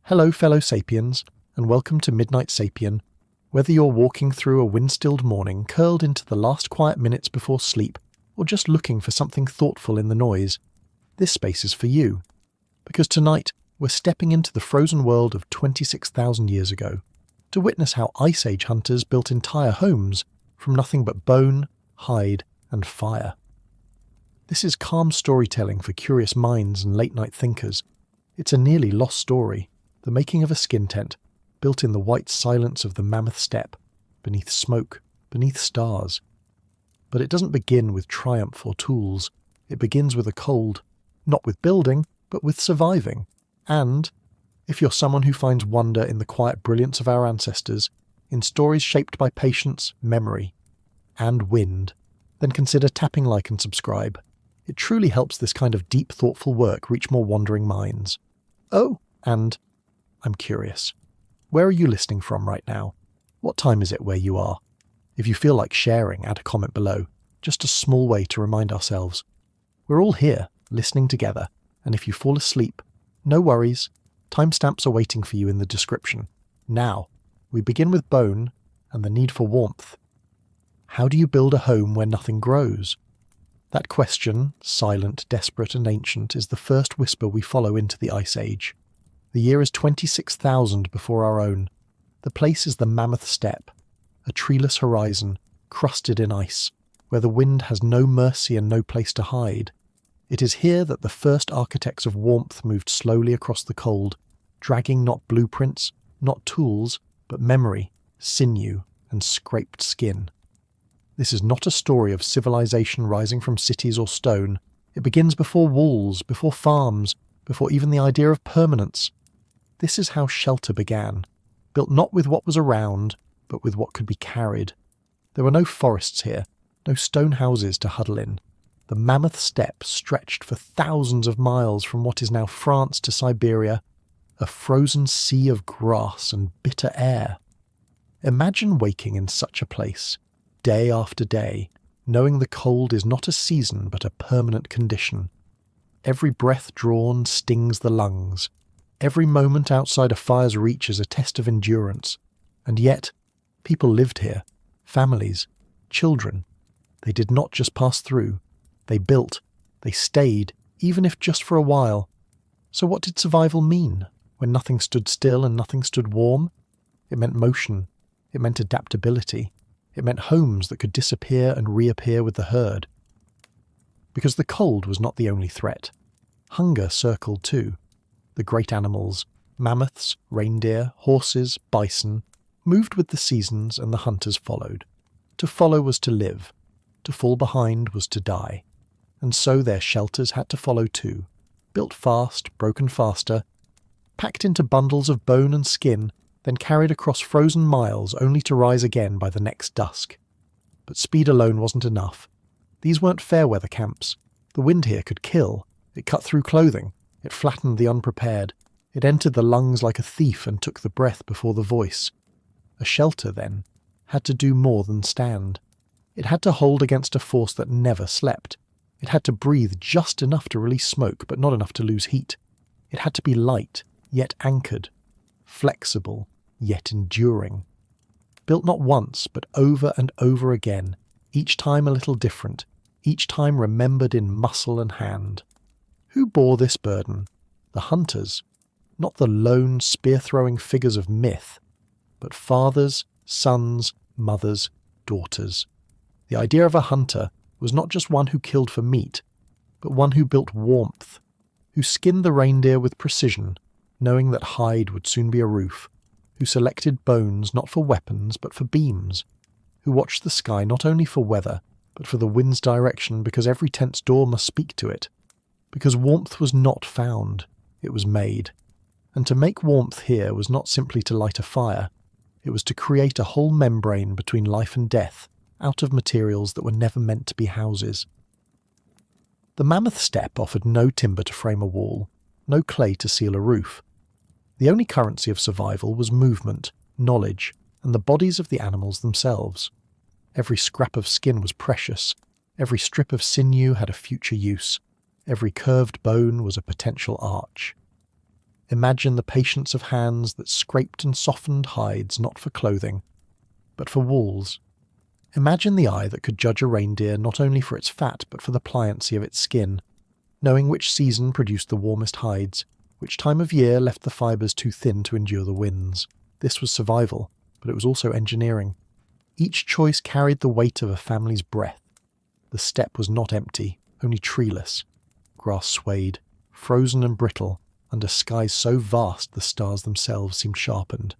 Hello, fellow Sapiens, and welcome to Midnight Sapien. Whether you're walking through a wind-stilled morning, curled into the last quiet minutes before sleep, or just looking for something thoughtful in the noise, this space is for you. Because tonight, we're stepping into the frozen world of 26,000 years ago, to witness how Ice Age hunters built entire homes from nothing but bone, hide, and fire. This is calm storytelling for curious minds and late-night thinkers. It's a nearly lost story, the making of a skin tent, built in the white silence of the mammoth steppe, beneath smoke, beneath stars. But it doesn't begin with triumph or tools. It begins with a cold, not with building, but with surviving. And, if you're someone who finds wonder in the quiet brilliance of our ancestors, in stories shaped by patience, memory, and wind, then consider tapping like and subscribe. It truly helps this kind of deep, thoughtful work reach more wandering minds. Oh, and I'm curious. Where are you listening from right now? What time is it where you are? If you feel like sharing, add a comment below. Just a small way to remind ourselves. We're all here, listening together, and if you fall asleep, no worries. Timestamps are waiting for you in the description. Now, we begin with bone and the need for warmth. How do you build a home where nothing grows? That question, silent, desperate, and ancient, is the first whisper we follow into the Ice Age. The year is 26,000 before our own. The place is the mammoth steppe, a treeless horizon, crusted in ice, where the wind has no mercy and no place to hide. It is here that the first architects of warmth moved slowly across the cold, dragging not blueprints, not tools, but memory, sinew, and scraped skin. This is not a story of civilization rising from cities or stone. It begins before walls, before farms, before even the idea of permanence. This is how shelter began, built not with what was around, but with what could be carried. There were no forests here, no stone houses to huddle in. The mammoth steppe stretched for thousands of miles from what is now France to Siberia, a frozen sea of grass and bitter air. Imagine waking in such a place, day after day, knowing the cold is not a season but a permanent condition. Every breath drawn stings the lungs. Every moment outside a fire's reach is a test of endurance. And yet, people lived here. Families. Children. They did not just pass through. They built. They stayed, even if just for a while. So what did survival mean, when nothing stood still and nothing stood warm? It meant motion. It meant adaptability. It meant homes that could disappear and reappear with the herd. Because the cold was not the only threat. Hunger circled too. The great animals, mammoths, reindeer, horses, bison, moved with the seasons and the hunters followed. To follow was to live. To fall behind was to die. And so their shelters had to follow too. Built fast, broken faster, packed into bundles of bone and skin, then carried across frozen miles only to rise again by the next dusk. But speed alone wasn't enough. These weren't fair weather camps. The wind here could kill. It cut through clothing. It flattened the unprepared. It entered the lungs like a thief and took the breath before the voice. A shelter, then, had to do more than stand. It had to hold against a force that never slept. It had to breathe just enough to release smoke, but not enough to lose heat. It had to be light, yet anchored. Flexible, yet enduring. Built not once, but over and over again, each time a little different, each time remembered in muscle and hand. Who bore this burden? The hunters, not the lone, spear-throwing figures of myth, but fathers, sons, mothers, daughters. The idea of a hunter was not just one who killed for meat, but one who built warmth, who skinned the reindeer with precision, knowing that hide would soon be a roof, who selected bones not for weapons but for beams, who watched the sky not only for weather, but for the wind's direction because every tent's door must speak to it. Because warmth was not found, it was made. And to make warmth here was not simply to light a fire, it was to create a whole membrane between life and death, out of materials that were never meant to be houses. The mammoth steppe offered no timber to frame a wall, no clay to seal a roof. The only currency of survival was movement, knowledge, and the bodies of the animals themselves. Every scrap of skin was precious, every strip of sinew had a future use. Every curved bone was a potential arch. Imagine the patience of hands that scraped and softened hides not for clothing, but for walls. Imagine the eye that could judge a reindeer not only for its fat but for the pliancy of its skin, knowing which season produced the warmest hides, which time of year left the fibres too thin to endure the winds. This was survival, but it was also engineering. Each choice carried the weight of a family's breath. The steppe was not empty, only treeless. Grass swayed, frozen and brittle, under skies so vast the stars themselves seemed sharpened.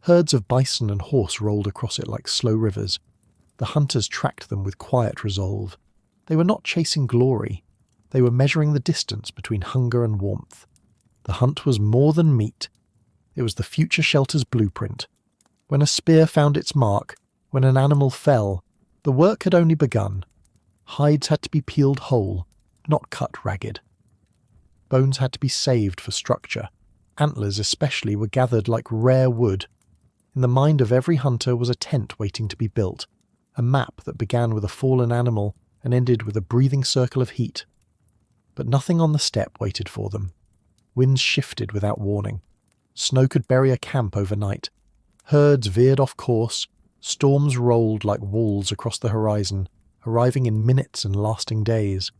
Herds of bison and horse rolled across it like slow rivers. The hunters tracked them with quiet resolve. They were not chasing glory. They were measuring the distance between hunger and warmth. The hunt was more than meat. It was the future shelter's blueprint. When a spear found its mark, when an animal fell, the work had only begun. Hides had to be peeled whole, not cut ragged. Bones had to be saved for structure. Antlers especially were gathered like rare wood. In the mind of every hunter was a tent waiting to be built, a map that began with a fallen animal and ended with a breathing circle of heat. But nothing on the steppe waited for them. Winds shifted without warning. Snow could bury a camp overnight. Herds veered off course. Storms rolled like walls across the horizon, arriving in minutes and lasting days.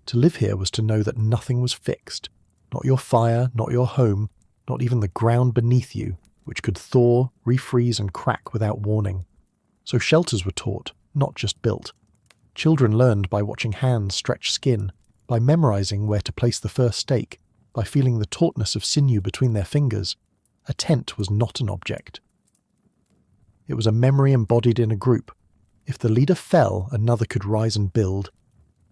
To live here was to know that nothing was fixed. Not your fire, not your home, not even the ground beneath you, which could thaw, refreeze and crack without warning. So shelters were taught, not just built. Children learned by watching hands stretch skin, by memorizing where to place the first stake, by feeling the tautness of sinew between their fingers. A tent was not an object. It was a memory embodied in a group. If the leader fell, another could rise and build.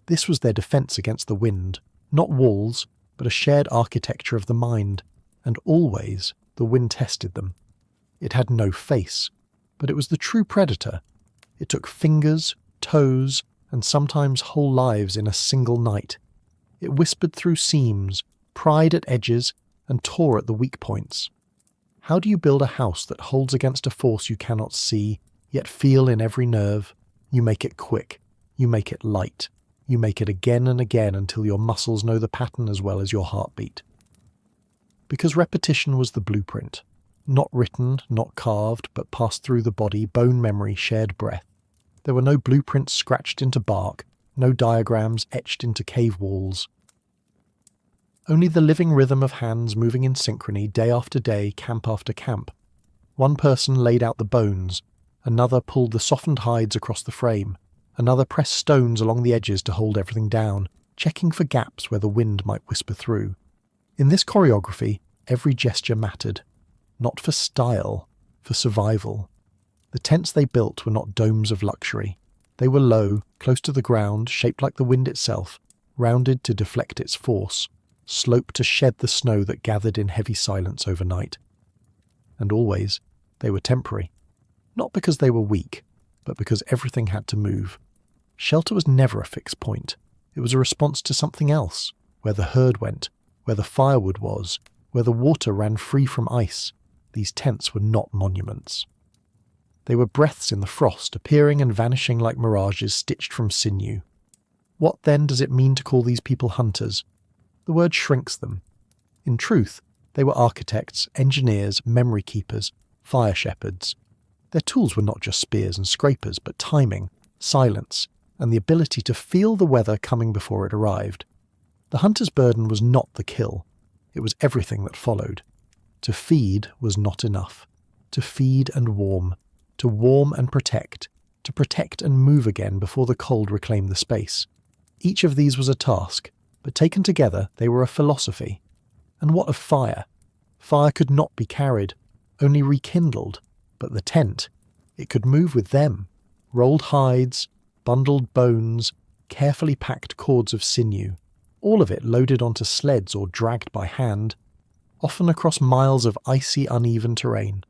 This was their defense against the wind, not walls, but a shared architecture of the mind, and always the wind tested them. It had no face, but it was the true predator. It took fingers, toes, and sometimes whole lives in a single night. It whispered through seams, pried at edges, and tore at the weak points. How do you build a house that holds against a force you cannot see, yet feel in every nerve? You make it quick. You make it light. You make it again and again until your muscles know the pattern as well as your heartbeat. Because repetition was the blueprint. Not written, not carved, but passed through the body, bone memory, shared breath. There were no blueprints scratched into bark, no diagrams etched into cave walls. Only the living rhythm of hands moving in synchrony day after day, camp after camp. One person laid out the bones, another pulled the softened hides across the frame, another pressed stones along the edges to hold everything down, checking for gaps where the wind might whisper through. In this choreography, every gesture mattered. Not for style, for survival. The tents they built were not domes of luxury. They were low, close to the ground, shaped like the wind itself, rounded to deflect its force, sloped to shed the snow that gathered in heavy silence overnight. And always, they were temporary. Not because they were weak, but because everything had to move. Shelter was never a fixed point. It was a response to something else, where the herd went, where the firewood was, where the water ran free from ice. These tents were not monuments. They were breaths in the frost, appearing and vanishing like mirages stitched from sinew. What then does it mean to call these people hunters? The word shrinks them. In truth, they were architects, engineers, memory keepers, fire shepherds. Their tools were not just spears and scrapers, but timing, silence, and the ability to feel the weather coming before it arrived. The hunter's burden was not the kill. It was everything that followed. To feed was not enough. To feed and warm. To warm and protect. To protect and move again before the cold reclaimed the space. Each of these was a task, but taken together they were a philosophy. And what of fire? Fire could not be carried, only rekindled. But the tent, it could move with them. Rolled hides, bundled bones, carefully packed cords of sinew. All of it loaded onto sleds or dragged by hand, often across miles of icy, uneven terrain.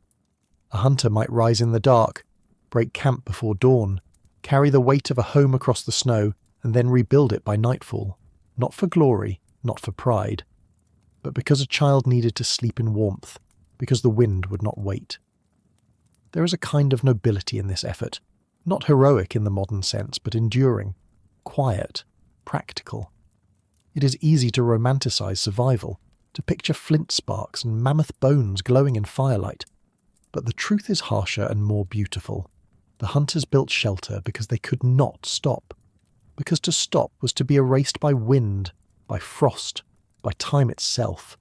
A hunter might rise in the dark, break camp before dawn, carry the weight of a home across the snow, and then rebuild it by nightfall. Not for glory, not for pride, but because a child needed to sleep in warmth, because the wind would not wait. There is a kind of nobility in this effort, not heroic in the modern sense, but enduring, quiet, practical. It is easy to romanticize survival, to picture flint sparks and mammoth bones glowing in firelight. But the truth is harsher and more beautiful. The hunters built shelter because they could not stop. Because to stop was to be erased by wind, by frost, by time itself.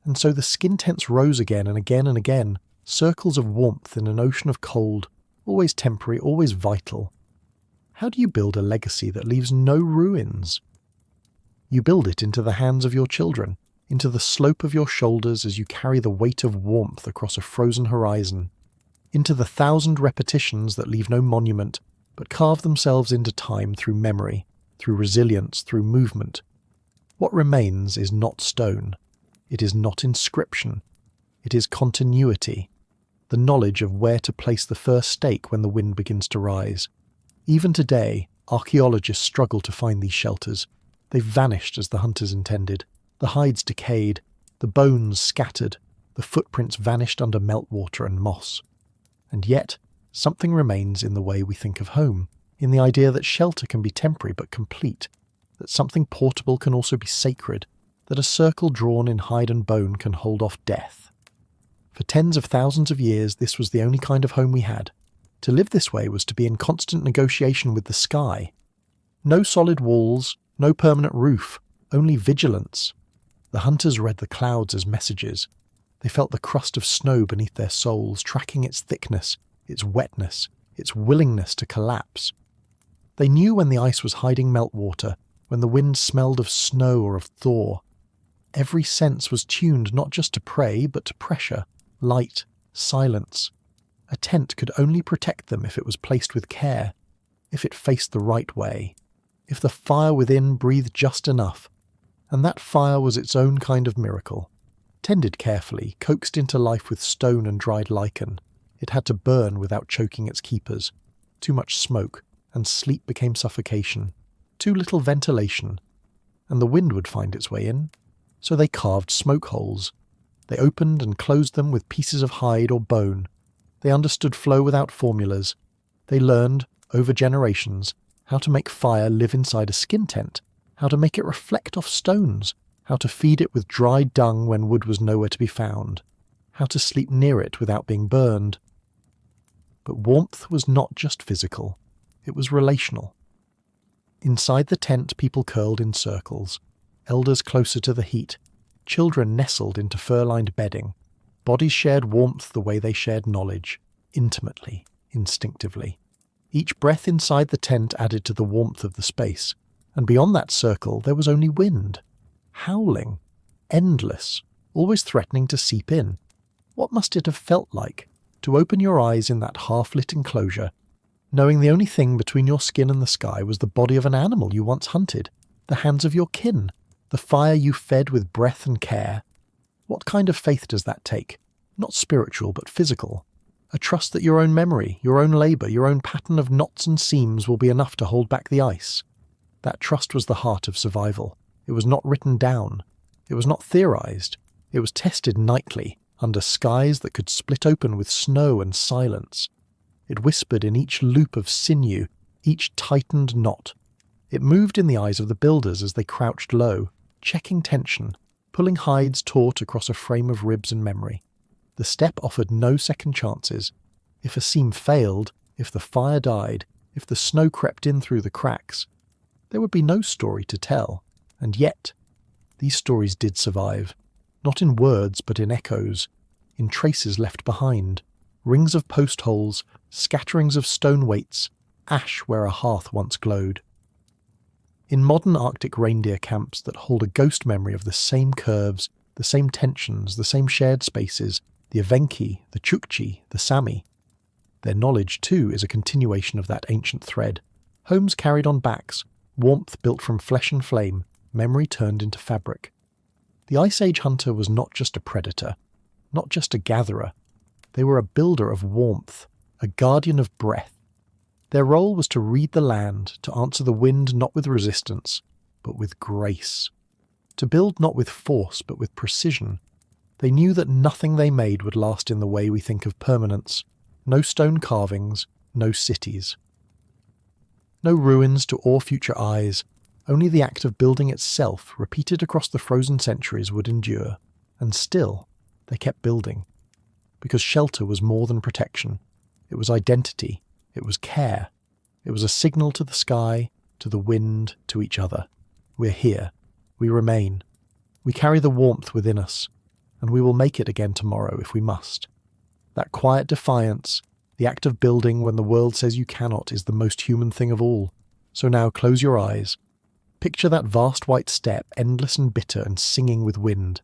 And so the skin tents rose again and again and again, circles of warmth in an ocean of cold, always temporary, always vital. How do you build a legacy that leaves no ruins? You build it into the hands of your children, into the slope of your shoulders as you carry the weight of warmth across a frozen horizon, into the 1,000 repetitions that leave no monument, but carve themselves into time through memory, through resilience, through movement. What remains is not stone. It is not inscription. It is continuity, the knowledge of where to place the first stake when the wind begins to rise. Even today, archaeologists struggle to find these shelters. They've vanished as the hunters intended. The hides decayed, the bones scattered, the footprints vanished under meltwater and moss. And yet, something remains in the way we think of home, in the idea that shelter can be temporary but complete, that something portable can also be sacred, that a circle drawn in hide and bone can hold off death. For tens of thousands of years, this was the only kind of home we had. To live this way was to be in constant negotiation with the sky. No solid walls, no permanent roof, only vigilance. The hunters read the clouds as messages. They felt the crust of snow beneath their soles, tracking its thickness, its wetness, its willingness to collapse. They knew when the ice was hiding meltwater, when the wind smelled of snow or of thaw. Every sense was tuned not just to prey, but to pressure, light, silence. A tent could only protect them if it was placed with care, if it faced the right way, if the fire within breathed just enough. And that fire was its own kind of miracle. Tended carefully, coaxed into life with stone and dried lichen, it had to burn without choking its keepers. Too much smoke, and sleep became suffocation. Too little ventilation, and the wind would find its way in. So they carved smoke holes. They opened and closed them with pieces of hide or bone. They understood flow without formulas. They learned, over generations, how to make fire live inside a skin tent, how to make it reflect off stones, how to feed it with dry dung when wood was nowhere to be found, how to sleep near it without being burned. But warmth was not just physical, it was relational. Inside the tent, people curled in circles, elders closer to the heat, children nestled into fur-lined bedding. Bodies shared warmth the way they shared knowledge, intimately, instinctively. Each breath inside the tent added to the warmth of the space, and beyond that circle there was only wind. Howling, endless, always threatening to seep in. What must it have felt like to open your eyes in that half-lit enclosure, knowing the only thing between your skin and the sky was the body of an animal you once hunted, the hands of your kin, the fire you fed with breath and care? What kind of faith does that take? Not spiritual, but physical. A trust that your own memory, your own labour, your own pattern of knots and seams will be enough to hold back the ice. That trust was the heart of survival. It was not written down. It was not theorised. It was tested nightly, under skies that could split open with snow and silence. It whispered in each loop of sinew, each tightened knot. It moved in the eyes of the builders as they crouched low, checking tension, pulling hides taut across a frame of ribs and memory. The steppe offered no second chances. If a seam failed, if the fire died, if the snow crept in through the cracks, there would be no story to tell. And yet, these stories did survive, not in words but in echoes, in traces left behind, rings of post holes, scatterings of stone weights, ash where a hearth once glowed. In modern Arctic reindeer camps that hold a ghost memory of the same curves, the same tensions, the same shared spaces, the Evenki, the Chukchi, the Sami. Their knowledge, too, is a continuation of that ancient thread. Homes carried on backs, warmth built from flesh and flame, memory turned into fabric. The Ice Age hunter was not just a predator, not just a gatherer. They were a builder of warmth, a guardian of breath. Their role was to read the land, to answer the wind not with resistance, but with grace. To build not with force, but with precision. They knew that nothing they made would last in the way we think of permanence. No stone carvings, no cities. No ruins to awe future eyes. Only the act of building itself, repeated across the frozen centuries, would endure. And still, they kept building. Because shelter was more than protection. It was identity. It was care. It was a signal to the sky, to the wind, to each other. We're here. We remain. We carry the warmth within us, and we will make it again tomorrow if we must. That quiet defiance, the act of building when the world says you cannot, is the most human thing of all. So now close your eyes. Picture that vast white steppe, endless and bitter and singing with wind.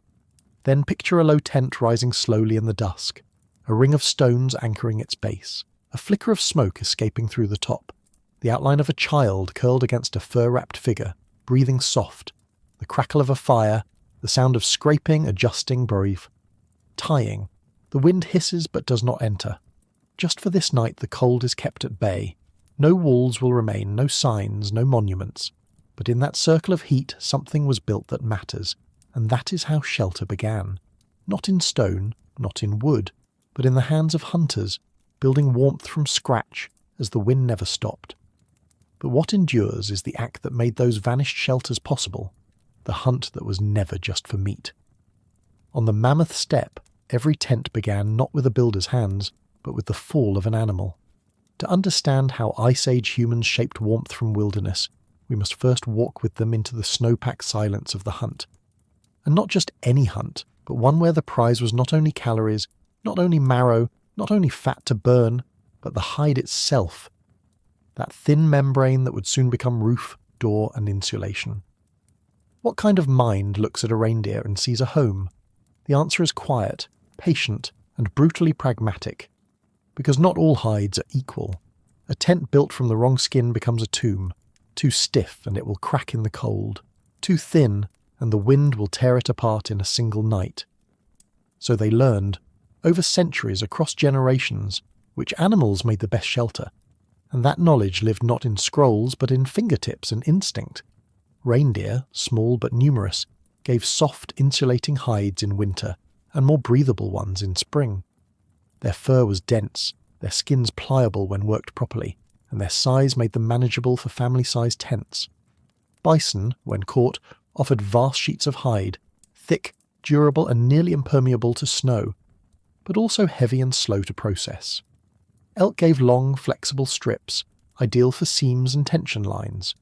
Then picture a low tent rising slowly in the dusk, a ring of stones anchoring its base, a flicker of smoke escaping through the top, the outline of a child curled against a fur-wrapped figure, breathing soft, the crackle of a fire, the sound of scraping, adjusting, brief, tying. The wind hisses but does not enter. Just for this night the cold is kept at bay. No walls will remain, no signs, no monuments. But in that circle of heat something was built that matters, and that is how shelter began. Not in stone, not in wood, but in the hands of hunters, building warmth from scratch as the wind never stopped. But what endures is the act that made those vanished shelters possible, the hunt that was never just for meat. On the mammoth steppe, every tent began not with a builder's hands, but with the fall of an animal. To understand how Ice Age humans shaped warmth from wilderness, we must first walk with them into the snowpack silence of the hunt. And not just any hunt, but one where the prize was not only calories, not only marrow, not only fat to burn, but the hide itself. That thin membrane that would soon become roof, door, and insulation. What kind of mind looks at a reindeer and sees a home? The answer is quiet, patient, and brutally pragmatic. Because not all hides are equal. A tent built from the wrong skin becomes a tomb. Too stiff and it will crack in the cold. Too thin and the wind will tear it apart in a single night. So they learned, over centuries, across generations, which animals made the best shelter. And that knowledge lived not in scrolls but in fingertips and instinct. Reindeer, small but numerous, gave soft, insulating hides in winter and more breathable ones in spring. Their fur was dense, their skins pliable when worked properly, and their size made them manageable for family-sized tents. Bison, when caught, offered vast sheets of hide, thick, durable and nearly impermeable to snow, but also heavy and slow to process. Elk gave long, flexible strips, ideal for seams and tension lines.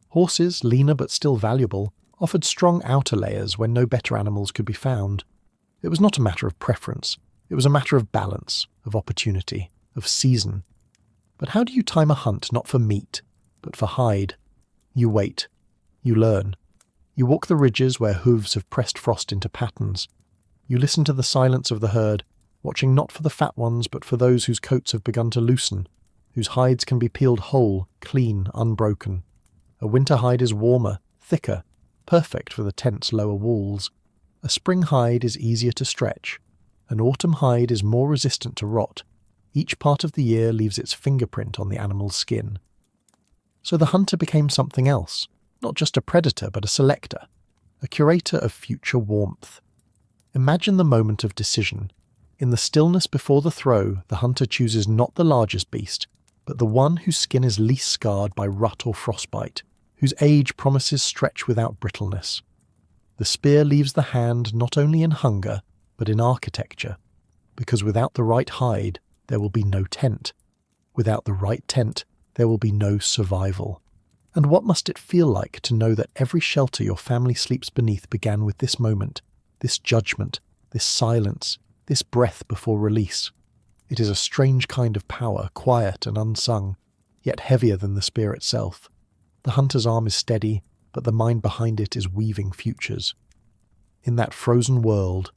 Horses, leaner but still valuable, offered strong outer layers when no better animals could be found. It was not a matter of preference. It was a matter of balance, of opportunity, of season. But how do you time a hunt not for meat, but for hide? You wait. You learn. You walk the ridges where hooves have pressed frost into patterns. You listen to the silence of the herd, watching not for the fat ones but for those whose coats have begun to loosen, whose hides can be peeled whole, clean, unbroken. A winter hide is warmer, thicker, perfect for the tent's lower walls. A spring hide is easier to stretch. An autumn hide is more resistant to rot. Each part of the year leaves its fingerprint on the animal's skin. So the hunter became something else, not just a predator but a selector, a curator of future warmth. Imagine the moment of decision. In the stillness before the throw, the hunter chooses not the largest beast, but the one whose skin is least scarred by rut or frostbite, whose age promises stretch without brittleness. The spear leaves the hand not only in hunger, but in architecture, because without the right hide, there will be no tent. Without the right tent, there will be no survival. And what must it feel like to know that every shelter your family sleeps beneath began with this moment, this judgment, this silence, this breath before release? It is a strange kind of power, quiet and unsung, yet heavier than the spear itself. The hunter's arm is steady, but the mind behind it is weaving futures. In that frozen world,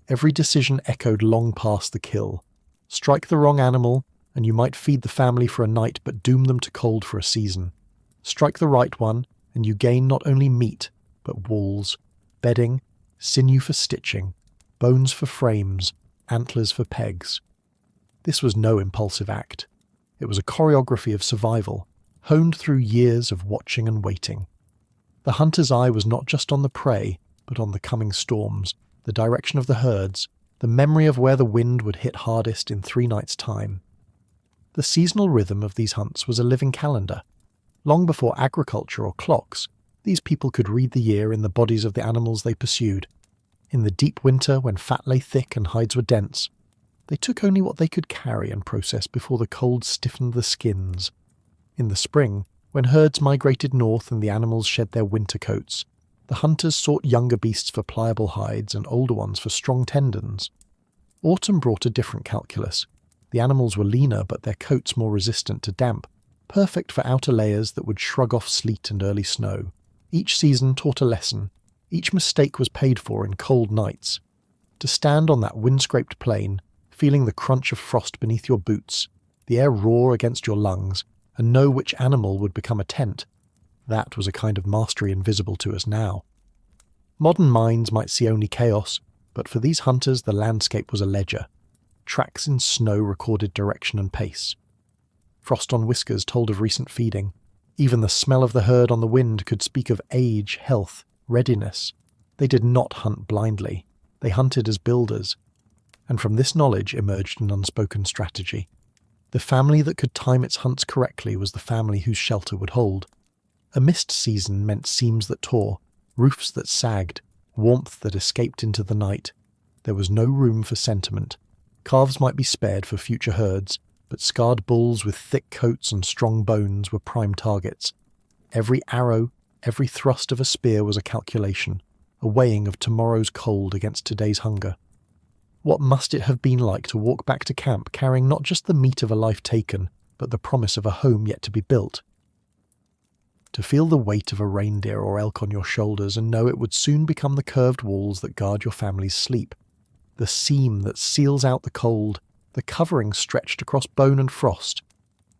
every decision echoed long past the kill. Strike the wrong animal, and you might feed the family for a night but doom them to cold for a season. Strike the right one, and you gain not only meat, but walls, bedding, sinew for stitching, bones for frames, antlers for pegs. This was no impulsive act. It was a choreography of survival, honed through years of watching and waiting. The hunter's eye was not just on the prey, but on the coming storms, the direction of the herds, the memory of where the wind would hit hardest in 3 nights' time. The seasonal rhythm of these hunts was a living calendar. Long before agriculture or clocks, these people could read the year in the bodies of the animals they pursued. In the deep winter, when fat lay thick and hides were dense, they took only what they could carry and process before the cold stiffened the skins. In the spring, when herds migrated north and the animals shed their winter coats, the hunters sought younger beasts for pliable hides and older ones for strong tendons. Autumn brought a different calculus. The animals were leaner but their coats more resistant to damp, perfect for outer layers that would shrug off sleet and early snow. Each season taught a lesson. Each mistake was paid for in cold nights. To stand on that wind-scraped plain, feeling the crunch of frost beneath your boots, the air roar against your lungs, and know which animal would become a tent, that was a kind of mastery invisible to us now. Modern minds might see only chaos, but for these hunters the landscape was a ledger. Tracks in snow recorded direction and pace. Frost on whiskers told of recent feeding. Even the smell of the herd on the wind could speak of age, health, readiness. They did not hunt blindly. They hunted as builders. And from this knowledge emerged an unspoken strategy. The family that could time its hunts correctly was the family whose shelter would hold. A mist season meant seams that tore, roofs that sagged, warmth that escaped into the night. There was no room for sentiment. Calves might be spared for future herds, but scarred bulls with thick coats and strong bones were prime targets. Every arrow, every thrust of a spear was a calculation, a weighing of tomorrow's cold against today's hunger. What must it have been like to walk back to camp carrying not just the meat of a life taken, but the promise of a home yet to be built? To feel the weight of a reindeer or elk on your shoulders and know it would soon become the curved walls that guard your family's sleep, the seam that seals out the cold, the covering stretched across bone and frost.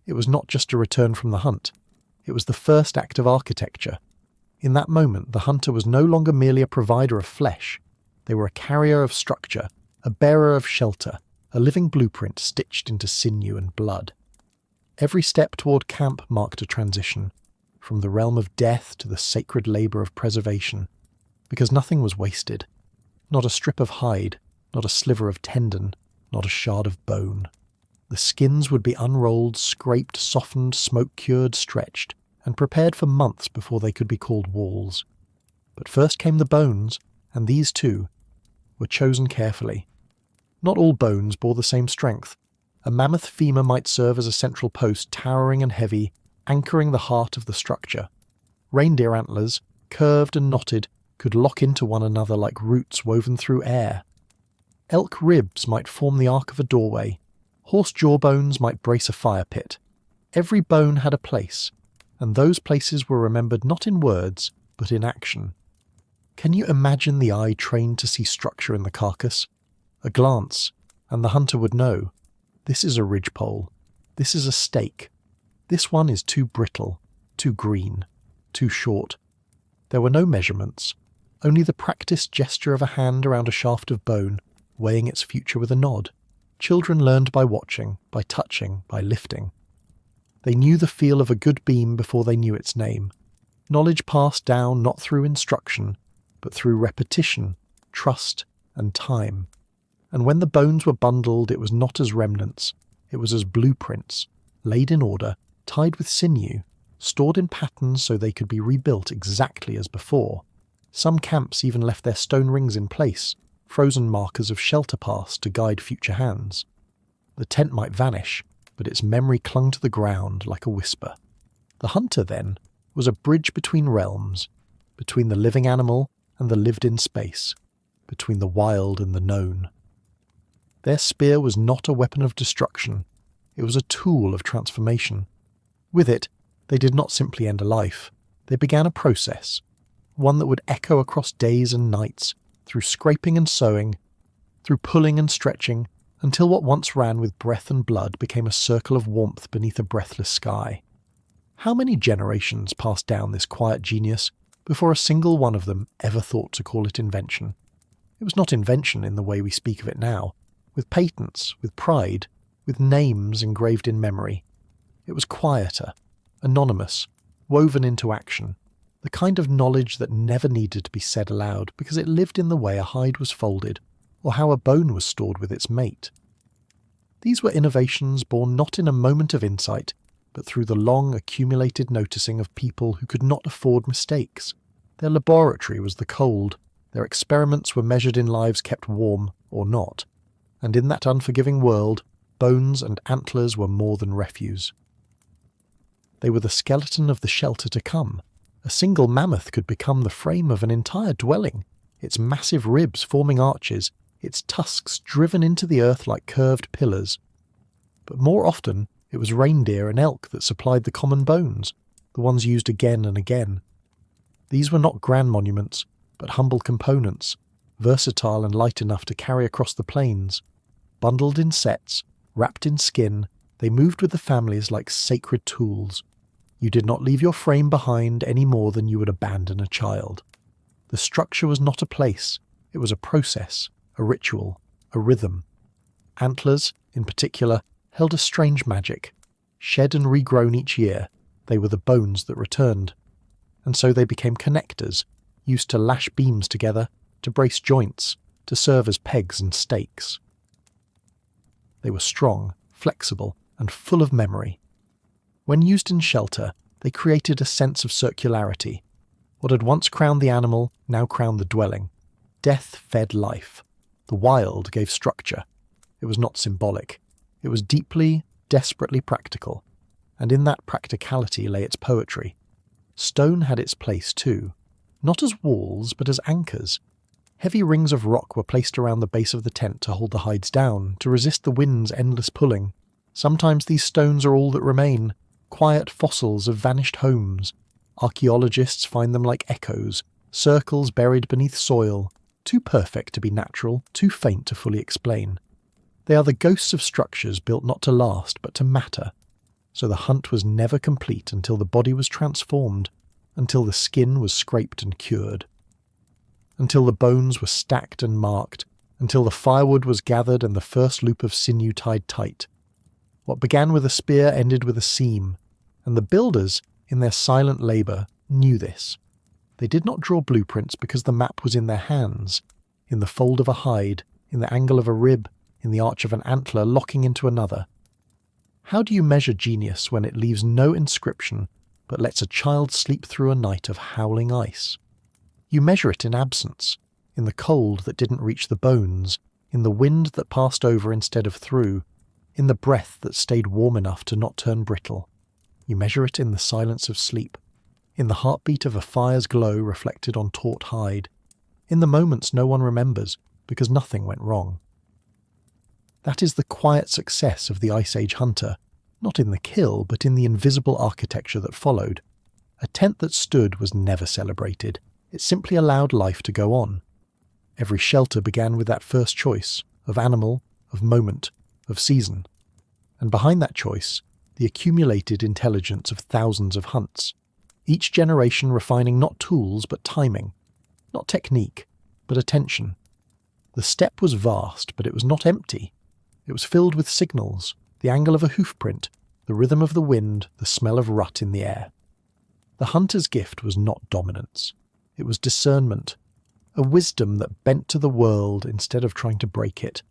It was not just a return from the hunt. It was the first act of architecture. In that moment, the hunter was no longer merely a provider of flesh. They were a carrier of structure, a bearer of shelter, a living blueprint stitched into sinew and blood. Every step toward camp marked a transition, from the realm of death to the sacred labour of preservation, because nothing was wasted. Not a strip of hide, not a sliver of tendon, not a shard of bone. The skins would be unrolled, scraped, softened, smoke-cured, stretched, and prepared for months before they could be called walls. But first came the bones, and these too were chosen carefully. Not all bones bore the same strength. A mammoth femur might serve as a central post, towering and heavy, anchoring the heart of the structure. Reindeer antlers, curved and knotted, could lock into one another like roots woven through air. Elk ribs might form the arc of a doorway. Horse jawbones might brace a fire pit. Every bone had a place, and those places were remembered not in words, but in action. Can you imagine the eye trained to see structure in the carcass? A glance, and the hunter would know. This is a ridgepole. This is a stake. This one is too brittle, too green, too short. There were no measurements, only the practiced gesture of a hand around a shaft of bone, weighing its future with a nod. Children learned by watching, by touching, by lifting. They knew the feel of a good beam before they knew its name. Knowledge passed down not through instruction, but through repetition, trust, and time. And when the bones were bundled, it was not as remnants, it was as blueprints, laid in order, tied with sinew, stored in patterns so they could be rebuilt exactly as before. Some camps even left their stone rings in place, frozen markers of shelter paths to guide future hands. The tent might vanish, but its memory clung to the ground like a whisper. The hunter, then, was a bridge between realms, between the living animal and the lived-in space, between the wild and the known. Their spear was not a weapon of destruction, it was a tool of transformation. With it, they did not simply end a life, they began a process, one that would echo across days and nights, through scraping and sewing, through pulling and stretching, until what once ran with breath and blood became a circle of warmth beneath a breathless sky. How many generations passed down this quiet genius before a single one of them ever thought to call it invention? It was not invention in the way we speak of it now, with patents, with pride, with names engraved in memory. It was quieter, anonymous, woven into action, the kind of knowledge that never needed to be said aloud because it lived in the way a hide was folded or how a bone was stored with its mate. These were innovations born not in a moment of insight, but through the long accumulated noticing of people who could not afford mistakes. Their laboratory was the cold, Their experiments were measured in lives kept warm or not, and in that unforgiving world, bones and antlers were more than refuse. They were the skeleton of the shelter to come. A single mammoth could become the frame of an entire dwelling, its massive ribs forming arches, its tusks driven into the earth like curved pillars. But more often, it was reindeer and elk that supplied the common bones, the ones used again and again. These were not grand monuments, but humble components, versatile and light enough to carry across the plains. Bundled in sets, wrapped in skin, they moved with the families like sacred tools. You did not leave your frame behind any more than you would abandon a child. The structure was not a place, it was a process, a ritual, a rhythm. Antlers, in particular, held a strange magic. Shed and regrown each year, they were the bones that returned. And so they became connectors, used to lash beams together, to brace joints, to serve as pegs and stakes. They were strong, flexible, and full of memory. When used in shelter, they created a sense of circularity. What had once crowned the animal now crowned the dwelling. Death fed life. The wild gave structure. It was not symbolic. It was deeply, desperately practical. And in that practicality lay its poetry. Stone had its place too. Not as walls, but as anchors. Heavy rings of rock were placed around the base of the tent to hold the hides down, to resist the wind's endless pulling. Sometimes these stones are all that remain, quiet fossils of vanished homes. Archaeologists find them like echoes, circles buried beneath soil, too perfect to be natural, too faint to fully explain. They are the ghosts of structures built not to last, but to matter. So the hunt was never complete until the body was transformed, until the skin was scraped and cured, until the bones were stacked and marked, until the firewood was gathered and the first loop of sinew tied tight. What began with a spear ended with a seam, and the builders, in their silent labour, knew this. They did not draw blueprints because the map was in their hands, in the fold of a hide, in the angle of a rib, in the arch of an antler locking into another. How do you measure genius when it leaves no inscription but lets a child sleep through a night of howling ice? You measure it in absence, in the cold that didn't reach the bones, in the wind that passed over instead of through, in the breath that stayed warm enough to not turn brittle. You measure it in the silence of sleep, in the heartbeat of a fire's glow reflected on taut hide, in the moments no one remembers because nothing went wrong. That is the quiet success of the Ice Age hunter, not in the kill but in the invisible architecture that followed. A tent that stood was never celebrated. It simply allowed life to go on. Every shelter began with that first choice, of animal, of moment, of season. And behind that choice, the accumulated intelligence of thousands of hunts, each generation refining not tools but timing, not technique, but attention. The steppe was vast, but it was not empty. It was filled with signals, the angle of a hoofprint, the rhythm of the wind, the smell of rut in the air. The hunter's gift was not dominance. It was discernment, a wisdom that bent to the world instead of trying to break it.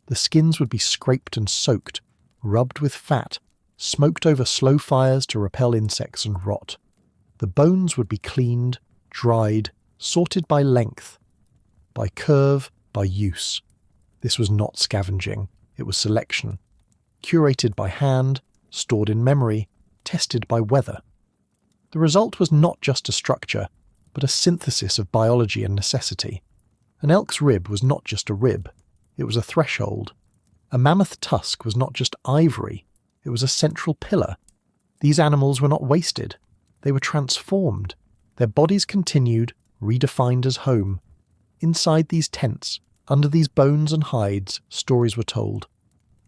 The skins would be scraped and soaked, rubbed with fat, smoked over slow fires to repel insects and rot. The bones would be cleaned, dried, sorted by length, by curve, by use. This was not scavenging, it was selection. Curated by hand, stored in memory, tested by weather. The result was not just a structure, but a synthesis of biology and necessity. An elk's rib was not just a rib, it was a threshold. A mammoth tusk was not just ivory, it was a central pillar. These animals were not wasted, they were transformed. Their bodies continued, redefined as home. Inside these tents, under these bones and hides, stories were told.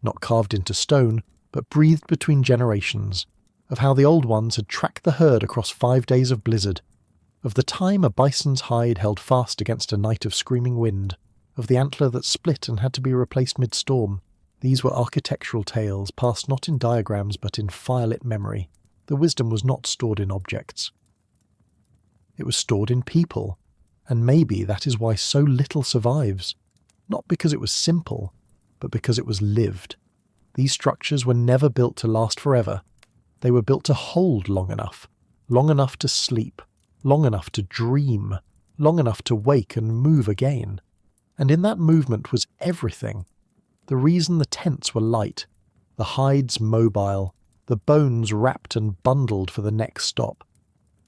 Not carved into stone, but breathed between generations, of how the old ones had tracked the herd across 5 days of blizzard, of the time a bison's hide held fast against a night of screaming wind, of the antler that split and had to be replaced mid-storm. These were architectural tales passed not in diagrams but in firelit memory. The wisdom was not stored in objects. It was stored in people, and maybe that is why so little survives. Not because it was simple, but because it was lived. These structures were never built to last forever. They were built to hold long enough to sleep, long enough to dream, long enough to wake and move again. And in that movement was everything. The reason the tents were light, the hides mobile, the bones wrapped and bundled for the next stop.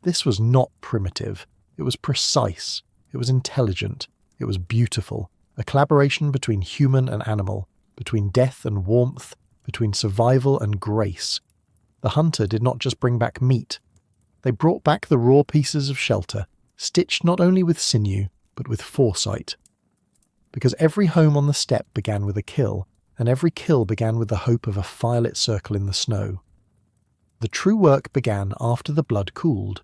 This was not primitive. It was precise. It was intelligent. It was beautiful. A collaboration between human and animal, between death and warmth, between survival and grace. The hunter did not just bring back meat. They brought back the raw pieces of shelter, stitched not only with sinew, but with foresight. Because every home on the steppe began with a kill, and every kill began with the hope of a firelit circle in the snow. The true work began after the blood cooled,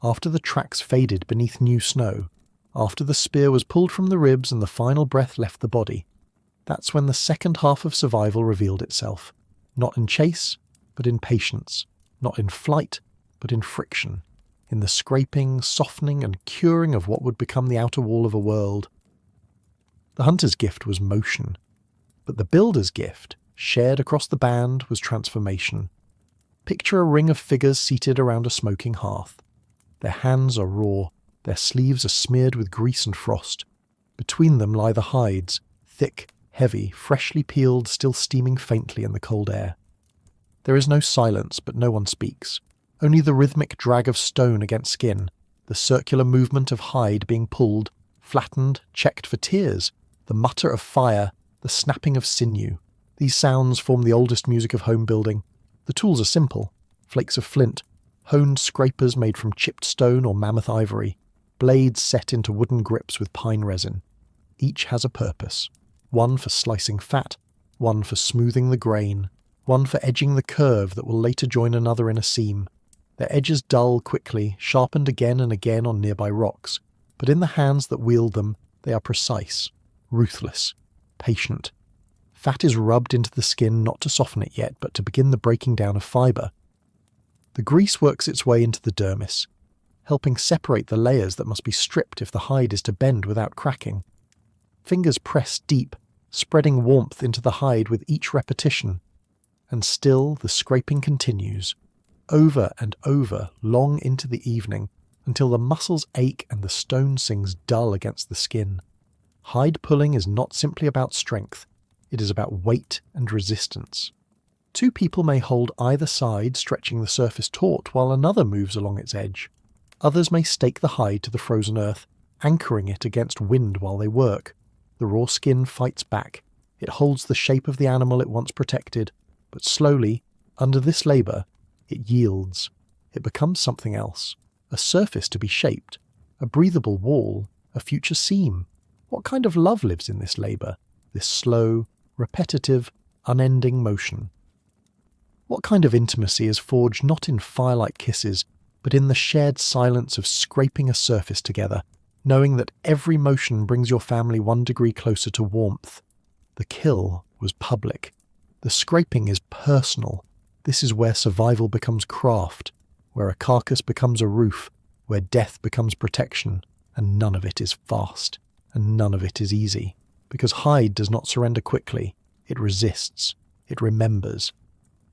after the tracks faded beneath new snow, after the spear was pulled from the ribs and the final breath left the body. That's when the second half of survival revealed itself, not in chase, but in patience, not in flight, but in friction, in the scraping, softening and curing of what would become the outer wall of a world. The hunter's gift was motion, but the builder's gift, shared across the band, was transformation. Picture a ring of figures seated around a smoking hearth. Their hands are raw, their sleeves are smeared with grease and frost. Between them lie the hides, thick, heavy, freshly peeled, still steaming faintly in the cold air. There is no silence, but no one speaks. Only the rhythmic drag of stone against skin, the circular movement of hide being pulled, flattened, checked for tears, the mutter of fire, the snapping of sinew. These sounds form the oldest music of home building. The tools are simple: flakes of flint, honed scrapers made from chipped stone or mammoth ivory, blades set into wooden grips with pine resin. Each has a purpose. One for slicing fat, one for smoothing the grain, one for edging the curve that will later join another in a seam. Their edges dull quickly, sharpened again and again on nearby rocks, but in the hands that wield them, they are precise, ruthless, patient. Fat is rubbed into the skin not to soften it yet, but to begin the breaking down of fibre. The grease works its way into the dermis, helping separate the layers that must be stripped if the hide is to bend without cracking. Fingers press deep, spreading warmth into the hide with each repetition. And still the scraping continues, over and over, long into the evening, until the muscles ache and the stone sings dull against the skin. Hide pulling is not simply about strength, it is about weight and resistance. Two people may hold either side, stretching the surface taut, while another moves along its edge. Others may stake the hide to the frozen earth, anchoring it against wind while they work. The raw skin fights back. It holds the shape of the animal it once protected, but slowly, under this labour, it yields. It becomes something else, a surface to be shaped, a breathable wall, a future seam. What kind of love lives in this labour, this slow, repetitive, unending motion? What kind of intimacy is forged not in fire-like kisses, but in the shared silence of scraping a surface together, knowing that every motion brings your family 1 degree closer to warmth? The kill was public. The scraping is personal. This is where survival becomes craft, where a carcass becomes a roof, where death becomes protection, and none of it is fast, and none of it is easy. Because hide does not surrender quickly. It resists. It remembers.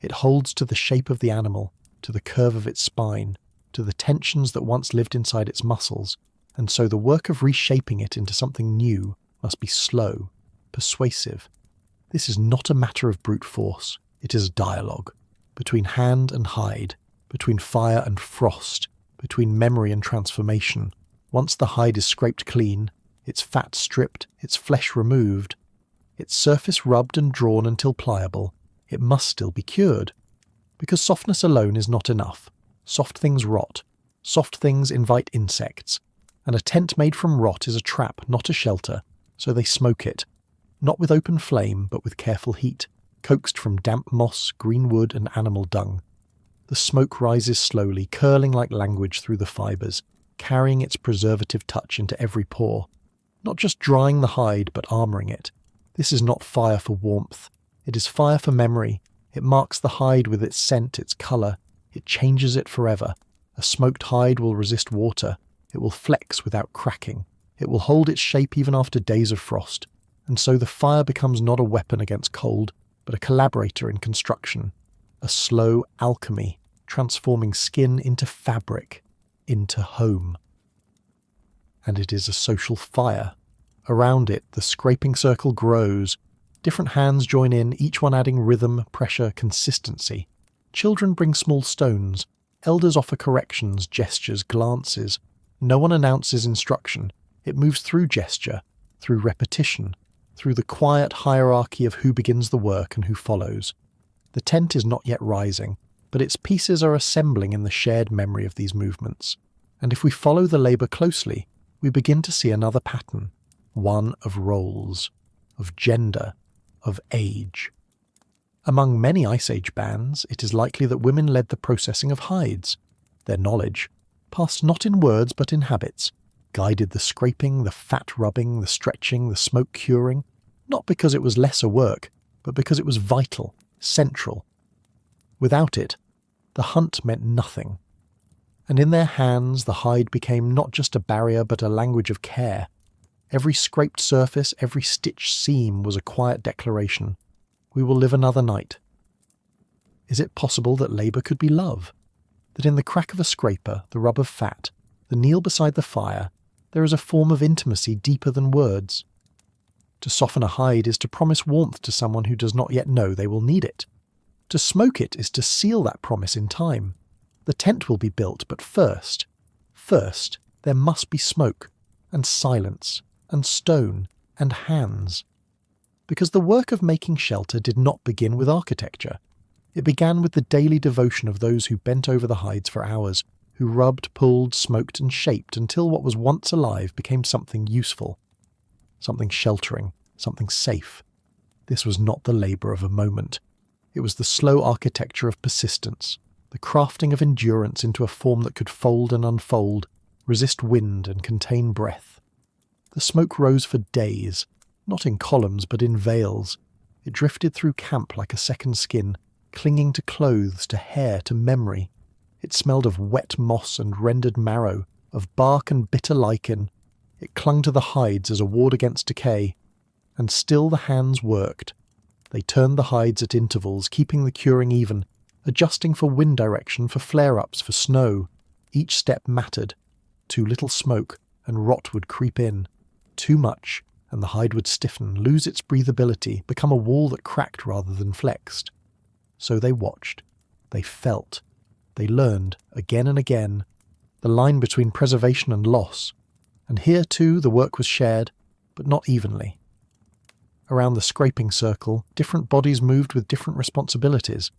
It holds to the shape of the animal, to the curve of its spine, to the tensions that once lived inside its muscles, and so the work of reshaping it into something new must be slow, persuasive. This is not a matter of brute force. It is a dialogue, between hand and hide, between fire and frost, between memory and transformation. Once the hide is scraped clean, its fat stripped, its flesh removed, its surface rubbed and drawn until pliable, it must still be cured. Because softness alone is not enough. Soft things rot. Soft things invite insects. And a tent made from rot is a trap, not a shelter, so they smoke it. Not with open flame, but with careful heat, coaxed from damp moss, green wood and animal dung. The smoke rises slowly, curling like language through the fibres, carrying its preservative touch into every pore. Not just drying the hide, but armouring it. This is not fire for warmth. It is fire for memory. It marks the hide with its scent, its colour. It changes it forever. A smoked hide will resist water. It will flex without cracking. It will hold its shape even after days of frost. And so the fire becomes not a weapon against cold, but a collaborator in construction. A slow alchemy, transforming skin into fabric, into home. and it is a social fire. Around it, the scraping circle grows. Different hands join in, each one adding rhythm, pressure, consistency. Children bring small stones. Elders offer corrections, gestures, glances. No one announces instruction. It moves through gesture, through repetition, through the quiet hierarchy of who begins the work and who follows. The tent is not yet rising, but its pieces are assembling in the shared memory of these movements. And if we follow the labour closely, we begin to see another pattern, one of roles, of gender, of age. Among many Ice Age bands, it is likely that women led the processing of hides. Their knowledge, passed not in words but in habits, guided the scraping, the fat rubbing, the stretching, the smoke curing, not because it was lesser work, but because it was vital, central. Without it, the hunt meant nothing. And in their hands, the hide became not just a barrier but a language of care. Every scraped surface, every stitched seam was a quiet declaration. We will live another night. Is it possible that labour could be love? That in the crack of a scraper, the rub of fat, the kneel beside the fire, there is a form of intimacy deeper than words? To soften a hide is to promise warmth to someone who does not yet know they will need it. To smoke it is to seal that promise in time. The tent will be built, but first, there must be smoke, and silence, and stone, and hands. Because the work of making shelter did not begin with architecture. It began with the daily devotion of those who bent over the hides for hours, who rubbed, pulled, smoked, and shaped until what was once alive became something useful, something sheltering, something safe. This was not the labour of a moment. It was the slow architecture of persistence, the crafting of endurance into a form that could fold and unfold, resist wind and contain breath. The smoke rose for days, not in columns but in veils. It drifted through camp like a second skin, clinging to clothes, to hair, to memory. It smelled of wet moss and rendered marrow, of bark and bitter lichen. It clung to the hides as a ward against decay. And still the hands worked. They turned the hides at intervals, keeping the curing even, adjusting for wind direction, for flare-ups, for snow. Each step mattered. Too little smoke, and rot would creep in. Too much, and the hide would stiffen, lose its breathability, become a wall that cracked rather than flexed. So they watched. They felt. They learned, again and again, the line between preservation and loss. And here, too, the work was shared, but not evenly. Around the scraping circle, different bodies moved with different responsibilities.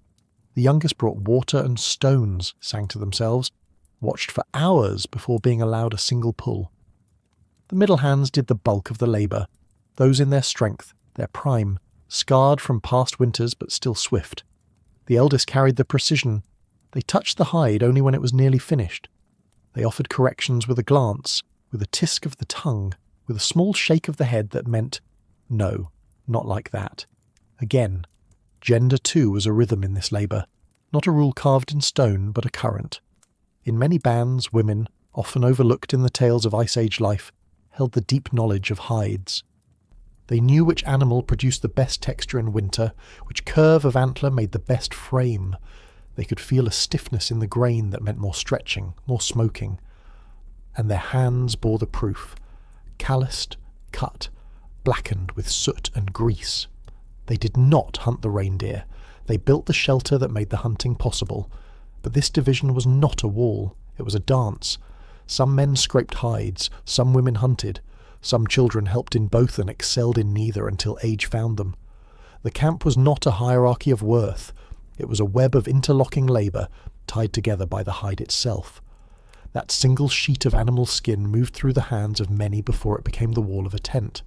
The youngest brought water and stones, sang to themselves, watched for hours before being allowed a single pull. The middle hands did the bulk of the labour, those in their strength, their prime, scarred from past winters but still swift. The eldest carried the precision. They touched the hide only when it was nearly finished. They offered corrections with a glance, with a tisk of the tongue, with a small shake of the head that meant, no, not like that. Again, gender too was a rhythm in this labour, not a rule carved in stone, but a current. In many bands, women, often overlooked in the tales of Ice Age life, held the deep knowledge of hides. They knew which animal produced the best texture in winter, which curve of antler made the best frame. They could feel a stiffness in the grain that meant more stretching, more smoking. And their hands bore the proof, calloused, cut, blackened with soot and grease. They did not hunt the reindeer. They built the shelter that made the hunting possible. But this division was not a wall. It was a dance. Some men scraped hides, some women hunted. Some children helped in both and excelled in neither until age found them. The camp was not a hierarchy of worth. It was a web of interlocking labour, tied together by the hide itself. That single sheet of animal skin moved through the hands of many before it became the wall of a tent.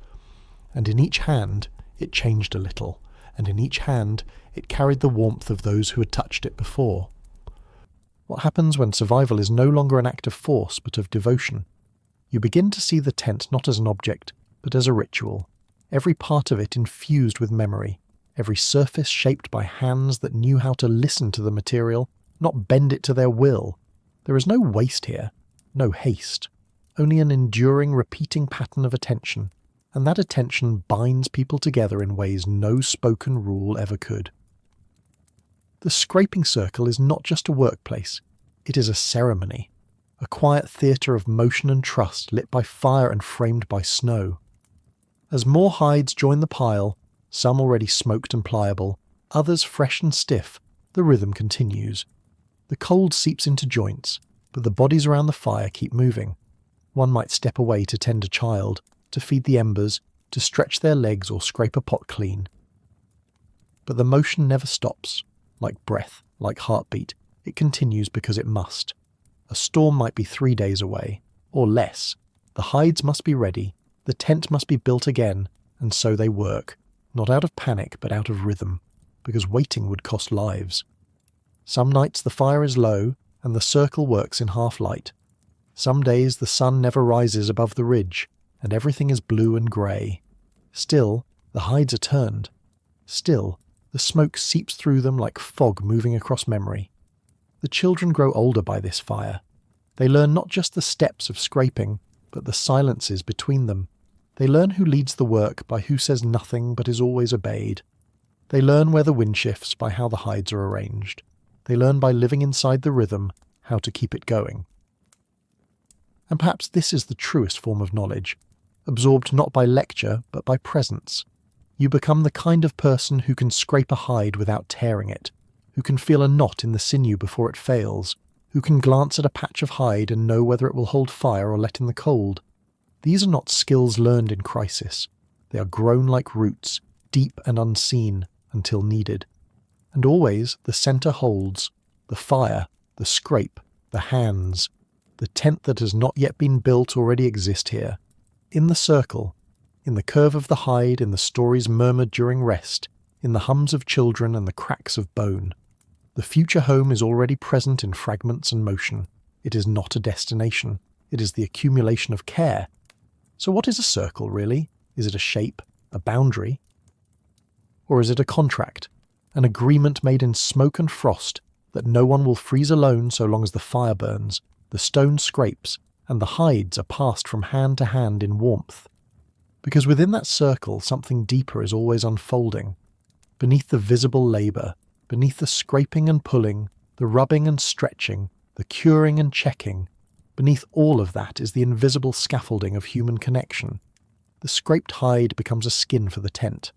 And in each hand it changed a little, and in each hand it carried the warmth of those who had touched it before. What happens when survival is no longer an act of force but of devotion? You begin to see the tent not as an object, but as a ritual, every part of it infused with memory, every surface shaped by hands that knew how to listen to the material, not bend it to their will. There is no waste here, no haste, only an enduring, repeating pattern of attention, and that attention binds people together in ways no spoken rule ever could. The scraping circle is not just a workplace, it is a ceremony, a quiet theatre of motion and trust lit by fire and framed by snow. As more hides join the pile, some already smoked and pliable, others fresh and stiff, the rhythm continues. The cold seeps into joints, but the bodies around the fire keep moving. One might step away to tend a child, to feed the embers, to stretch their legs or scrape a pot clean. But the motion never stops. Like breath, like heartbeat, it continues because it must. A storm might be 3 days away, or less. The hides must be ready, the tent must be built again, and so they work, not out of panic but out of rhythm, because waiting would cost lives. Some nights the fire is low, and the circle works in half-light. Some days the sun never rises above the ridge, and everything is blue and grey. Still, the hides are turned. Still, the smoke seeps through them like fog moving across memory. The children grow older by this fire. They learn not just the steps of scraping, but the silences between them. They learn who leads the work by who says nothing but is always obeyed. They learn where the wind shifts by how the hides are arranged. They learn by living inside the rhythm how to keep it going. And perhaps this is the truest form of knowledge, absorbed not by lecture but by presence. You become the kind of person who can scrape a hide without tearing it, who can feel a knot in the sinew before it fails, who can glance at a patch of hide and know whether it will hold fire or let in the cold. These are not skills learned in crisis. They are grown like roots, deep and unseen, until needed. And always the centre holds, the fire, the scrape, the hands. The tent that has not yet been built already exist here. In the circle, in the curve of the hide, in the stories murmured during rest, in the hums of children and the cracks of bone. The future home is already present in fragments and motion. It is not a destination. It is the accumulation of care. So what is a circle, really? Is it a shape, a boundary? Or is it a contract, an agreement made in smoke and frost that no one will freeze alone so long as the fire burns, the stone scrapes, and the hides are passed from hand to hand in warmth? Because within that circle something deeper is always unfolding. Beneath the visible labour, beneath the scraping and pulling, the rubbing and stretching, the curing and checking, beneath all of that is the invisible scaffolding of human connection. The scraped hide becomes a skin for the tent,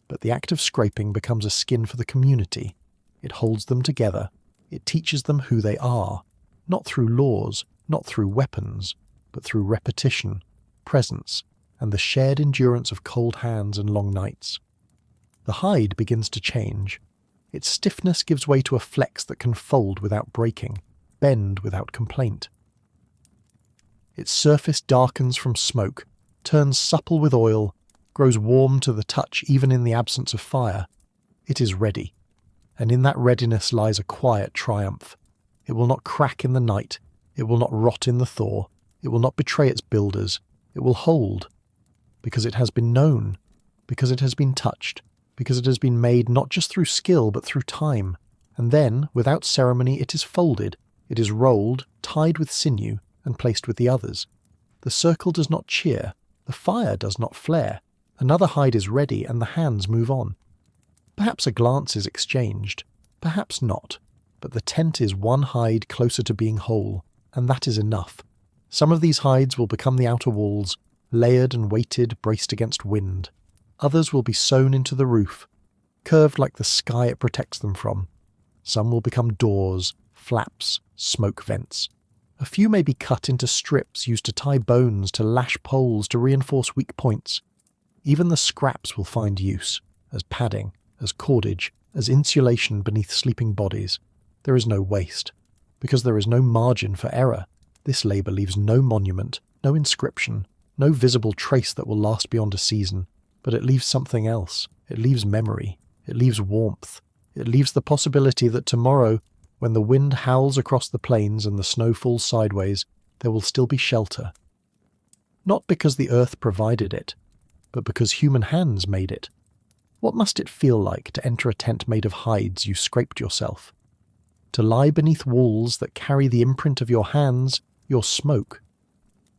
but the act of scraping becomes a skin for the community. It holds them together. It teaches them who they are, not through laws, not through weapons, but through repetition, presence, and the shared endurance of cold hands and long nights. The hide begins to change. Its stiffness gives way to a flex that can fold without breaking, bend without complaint. Its surface darkens from smoke, turns supple with oil, grows warm to the touch even in the absence of fire. It is ready, and in that readiness lies a quiet triumph. It will not crack in the night, it will not rot in the thaw, it will not betray its builders, it will hold, because it has been known, because it has been touched, because it has been made not just through skill but through time, and then, without ceremony, it is folded, it is rolled, tied with sinew, and placed with the others. The circle does not cheer, the fire does not flare, another hide is ready and the hands move on. Perhaps a glance is exchanged, perhaps not, but the tent is one hide closer to being whole, and that is enough. Some of these hides will become the outer walls, layered and weighted, braced against wind. Others will be sewn into the roof, curved like the sky it protects them from. Some will become doors, flaps, smoke vents. A few may be cut into strips used to tie bones, to lash poles, to reinforce weak points. Even the scraps will find use, as padding, as cordage, as insulation beneath sleeping bodies. There is no waste, because there is no margin for error. This labour leaves no monument, no inscription, no visible trace that will last beyond a season, but it leaves something else. It leaves memory. It leaves warmth. It leaves the possibility that tomorrow, when the wind howls across the plains and the snow falls sideways, there will still be shelter. Not because the earth provided it, but because human hands made it. What must it feel like to enter a tent made of hides you scraped yourself? To lie beneath walls that carry the imprint of your hands, your smoke,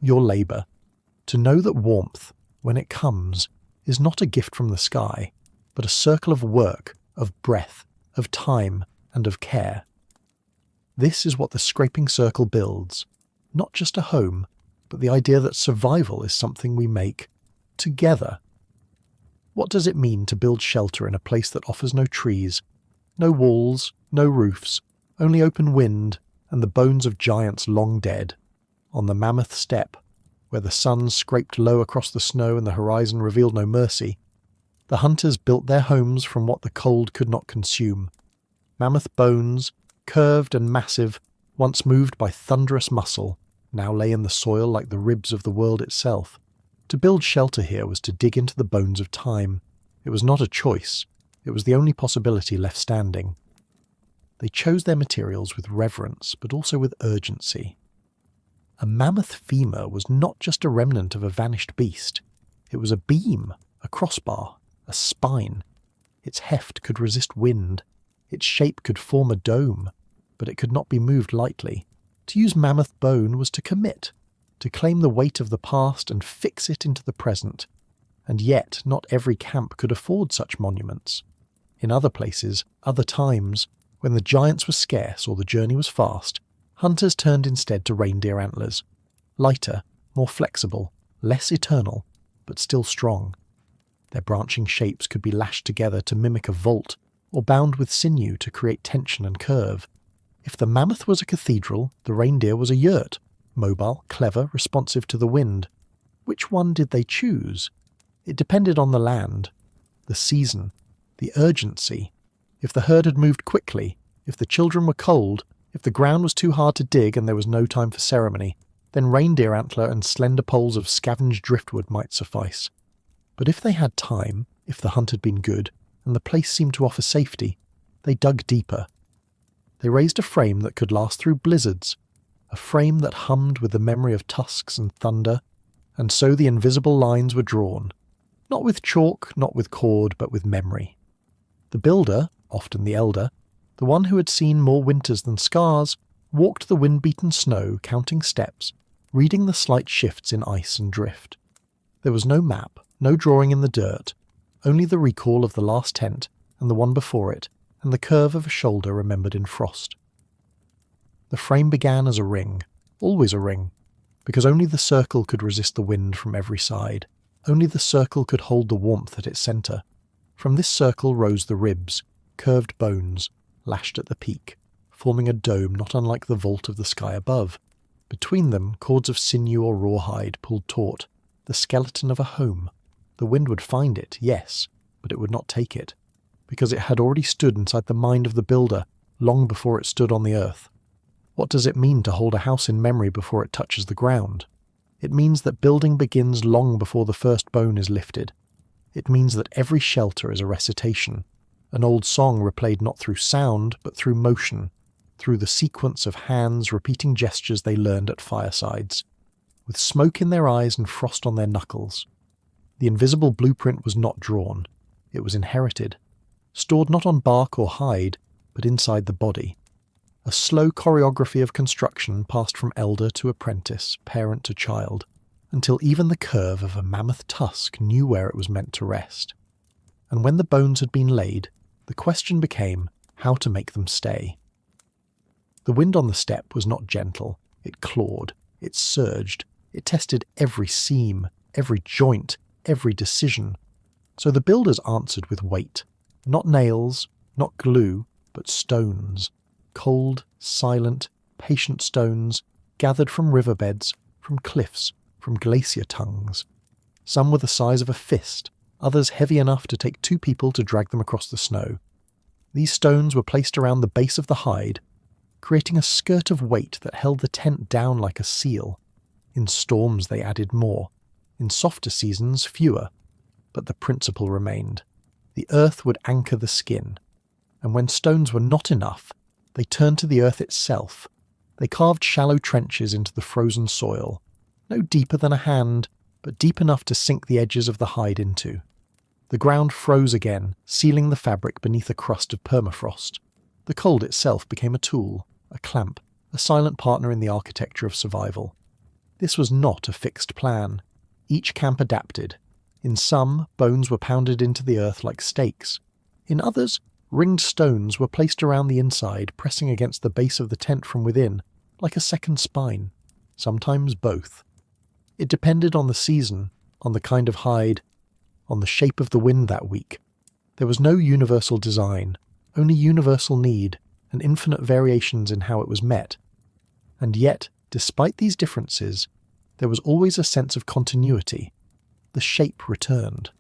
your labour. To know that warmth, when it comes, is not a gift from the sky, but a circle of work, of breath, of time, and of care. This is what the scraping circle builds. not just a home, but the idea that survival is something we make together. What does it mean to build shelter in a place that offers no trees, no walls, no roofs, only open wind and the bones of giants long dead, on the mammoth steppe, where the sun scraped low across the snow and the horizon revealed no mercy? The hunters built their homes from what the cold could not consume. Mammoth bones, curved and massive, once moved by thunderous muscle, now lay in the soil like the ribs of the world itself. To build shelter here was to dig into the bones of time. It was not a choice. It was the only possibility left standing. They chose their materials with reverence, but also with urgency. A mammoth femur was not just a remnant of a vanished beast. It was a beam, a crossbar, a spine. Its heft could resist wind. Its shape could form a dome, but it could not be moved lightly. To use mammoth bone was to commit, to claim the weight of the past and fix it into the present. And yet not every camp could afford such monuments. In other places, other times, when the giants were scarce or the journey was fast, hunters turned instead to reindeer antlers. Lighter, more flexible, less eternal, but still strong. Their branching shapes could be lashed together to mimic a vault, or bound with sinew to create tension and curve. If the mammoth was a cathedral, the reindeer was a yurt, mobile, clever, responsive to the wind. Which one did they choose? It depended on the land, the season, the urgency. If the herd had moved quickly, if the children were cold, if the ground was too hard to dig and there was no time for ceremony, then reindeer antler and slender poles of scavenged driftwood might suffice. But if they had time, if the hunt had been good, and the place seemed to offer safety, they dug deeper. They raised a frame that could last through blizzards, a frame that hummed with the memory of tusks and thunder, and so the invisible lines were drawn, not with chalk, not with cord, but with memory. The builder, often the elder, the one who had seen more winters than scars, walked the wind-beaten snow, counting steps, reading the slight shifts in ice and drift. There was no map, no drawing in the dirt, only the recall of the last tent and the one before it, and the curve of a shoulder remembered in frost. The frame began as a ring, always a ring, because only the circle could resist the wind from every side. Only the circle could hold the warmth at its centre. From this circle rose the ribs, curved bones, lashed at the peak, forming a dome not unlike the vault of the sky above. Between them, cords of sinew or rawhide pulled taut, the skeleton of a home. The wind would find it, yes, but it would not take it, because it had already stood inside the mind of the builder long before it stood on the earth. What does it mean to hold a house in memory before it touches the ground? It means that building begins long before the first bone is lifted. It means that every shelter is a recitation, an old song replayed not through sound, but through motion, through the sequence of hands repeating gestures they learned at firesides, with smoke in their eyes and frost on their knuckles. The invisible blueprint was not drawn. It was inherited, stored not on bark or hide, but inside the body. A slow choreography of construction passed from elder to apprentice, parent to child, until even the curve of a mammoth tusk knew where it was meant to rest. And when the bones had been laid, the question became how to make them stay. The wind on the steppe was not gentle. It clawed, it surged, it tested every seam, every joint, every decision. So the builders answered with weight, not nails, not glue, but stones. Cold, silent, patient stones, gathered from riverbeds, from cliffs, from glacier tongues. Some were the size of a fist, others heavy enough to take 2 people to drag them across the snow. These stones were placed around the base of the hide, creating a skirt of weight that held the tent down like a seal. In storms they added more, in softer seasons fewer, but the principle remained. The earth would anchor the skin, and when stones were not enough, they turned to the earth itself. They carved shallow trenches into the frozen soil, no deeper than a hand, but deep enough to sink the edges of the hide into. The ground froze again, sealing the fabric beneath a crust of permafrost. The cold itself became a tool, a clamp, a silent partner in the architecture of survival. This was not a fixed plan. Each camp adapted. In some, bones were pounded into the earth like stakes. In others, ringed stones were placed around the inside, pressing against the base of the tent from within, like a second spine. sometimes both. It depended on the season, on the kind of hide, on the shape of the wind that week. There was no universal design, only universal need and infinite variations in how it was met. And yet, despite these differences, there was always a sense of continuity. The shape returned.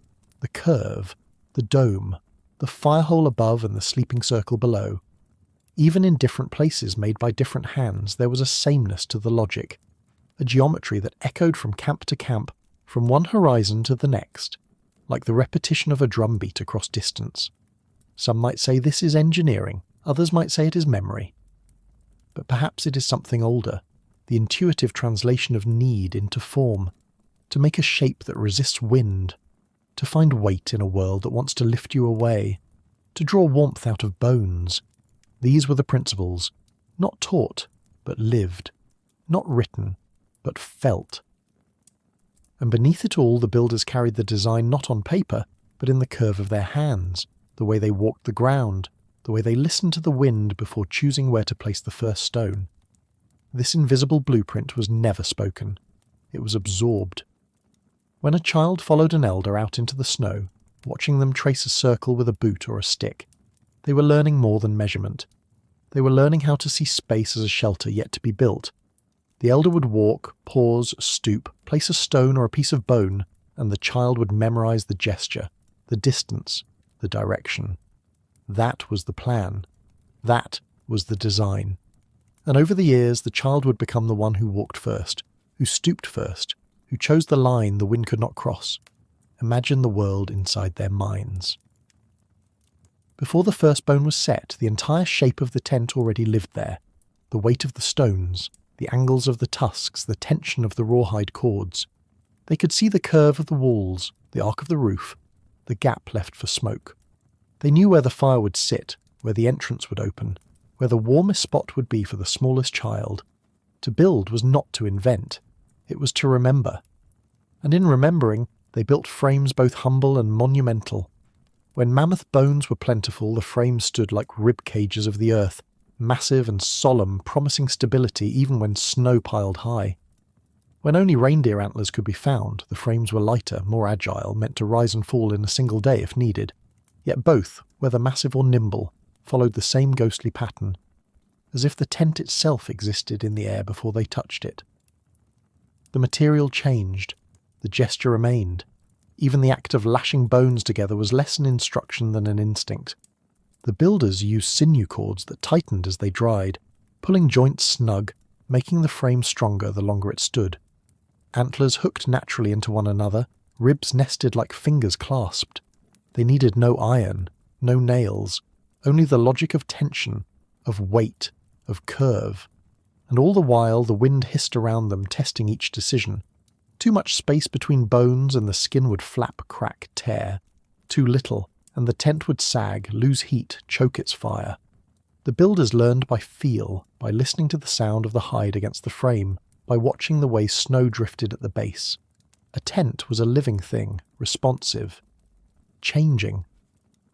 The curve, the dome, the firehole above and the sleeping circle below. Even in different places made by different hands, there was a sameness to the logic, a geometry that echoed from camp to camp, from one horizon to the next, like the repetition of a drumbeat across distance. Some might say this is engineering, others might say it is memory. But perhaps it is something older, the intuitive translation of need into form, to make a shape that resists wind, to find weight in a world that wants to lift you away, to draw warmth out of bones. These were the principles, not taught, but lived, not written, but felt. And beneath it all, the builders carried the design not on paper, but in the curve of their hands, the way they walked the ground, the way they listened to the wind before choosing where to place the first stone. This invisible blueprint was never spoken. It was absorbed. When a child followed an elder out into the snow, watching them trace a circle with a boot or a stick, they were learning more than measurement. They were learning how to see space as a shelter yet to be built. The elder would walk, pause, stoop, place a stone or a piece of bone, and the child would memorize the gesture, the distance, the direction. That was the plan. That was the design. And over the years, the child would become the one who walked first, who stooped first, who chose the line the wind could not cross. Imagine the world inside their minds. Before the first bone was set, the entire shape of the tent already lived there. The weight of the stones, the angles of the tusks, the tension of the rawhide cords. They could see the curve of the walls, the arc of the roof, the gap left for smoke. They knew where the fire would sit, where the entrance would open, where the warmest spot would be for the smallest child. To build was not to invent, it was to remember. And in remembering, they built frames both humble and monumental. When mammoth bones were plentiful, the frames stood like rib cages of the earth, massive and solemn, promising stability even when snow piled high. When only reindeer antlers could be found, the frames were lighter, more agile, meant to rise and fall in a single day if needed. Yet both, whether massive or nimble, followed the same ghostly pattern, as if the tent itself existed in the air before they touched it. The material changed, the gesture remained. Even the act of lashing bones together was less an instruction than an instinct. The builders used sinew cords that tightened as they dried, pulling joints snug, making the frame stronger the longer it stood. Antlers hooked naturally into one another, ribs nested like fingers clasped. They needed no iron, no nails, only the logic of tension, of weight, of curve. And all the while the wind hissed around them, testing each decision. Too much space between bones and the skin would flap, crack, tear. Too little, and the tent would sag, lose heat, choke its fire. The builders learned by feel, by listening to the sound of the hide against the frame, by watching the way snow drifted at the base. A tent was a living thing, responsive, changing.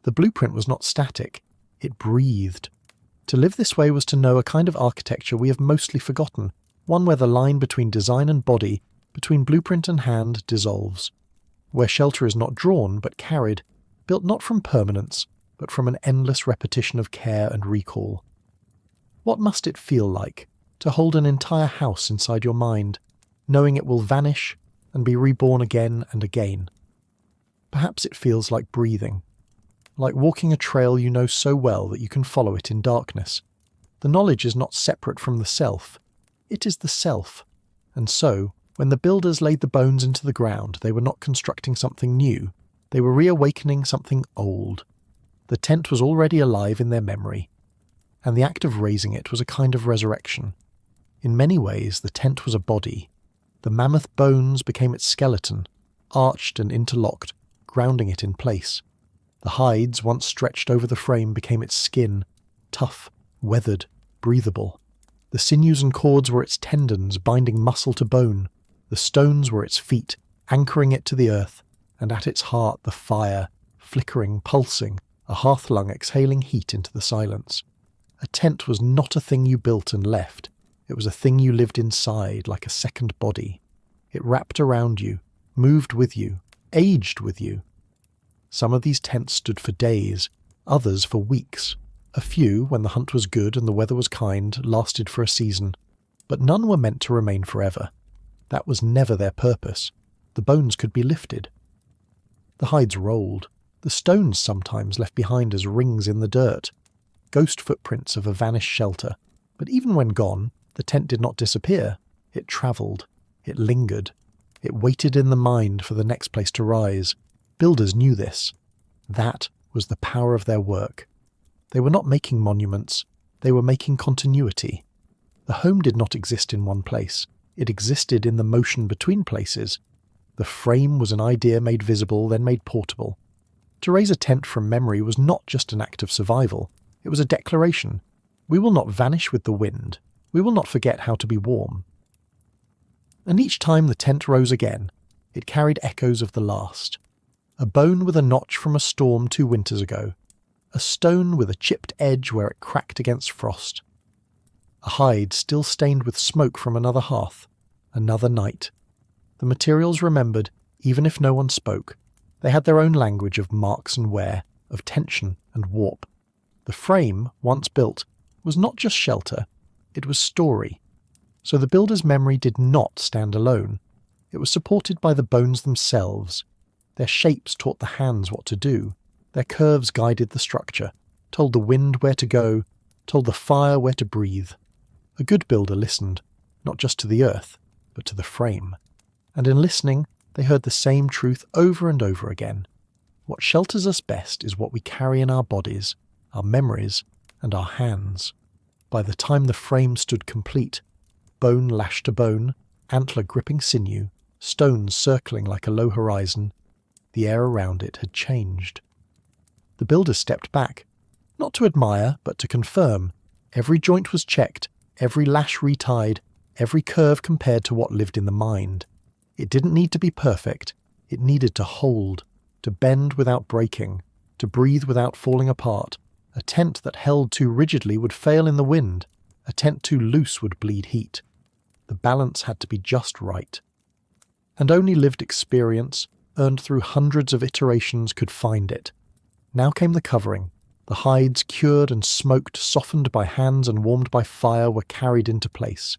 The blueprint was not static, it breathed. To live this way was to know a kind of architecture we have mostly forgotten, one where the line between design and body, between blueprint and hand, dissolves, where shelter is not drawn but carried, built not from permanence, but from an endless repetition of care and recall. What must it feel like to hold an entire house inside your mind, knowing it will vanish and be reborn again and again? Perhaps it feels like breathing, like walking a trail you know so well that you can follow it in darkness. The knowledge is not separate from the self, it is the self, and so, when the builders laid the bones into the ground, they were not constructing something new, they were reawakening something old. The tent was already alive in their memory, and the act of raising it was a kind of resurrection. In many ways, the tent was a body. The mammoth bones became its skeleton, arched and interlocked, grounding it in place. The hides, once stretched over the frame, became its skin, tough, weathered, breathable. The sinews and cords were its tendons, binding muscle to bone. The stones were its feet, anchoring it to the earth, and at its heart the fire, flickering, pulsing, a hearth-lung exhaling heat into the silence. A tent was not a thing you built and left. It was a thing you lived inside, like a second body. It wrapped around you, moved with you, aged with you. Some of these tents stood for days, others for weeks. A few, when the hunt was good and the weather was kind, lasted for a season. But none were meant to remain forever. That was never their purpose. The bones could be lifted. The hides rolled. The stones sometimes left behind as rings in the dirt. Ghost footprints of a vanished shelter. But even when gone, the tent did not disappear. It travelled. It lingered. It waited in the mind for the next place to rise. Builders knew this. That was the power of their work. They were not making monuments. They were making continuity. The home did not exist in one place. It existed in the motion between places. The frame was an idea made visible, then made portable. To raise a tent from memory was not just an act of survival. It was a declaration. We will not vanish with the wind. We will not forget how to be warm. And each time the tent rose again, it carried echoes of the last. A bone with a notch from a storm 2 winters ago. A stone with a chipped edge where it cracked against frost. A hide still stained with smoke from another hearth. Another night. The materials remembered, even if no one spoke. They had their own language of marks and wear, of tension and warp. The frame, once built, was not just shelter, it was story. So the builder's memory did not stand alone. It was supported by the bones themselves. Their shapes taught the hands what to do. Their curves guided the structure, told the wind where to go, told the fire where to breathe. A good builder listened, not just to the earth, but to the frame. And in listening, they heard the same truth over and over again. What shelters us best is what we carry in our bodies, our memories, and our hands. By the time the frame stood complete, bone lashed to bone, antler gripping sinew, stones circling like a low horizon, the air around it had changed. The builders stepped back, not to admire, but to confirm. Every joint was checked, every lash retied, every curve compared to what lived in the mind. It didn't need to be perfect. It needed to hold, to bend without breaking, to breathe without falling apart. A tent that held too rigidly would fail in the wind. A tent too loose would bleed heat. The balance had to be just right. And only lived experience, earned through hundreds of iterations, could find it. Now came the covering. The hides, cured and smoked, softened by hands and warmed by fire, were carried into place.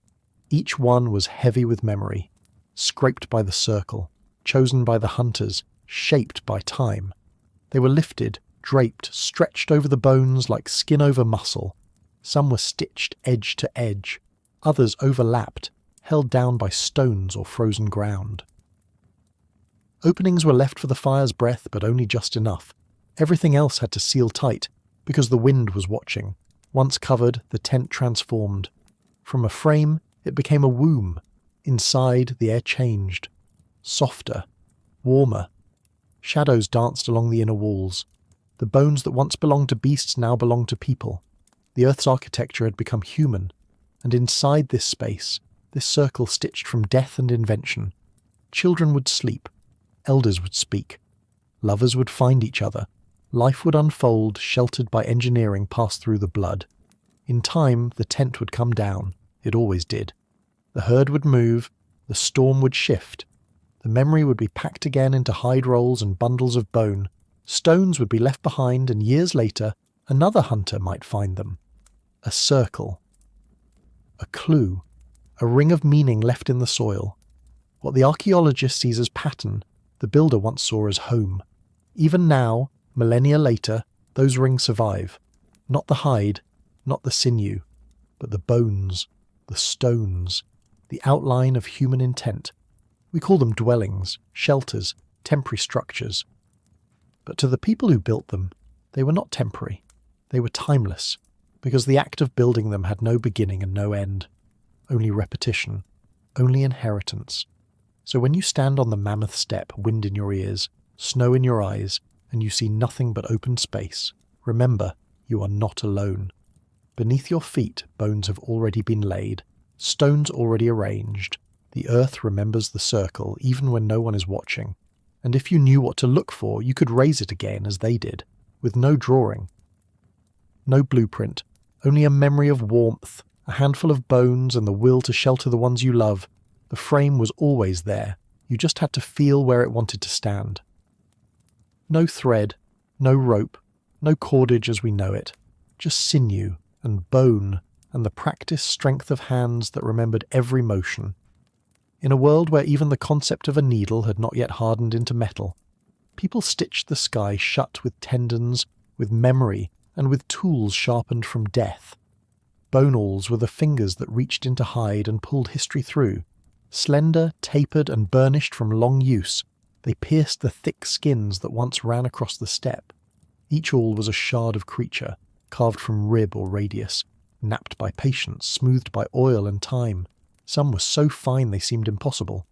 Each one was heavy with memory, scraped by the circle, chosen by the hunters, shaped by time. They were lifted, draped, stretched over the bones like skin over muscle. Some were stitched edge to edge, others overlapped, held down by stones or frozen ground. Openings were left for the fire's breath, but only just enough. Everything else had to seal tight, because the wind was watching. Once covered, the tent transformed. From a frame, it became a womb. Inside, the air changed. Softer, warmer. Shadows danced along the inner walls. The bones that once belonged to beasts now belonged to people. The Earth's architecture had become human, and inside this space, this circle stitched from death and invention, children would sleep, elders would speak, lovers would find each other, life would unfold, sheltered by engineering passed through the blood. In time, the tent would come down. It always did. The herd would move, the storm would shift. The memory would be packed again into hide rolls and bundles of bone. Stones would be left behind, and years later, another hunter might find them. A circle. A clue. A ring of meaning left in the soil. What the archaeologist sees as pattern, the builder once saw as home. Even now, millennia later, those rings survive. Not the hide, not the sinew, but the bones, the stones, the outline of human intent. We call them dwellings, shelters, temporary structures. But to the people who built them, they were not temporary. They were timeless, because the act of building them had no beginning and no end. Only repetition, only inheritance. So when you stand on the mammoth steppe, wind in your ears, snow in your eyes, and you see nothing but open space, remember, you are not alone. Beneath your feet, bones have already been laid, stones already arranged. The earth remembers the circle, even when no one is watching. And if you knew what to look for, you could raise it again as they did, with no drawing. No blueprint, only a memory of warmth, A handful of bones and the will to shelter the ones you love. The frame was always there. You just had to feel where it wanted to stand. No thread, no rope, no cordage as we know it. Just sinew and bone and the practiced strength of hands that remembered every motion. In a world where even the concept of a needle had not yet hardened into metal, people stitched the sky shut with tendons, with memory, and with tools sharpened from death. Bone awls were the fingers that reached into hide and pulled history through. Slender, tapered, and burnished from long use, they pierced the thick skins that once ran across the steppe. Each awl was a shard of creature, carved from rib or radius, knapped by patience, smoothed by oil and time. Some were so fine they seemed impossible.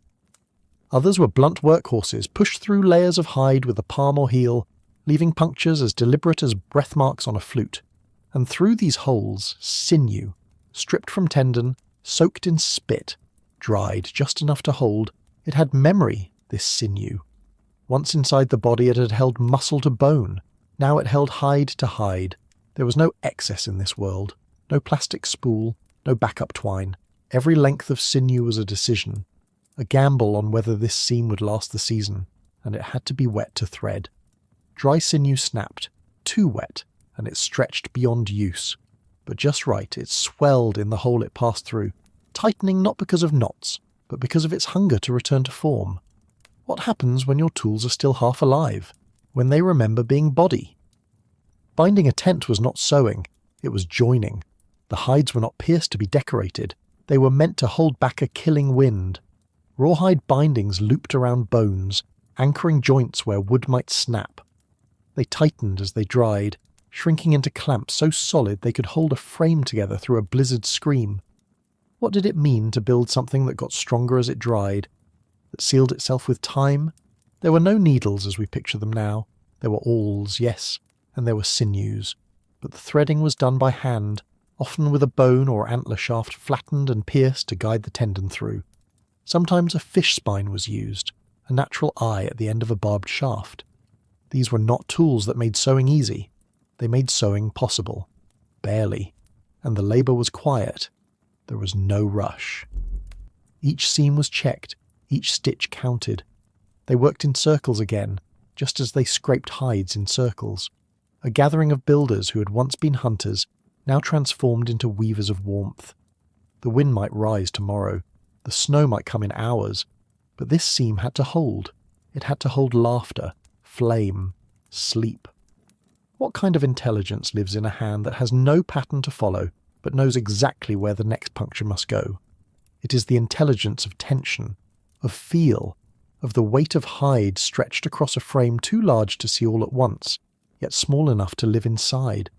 Others were blunt workhorses, pushed through layers of hide with a palm or heel, leaving punctures as deliberate as breath marks on a flute. And through these holes, sinew, stripped from tendon, soaked in spit, dried just enough to hold. It had memory, this sinew. Once inside the body it had held muscle to bone. Now it held hide to hide. There was no excess in this world. No plastic spool, no backup twine. Every length of sinew was a decision. A gamble on whether this seam would last the season, and it had to be wet to thread. Dry sinew snapped, too wet, and it stretched beyond use. But just right, it swelled in the hole it passed through, tightening not because of knots, but because of its hunger to return to form. What happens when your tools are still half alive? When they remember being body? Binding a tent was not sewing, it was joining. The hides were not pierced to be decorated. They were meant to hold back a killing wind. Rawhide bindings looped around bones, anchoring joints where wood might snap. They tightened as they dried, shrinking into clamps so solid they could hold a frame together through a blizzard scream. What did it mean to build something that got stronger as it dried, that sealed itself with time? There were no needles as we picture them now. There were awls, yes, and there were sinews. But the threading was done by hand, often with a bone or antler shaft flattened and pierced to guide the tendon through. Sometimes a fish spine was used, a natural eye at the end of a barbed shaft. These were not tools that made sewing easy. They made sewing possible. Barely. And the labour was quiet. There was no rush. Each seam was checked, each stitch counted. They worked in circles again, just as they scraped hides in circles. A gathering of builders who had once been hunters, now transformed into weavers of warmth. The wind might rise tomorrow, the snow might come in hours, but this seam had to hold. It had to hold laughter, flame, sleep. What kind of intelligence lives in a hand that has no pattern to follow, but knows exactly where the next puncture must go? It is the intelligence of tension, of feel, of the weight of hide stretched across a frame too large to see all at once, yet small enough to live inside.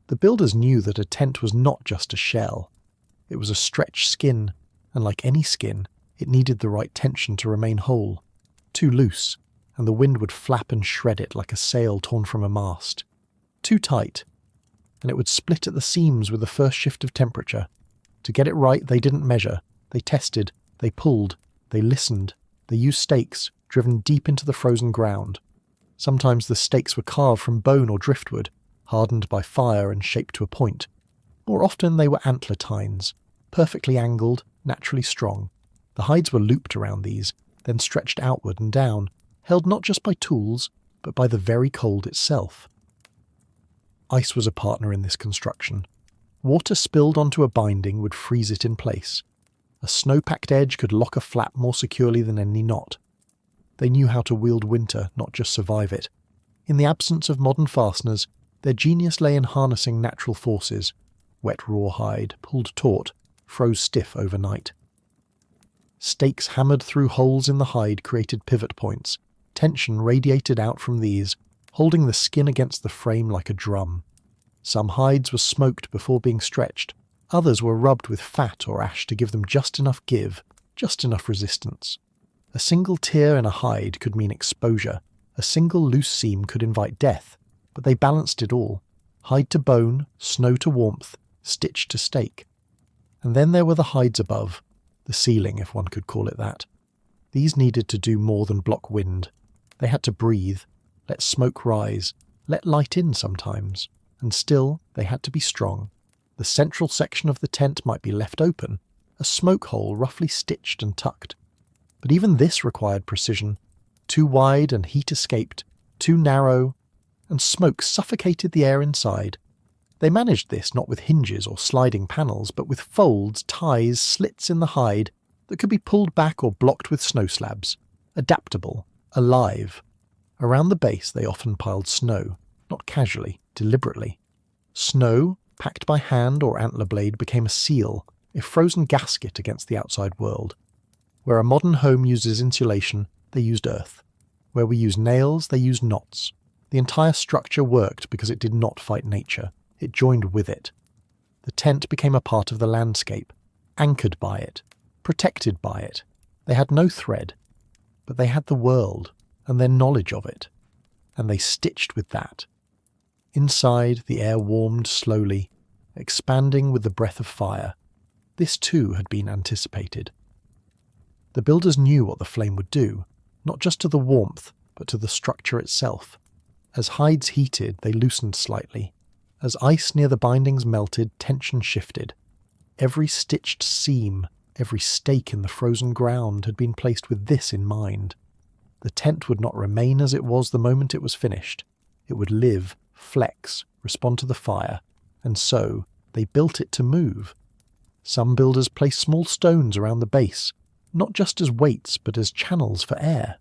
The builders knew that a tent was not just a shell. It was a stretched skin, and like any skin, it needed the right tension to remain whole. Too loose, and the wind would flap and shred it like a sail torn from a mast. Too tight, and it would split at the seams with the first shift of temperature. To get it right, they didn't measure. They tested, they pulled, they listened. They used stakes, driven deep into the frozen ground. Sometimes the stakes were carved from bone or driftwood, hardened by fire and shaped to a point. More often they were antler tines, perfectly angled, naturally strong. The hides were looped around these, then stretched outward and down, held not just by tools, but by the very cold itself. Ice was a partner in this construction. Water spilled onto a binding would freeze it in place. A snow-packed edge could lock a flap more securely than any knot. They knew how to wield winter, not just survive it. In the absence of modern fasteners, their genius lay in harnessing natural forces. Wet rawhide, pulled taut, froze stiff overnight. Stakes hammered through holes in the hide created pivot points. Tension radiated out from these, holding the skin against the frame like a drum. Some hides were smoked before being stretched. Others were rubbed with fat or ash to give them just enough give, just enough resistance. A single tear in a hide could mean exposure. A single loose seam could invite death, but they balanced it all. Hide to bone, snow to warmth, stitch to stake. And then there were the hides above, the ceiling if one could call it that. These needed to do more than block wind. They had to breathe, let smoke rise, let light in sometimes, and still they had to be strong. The central section of the tent might be left open, a smoke hole roughly stitched and tucked. But even this required precision. Too wide and heat escaped, too narrow, and smoke suffocated the air inside. They managed this not with hinges or sliding panels, but with folds, ties, slits in the hide that could be pulled back or blocked with snow slabs. Adaptable, alive. Around the base they often piled snow, not casually, deliberately. Snow, packed by hand or antler blade, became a seal, a frozen gasket against the outside world. Where a modern home uses insulation, they used earth. Where we use nails, they used knots. The entire structure worked because it did not fight nature. It joined with it. The tent became a part of the landscape, anchored by it, protected by it. They had no thread, but they had the world and their knowledge of it, and they stitched with that. Inside, the air warmed slowly, expanding with the breath of fire. This too had been anticipated. The builders knew what the flame would do, not just to the warmth, but to the structure itself. As hides heated, they loosened slightly. As ice near the bindings melted, tension shifted. Every stitched seam, every stake in the frozen ground had been placed with this in mind. The tent would not remain as it was the moment it was finished. It would live, flex, respond to the fire, and so they built it to move. Some builders placed small stones around the base, not just as weights but as channels for air.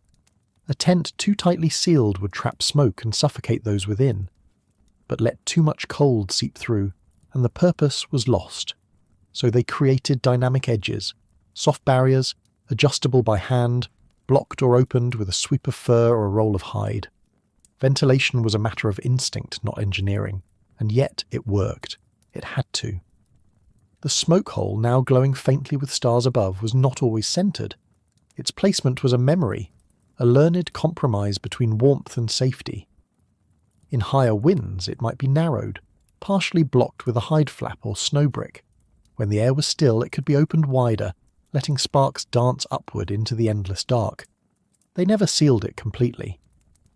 A tent too tightly sealed would trap smoke and suffocate those within, but let too much cold seep through, and the purpose was lost. So they created dynamic edges, soft barriers, adjustable by hand, blocked or opened with a sweep of fur or a roll of hide. Ventilation was a matter of instinct, not engineering, and yet it worked. It had to. The smoke hole, now glowing faintly with stars above, was not always centred. Its placement was a memory, a learned compromise between warmth and safety. In higher winds it might be narrowed, partially blocked with a hide flap or snow brick. When the air was still, it could be opened wider, letting sparks dance upward into the endless dark. They never sealed it completely.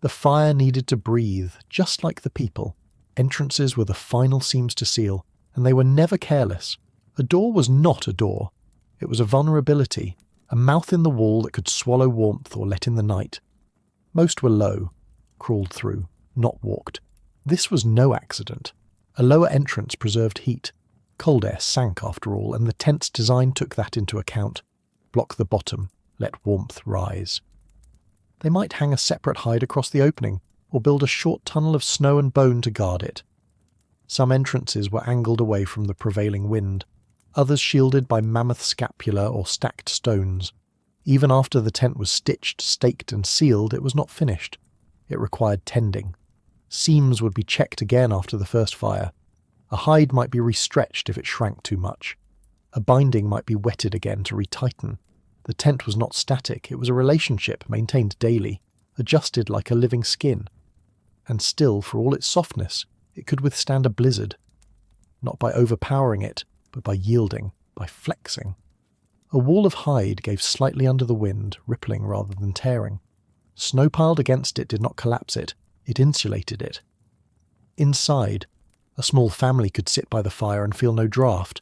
The fire needed to breathe, just like the people. Entrances were the final seams to seal, and they were never careless. A door was not a door. It was a vulnerability, a mouth in the wall that could swallow warmth or let in the night. Most were low, crawled through, not walked. This was no accident. A lower entrance preserved heat. Cold air sank after all, and the tent's design took that into account. Block the bottom, let warmth rise. They might hang a separate hide across the opening, or build a short tunnel of snow and bone to guard it. Some entrances were angled away from the prevailing wind, others shielded by mammoth scapula or stacked stones. Even after the tent was stitched, staked and sealed, it was not finished. It required tending. Seams would be checked again after the first fire. A hide might be restretched if it shrank too much. A binding might be wetted again to retighten. The tent was not static, it was a relationship maintained daily, adjusted like a living skin. And still, for all its softness, it could withstand a blizzard. Not by overpowering it, but by yielding, by flexing. A wall of hide gave slightly under the wind, rippling rather than tearing. Snow piled against it did not collapse it, it insulated it. Inside, a small family could sit by the fire and feel no draught.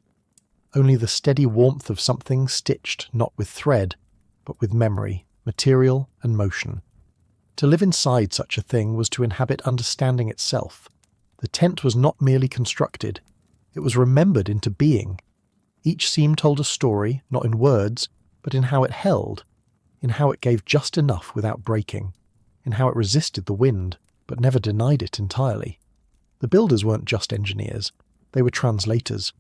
Only the steady warmth of something stitched not with thread, but with memory, material and motion. To live inside such a thing was to inhabit understanding itself. The tent was not merely constructed, it was remembered into being. Each seam told a story, not in words, but in how it held, in how it gave just enough without breaking, in how it resisted the wind, but never denied it entirely. The builders weren't just engineers, they were translators,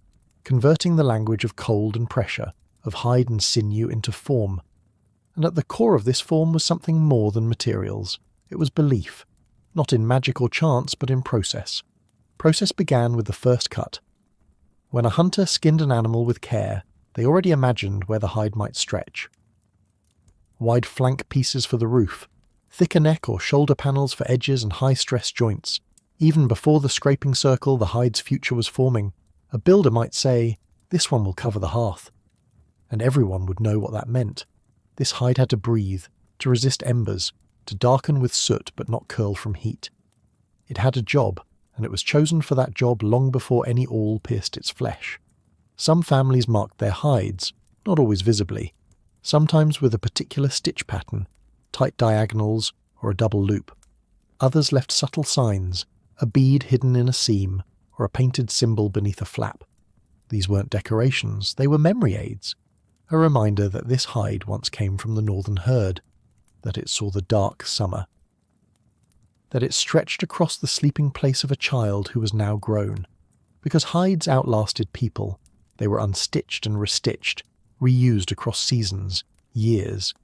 converting the language of cold and pressure, of hide and sinew into form. And at the core of this form was something more than materials. It was belief, not in magic or chance, but in process. Process began with the first cut. When a hunter skinned an animal with care, they already imagined where the hide might stretch. Wide flank pieces for the roof, thicker neck or shoulder panels for edges and high-stress joints. Even before the scraping circle, the hide's future was forming. A builder might say, "This one will cover the hearth." And everyone would know what that meant. This hide had to breathe, to resist embers, to darken with soot but not curl from heat. It had a job, and it was chosen for that job long before any awl pierced its flesh. Some families marked their hides, not always visibly, sometimes with a particular stitch pattern, tight diagonals or a double loop. Others left subtle signs, a bead hidden in a seam or a painted symbol beneath a flap. These weren't decorations, they were memory aids, a reminder that this hide once came from the northern herd, that it saw the dark summer, that it stretched across the sleeping place of a child who was now grown. Because hides outlasted people, they were unstitched and restitched, reused across seasons, years.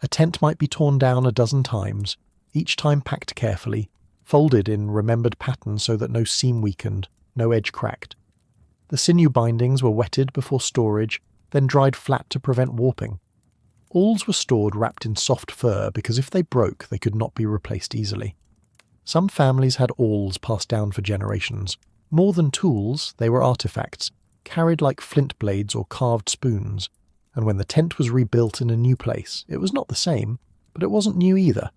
A tent might be torn down a dozen times, each time packed carefully, folded in remembered patterns so that no seam weakened, no edge cracked. The sinew bindings were wetted before storage, then dried flat to prevent warping. Awls were stored wrapped in soft fur because if they broke, they could not be replaced easily. Some families had awls passed down for generations. More than tools, they were artifacts, carried like flint blades or carved spoons. And when the tent was rebuilt in a new place, it was not the same, but it wasn't new either.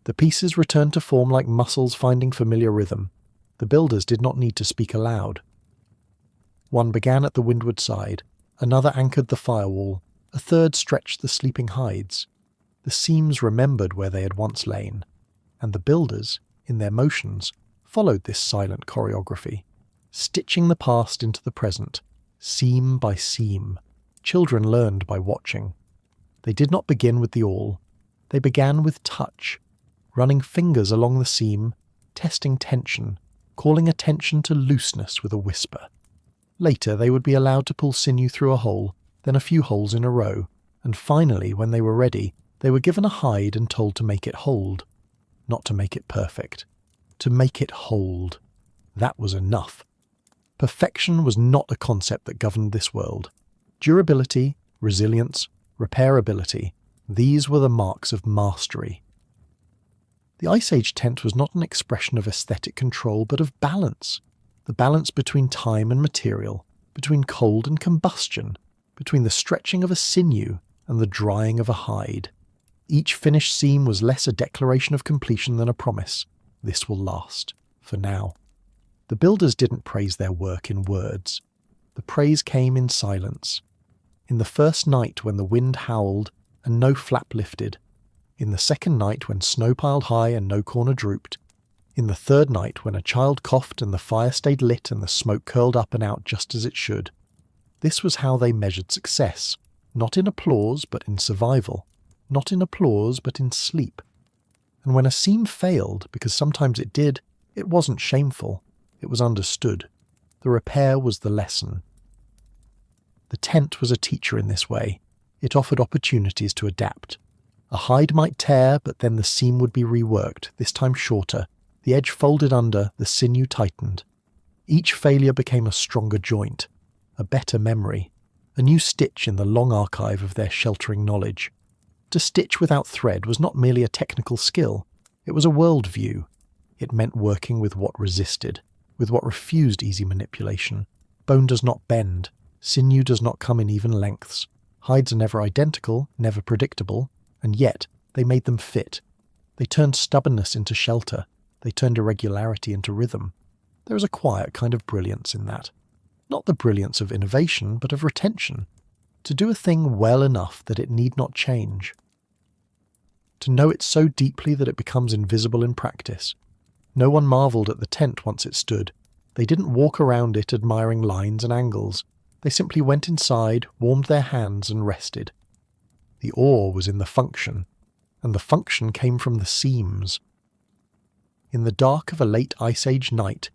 The pieces returned to form like muscles finding familiar rhythm. The builders did not need to speak aloud. One began at the windward side, another anchored the firewall, a third stretched the sleeping hides. The seams remembered where they had once lain, and the builders, in their motions, followed this silent choreography, stitching the past into the present, seam by seam. Children learned by watching. They did not begin with the awl. They began with touch, running fingers along the seam, testing tension, calling attention to looseness with a whisper. Later they would be allowed to pull sinew through a hole, then a few holes in a row, and finally, when they were ready, they were given a hide and told to make it hold. Not to make it perfect. To make it hold. That was enough. Perfection was not a concept that governed this world. Durability, resilience, repairability, these were the marks of mastery. The Ice Age tent was not an expression of aesthetic control, but of balance. The balance between time and material, between cold and combustion, between the stretching of a sinew and the drying of a hide. Each finished seam was less a declaration of completion than a promise. This will last, for now. The builders didn't praise their work in words. The praise came in silence. In the first night when the wind howled and no flap lifted. In the second night when snow piled high and no corner drooped. In the third night when a child coughed and the fire stayed lit and the smoke curled up and out just as it should. This was how they measured success, not in applause but in survival, not in applause but in sleep. And when a seam failed, because sometimes it did, it wasn't shameful, it was understood. The repair was the lesson. The tent was a teacher in this way. It offered opportunities to adapt. A hide might tear, but then the seam would be reworked, this time shorter. The edge folded under, the sinew tightened. Each failure became a stronger joint, a better memory, a new stitch in the long archive of their sheltering knowledge. To stitch without thread was not merely a technical skill, it was a worldview. It meant working with what resisted, with what refused easy manipulation. Bone does not bend, sinew does not come in even lengths. Hides are never identical, never predictable, and yet they made them fit. They turned stubbornness into shelter. They turned irregularity into rhythm. There is a quiet kind of brilliance in that. Not the brilliance of innovation, but of retention. To do a thing well enough that it need not change. To know it so deeply that it becomes invisible in practice. No one marvelled at the tent once it stood. They didn't walk around it admiring lines and angles. They simply went inside, warmed their hands and rested. The awe was in the function, and the function came from the seams. In the dark of a late Ice Age night,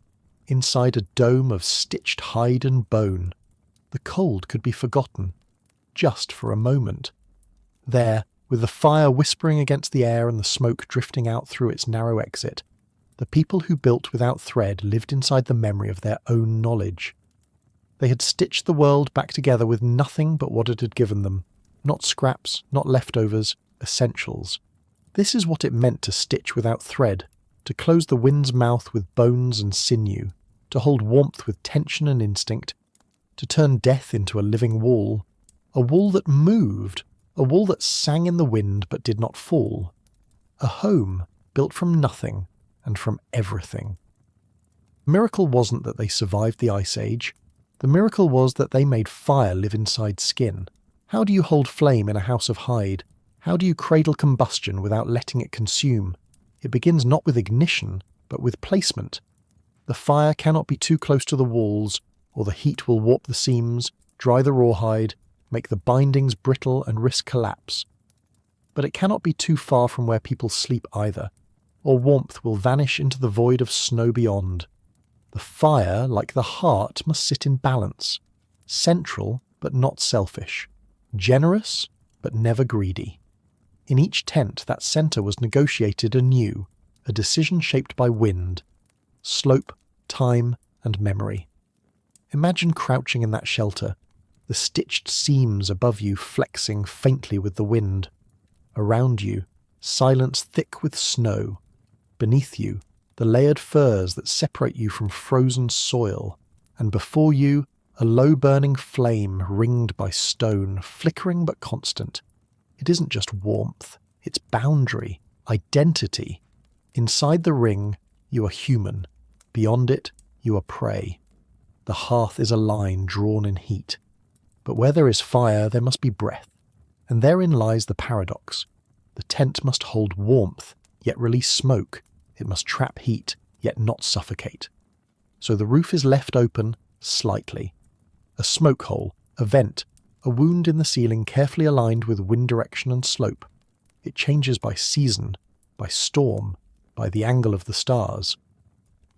inside a dome of stitched hide and bone, the cold could be forgotten, just for a moment. There, with the fire whispering against the air and the smoke drifting out through its narrow exit, the people who built without thread lived inside the memory of their own knowledge. They had stitched the world back together with nothing but what it had given them, not scraps, not leftovers, essentials. This is what it meant to stitch without thread, to close the wind's mouth with bones and sinew, to hold warmth with tension and instinct, to turn death into a living wall, a wall that moved, a wall that sang in the wind but did not fall, a home built from nothing and from everything. miracle wasn't that they survived the Ice Age. The miracle was that they made fire live inside skin. How do you hold flame in a house of hide? How do you cradle combustion without letting it consume? It begins not with ignition, but with placement. The fire cannot be too close to the walls, or the heat will warp the seams, dry the rawhide, make the bindings brittle and risk collapse. But it cannot be too far from where people sleep either, or warmth will vanish into the void of snow beyond. The fire, like the heart, must sit in balance, central but not selfish, generous but never greedy. In each tent that centre was negotiated anew, a decision shaped by wind, slope, time and memory. Imagine crouching in that shelter, the stitched seams above you flexing faintly with the wind. Around you, silence thick with snow. Beneath you, the layered firs that separate you from frozen soil. And before you, a low-burning flame ringed by stone, flickering but constant. It isn't just warmth, it's boundary, identity. Inside the ring, you are human. Beyond it, you are prey. The hearth is a line drawn in heat. But where there is fire, there must be breath. And therein lies the paradox. The tent must hold warmth, yet release smoke. It must trap heat, yet not suffocate. So the roof is left open, slightly. A smoke hole, a vent, a wound in the ceiling carefully aligned with wind direction and slope. It changes by season, by storm, by the angle of the stars.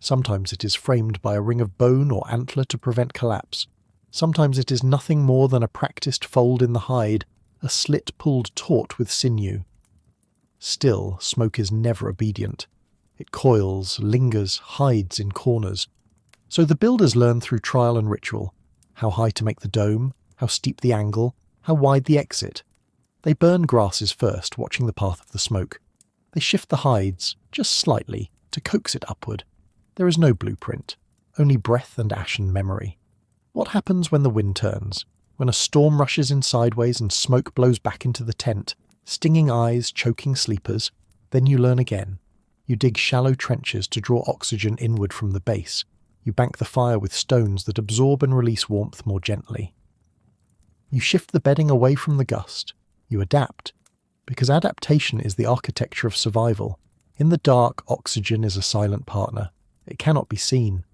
Sometimes it is framed by a ring of bone or antler to prevent collapse. Sometimes it is nothing more than a practiced fold in the hide, a slit pulled taut with sinew. Still, smoke is never obedient. It coils, lingers, hides in corners. So the builders learn through trial and ritual, how high to make the dome, how steep the angle, how wide the exit. They burn grasses first, watching the path of the smoke. They shift the hides, just slightly, to coax it upward. There is no blueprint, only breath and ashen memory. What happens when the wind turns? When a storm rushes in sideways and smoke blows back into the tent, stinging eyes, choking sleepers? Then you learn again. You dig shallow trenches to draw oxygen inward from the base. You bank the fire with stones that absorb and release warmth more gently. You shift the bedding away from the gust. You adapt, because adaptation is the architecture of survival. In the dark, oxygen is a silent partner. It cannot be seen.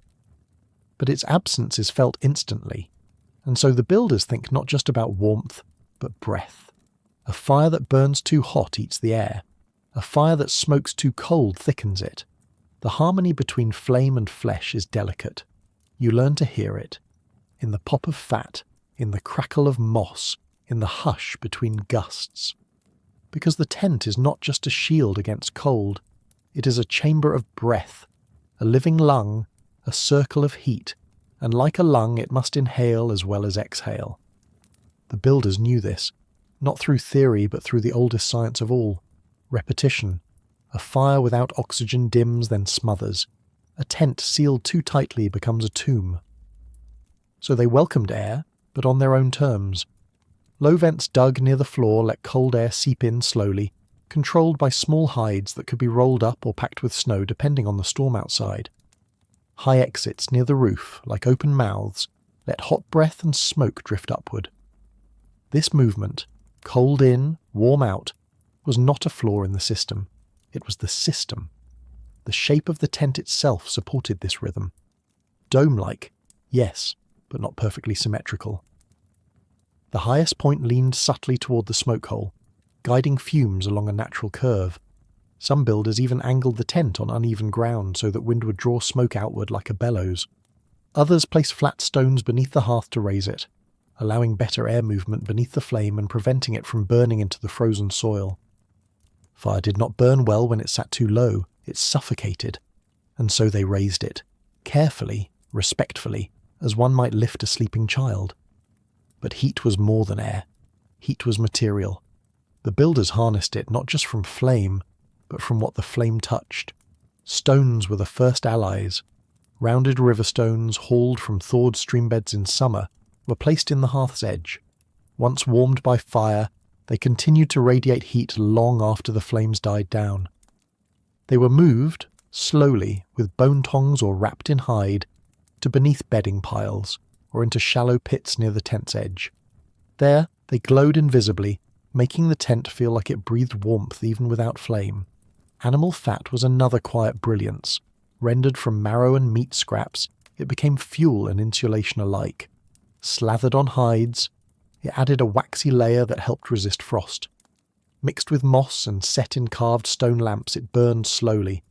But its absence is felt instantly, and so the builders think not just about warmth, but breath. A fire that burns too hot eats the air. A fire that smokes too cold thickens it. The harmony between flame and flesh is delicate. You learn to hear it. In the pop of fat, in the crackle of moss, in the hush between gusts. Because the tent is not just a shield against cold, it is a chamber of breath, a living lung, a circle of heat, and like a lung it must inhale as well as exhale. The builders knew this, not through theory but through the oldest science of all, repetition. A fire without oxygen dims then smothers. A tent sealed too tightly becomes a tomb. So they welcomed air, but on their own terms. Low vents dug near the floor let cold air seep in slowly, controlled by small hides that could be rolled up or packed with snow depending on the storm outside. High exits near the roof, like open mouths, let hot breath and smoke drift upward. This movement, cold in, warm out, was not a flaw in the system. It was the system. The shape of the tent itself supported this rhythm. Dome-like, yes, but not perfectly symmetrical. The highest point leaned subtly toward the smoke hole, guiding fumes along a natural curve. Some builders even angled the tent on uneven ground so that wind would draw smoke outward like a bellows. Others placed flat stones beneath the hearth to raise it, allowing better air movement beneath the flame and preventing it from burning into the frozen soil. Fire did not burn well when it sat too low, it suffocated, and so they raised it, carefully, respectfully, as one might lift a sleeping child. But heat was more than air. Heat was material. The builders harnessed it not just from flame, but from what the flame touched. Stones were the first allies. Rounded river stones, hauled from thawed streambeds in summer, were placed in the hearth's edge. Once warmed by fire, they continued to radiate heat long after the flames died down. They were moved, slowly, with bone tongs or wrapped in hide, to beneath bedding piles, or into shallow pits near the tent's edge. There, they glowed invisibly, making the tent feel like it breathed warmth even without flame. Animal fat was another quiet brilliance. Rendered from marrow and meat scraps, it became fuel and insulation alike. Slathered on hides, it added a waxy layer that helped resist frost. Mixed with moss and set in carved stone lamps, it burned slowly,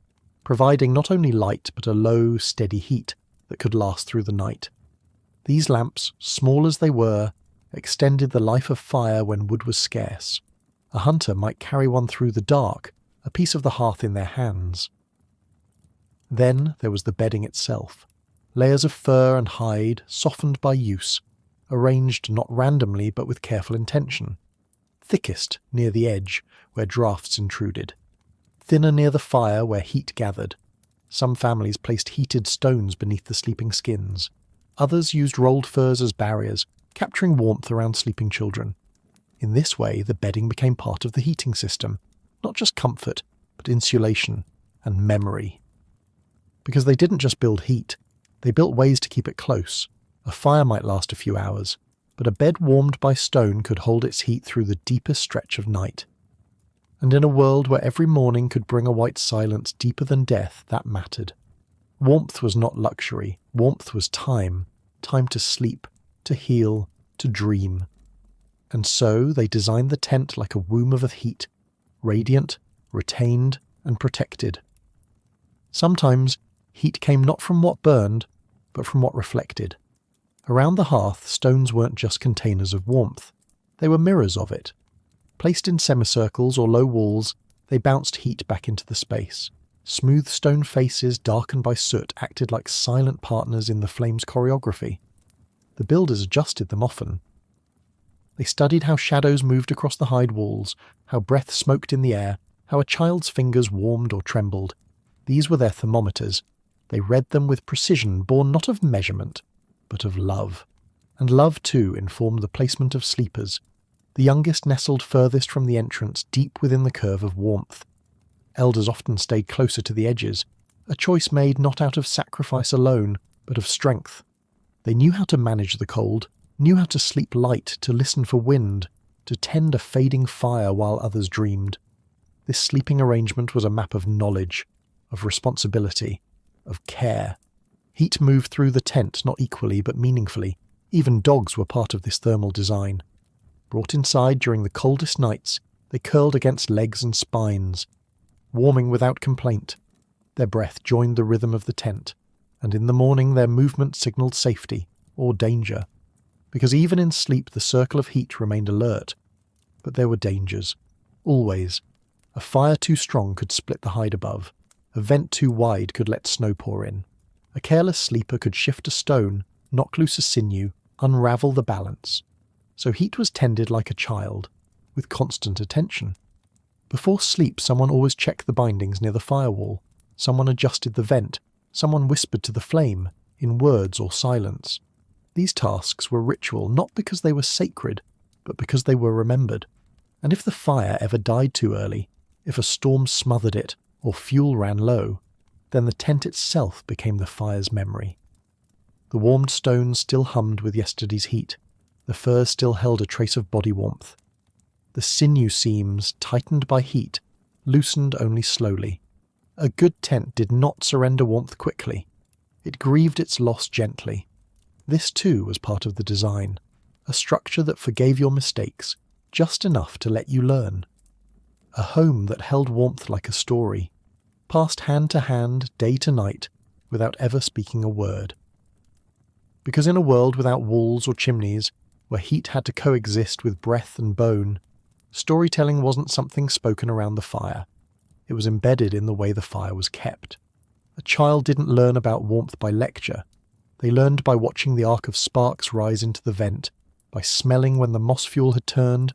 providing not only light but a low, steady heat that could last through the night. These lamps, small as they were, extended the life of fire when wood was scarce. A hunter might carry one through the dark, a piece of the hearth in their hands. Then there was the bedding itself. Layers of fur and hide, softened by use, arranged not randomly but with careful intention. Thickest near the edge, where drafts intruded. Thinner near the fire, where heat gathered. Some families placed heated stones beneath the sleeping skins. Others used rolled furs as barriers, capturing warmth around sleeping children. In this way, the bedding became part of the heating system, not just comfort, but insulation and memory. Because they didn't just build heat, they built ways to keep it close. A fire might last a few hours, but a bed warmed by stone could hold its heat through the deepest stretch of night. And in a world where every morning could bring a white silence deeper than death, that mattered. Warmth was not luxury. Warmth was time. Time to sleep, to heal, to dream. And so they designed the tent like a womb of heat, radiant, retained, and protected. Sometimes heat came not from what burned, but from what reflected. Around the hearth, stones weren't just containers of warmth. They were mirrors of it. Placed in semicircles or low walls, they bounced heat back into the space. Smooth stone faces darkened by soot acted like silent partners in the flame's choreography. The builders adjusted them often. They studied how shadows moved across the hide walls, how breath smoked in the air, how a child's fingers warmed or trembled. These were their thermometers. They read them with precision born not of measurement, but of love. And love, too, informed the placement of sleepers. The youngest nestled furthest from the entrance, deep within the curve of warmth. Elders often stayed closer to the edges, a choice made not out of sacrifice alone, but of strength. They knew how to manage the cold, knew how to sleep light, to listen for wind, to tend a fading fire while others dreamed. This sleeping arrangement was a map of knowledge, of responsibility, of care. Heat moved through the tent not equally but meaningfully. Even dogs were part of this thermal design. Brought inside during the coldest nights, they curled against legs and spines, warming without complaint. Their breath joined the rhythm of the tent, and in the morning their movement signalled safety or danger. Because even in sleep the circle of heat remained alert. But there were dangers. Always. A fire too strong could split the hide above. A vent too wide could let snow pour in. A careless sleeper could shift a stone, knock loose a sinew, unravel the balance. So heat was tended like a child, with constant attention. Before sleep, someone always checked the bindings near the firewall. Someone adjusted the vent. Someone whispered to the flame, in words or silence. These tasks were ritual not because they were sacred, but because they were remembered. And if the fire ever died too early, if a storm smothered it, or fuel ran low, then the tent itself became the fire's memory. The warmed stones still hummed with yesterday's heat. The fur still held a trace of body warmth. The sinew seams, tightened by heat, loosened only slowly. A good tent did not surrender warmth quickly. It grieved its loss gently. This too was part of the design, a structure that forgave your mistakes, just enough to let you learn. A home that held warmth like a story, passed hand to hand, day to night, without ever speaking a word. Because in a world without walls or chimneys, where heat had to coexist with breath and bone, storytelling wasn't something spoken around the fire. It was embedded in the way the fire was kept. A child didn't learn about warmth by lecture. They learned by watching the arc of sparks rise into the vent, by smelling when the moss fuel had turned,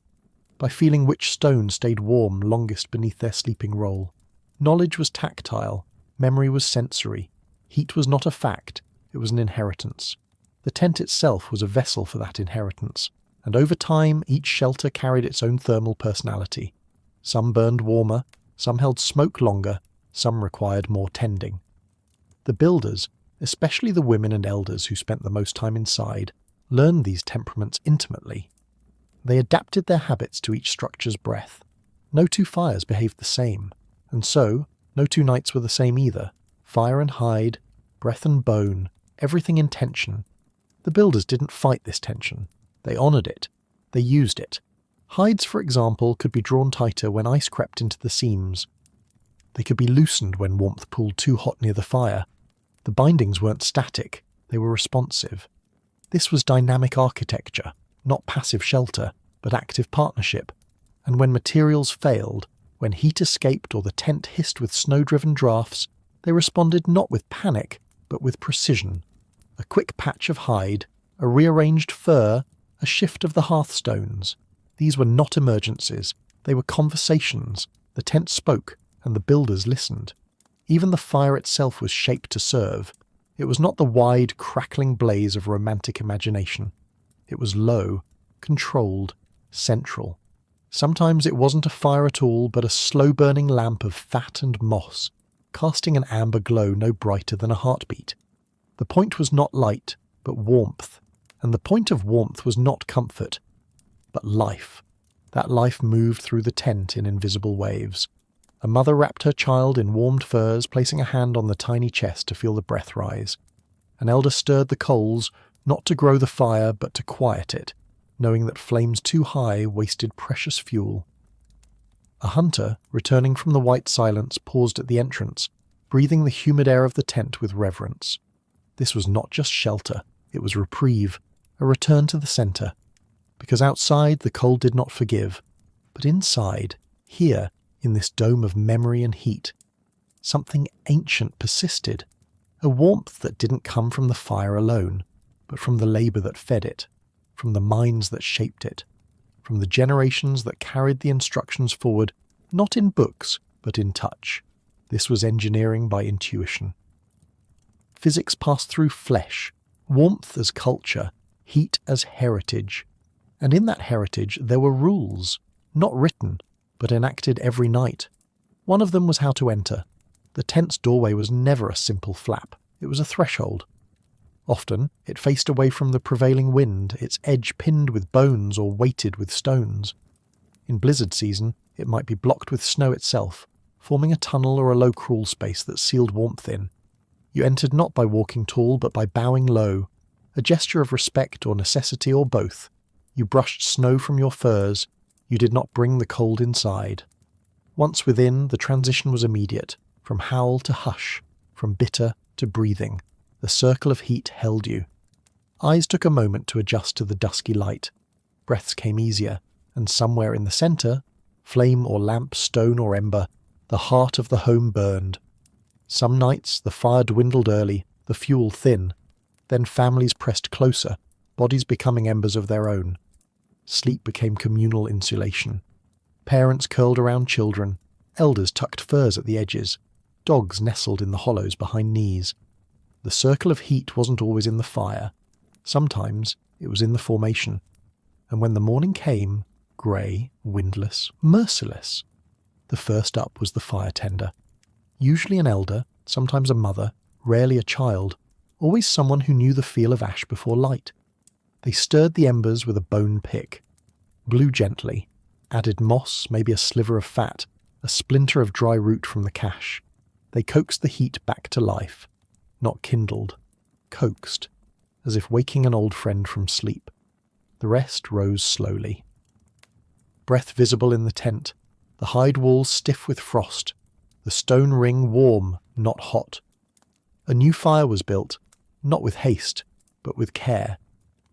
by feeling which stone stayed warm longest beneath their sleeping roll. Knowledge was tactile, memory was sensory. Heat was not a fact, it was an inheritance. The tent itself was a vessel for that inheritance, and over time each shelter carried its own thermal personality. Some burned warmer, some held smoke longer, some required more tending. The builders, especially the women and elders who spent the most time inside, learned these temperaments intimately. They adapted their habits to each structure's breath. No two fires behaved the same, and so no two nights were the same either. Fire and hide, breath and bone, everything in tension. The builders didn't fight this tension. They honoured it. They used it. Hides, for example, could be drawn tighter when ice crept into the seams. They could be loosened when warmth pooled too hot near the fire. The bindings weren't static, they were responsive. This was dynamic architecture, not passive shelter, but active partnership. And when materials failed, when heat escaped or the tent hissed with snow-driven drafts, they responded not with panic, but with precision. A quick patch of hide, a rearranged fur, a shift of the hearthstones. These were not emergencies, they were conversations. The tent spoke, and the builders listened. Even the fire itself was shaped to serve. It was not the wide, crackling blaze of romantic imagination. It was low, controlled, central. Sometimes it wasn't a fire at all, but a slow-burning lamp of fat and moss, casting an amber glow no brighter than a heartbeat. The point was not light, but warmth, and the point of warmth was not comfort, but life. That life moved through the tent in invisible waves. A mother wrapped her child in warmed furs, placing a hand on the tiny chest to feel the breath rise. An elder stirred the coals, not to grow the fire, but to quiet it, knowing that flames too high wasted precious fuel. A hunter, returning from the white silence, paused at the entrance, breathing the humid air of the tent with reverence. This was not just shelter, it was reprieve, a return to the centre. Because outside the cold did not forgive, but inside, here, in this dome of memory and heat, something ancient persisted, a warmth that didn't come from the fire alone, but from the labour that fed it, from the minds that shaped it, from the generations that carried the instructions forward, not in books, but in touch. This was engineering by intuition. Physics passed through flesh, warmth as culture, heat as heritage. And in that heritage there were rules, not written, but enacted every night. One of them was how to enter. The tent's doorway was never a simple flap, it was a threshold. Often it faced away from the prevailing wind, its edge pinned with bones or weighted with stones. In blizzard season, it might be blocked with snow itself, forming a tunnel or a low crawl space that sealed warmth in. You entered not by walking tall, but by bowing low, a gesture of respect or necessity or both. You brushed snow from your furs, you did not bring the cold inside. Once within, the transition was immediate, from howl to hush, from bitter to breathing. The circle of heat held you. Eyes took a moment to adjust to the dusky light. Breaths came easier, and somewhere in the centre, flame or lamp, stone or ember, the heart of the home burned. Some nights the fire dwindled early, the fuel thin. Then families pressed closer, bodies becoming embers of their own. Sleep became communal insulation. Parents curled around children, elders tucked furs at the edges, dogs nestled in the hollows behind knees. The circle of heat wasn't always in the fire. Sometimes it was in the formation. And when the morning came, grey, windless, merciless, the first up was the fire tender. Usually an elder, sometimes a mother, rarely a child, always someone who knew the feel of ash before light. They stirred the embers with a bone pick, blew gently, added moss, maybe a sliver of fat, a splinter of dry root from the cache. They coaxed the heat back to life, not kindled, coaxed, as if waking an old friend from sleep. The rest rose slowly. Breath visible in the tent, the hide walls stiff with frost, the stone ring warm, not hot. A new fire was built, not with haste, but with care.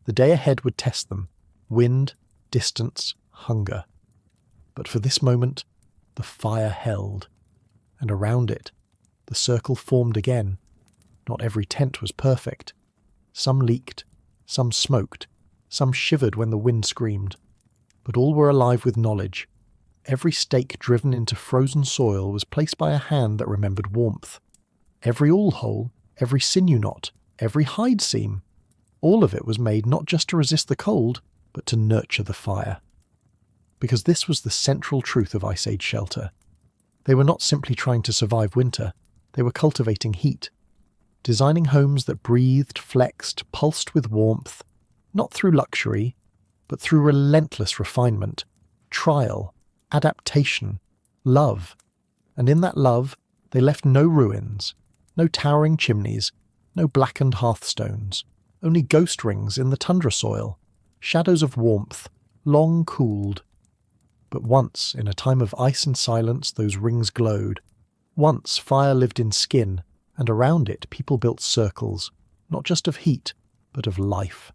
The day ahead would test them, wind, distance, hunger. But for this moment, the fire held, and around it, the circle formed again. Not every tent was perfect. Some leaked, some smoked, some shivered when the wind screamed. But all were alive with knowledge. Every stake driven into frozen soil was placed by a hand that remembered warmth. Every awl-hole, every sinew knot, every hide seam, all of it was made not just to resist the cold, but to nurture the fire. Because this was the central truth of Ice Age shelter. They were not simply trying to survive winter, they were cultivating heat, designing homes that breathed, flexed, pulsed with warmth, not through luxury, but through relentless refinement, trial, adaptation, love. And in that love, they left no ruins, no towering chimneys, no blackened hearthstones, only ghost rings in the tundra soil, shadows of warmth, long cooled. But once, in a time of ice and silence, those rings glowed. Once fire lived in skin, and around it people built circles, not just of heat, but of life.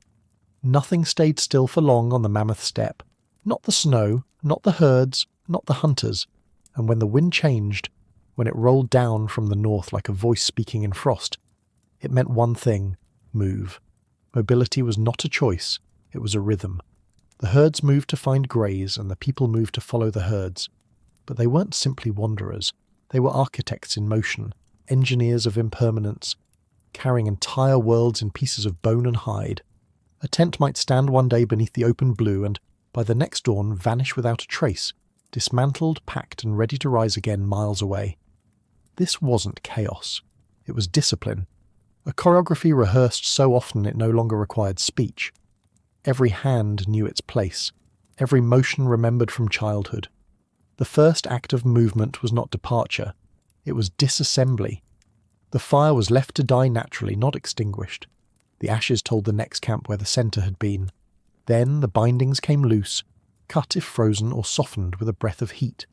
Nothing stayed still for long on the mammoth steppe. Not the snow, not the herds, not the hunters. And when the wind changed, when it rolled down from the north like a voice speaking in frost, it meant one thing: move. Mobility was not a choice, it was a rhythm. The herds moved to find graze, and the people moved to follow the herds. But they weren't simply wanderers. They were architects in motion, engineers of impermanence, carrying entire worlds in pieces of bone and hide. A tent might stand one day beneath the open blue and, by the next dawn, vanish without a trace, dismantled, packed, and ready to rise again miles away. This wasn't chaos. It was discipline. A choreography rehearsed so often it no longer required speech. Every hand knew its place, every motion remembered from childhood. The first act of movement was not departure, it was disassembly. The fire was left to die naturally, not extinguished. The ashes told the next camp where the centre had been. Then the bindings came loose, cut if frozen or softened with a breath of heat.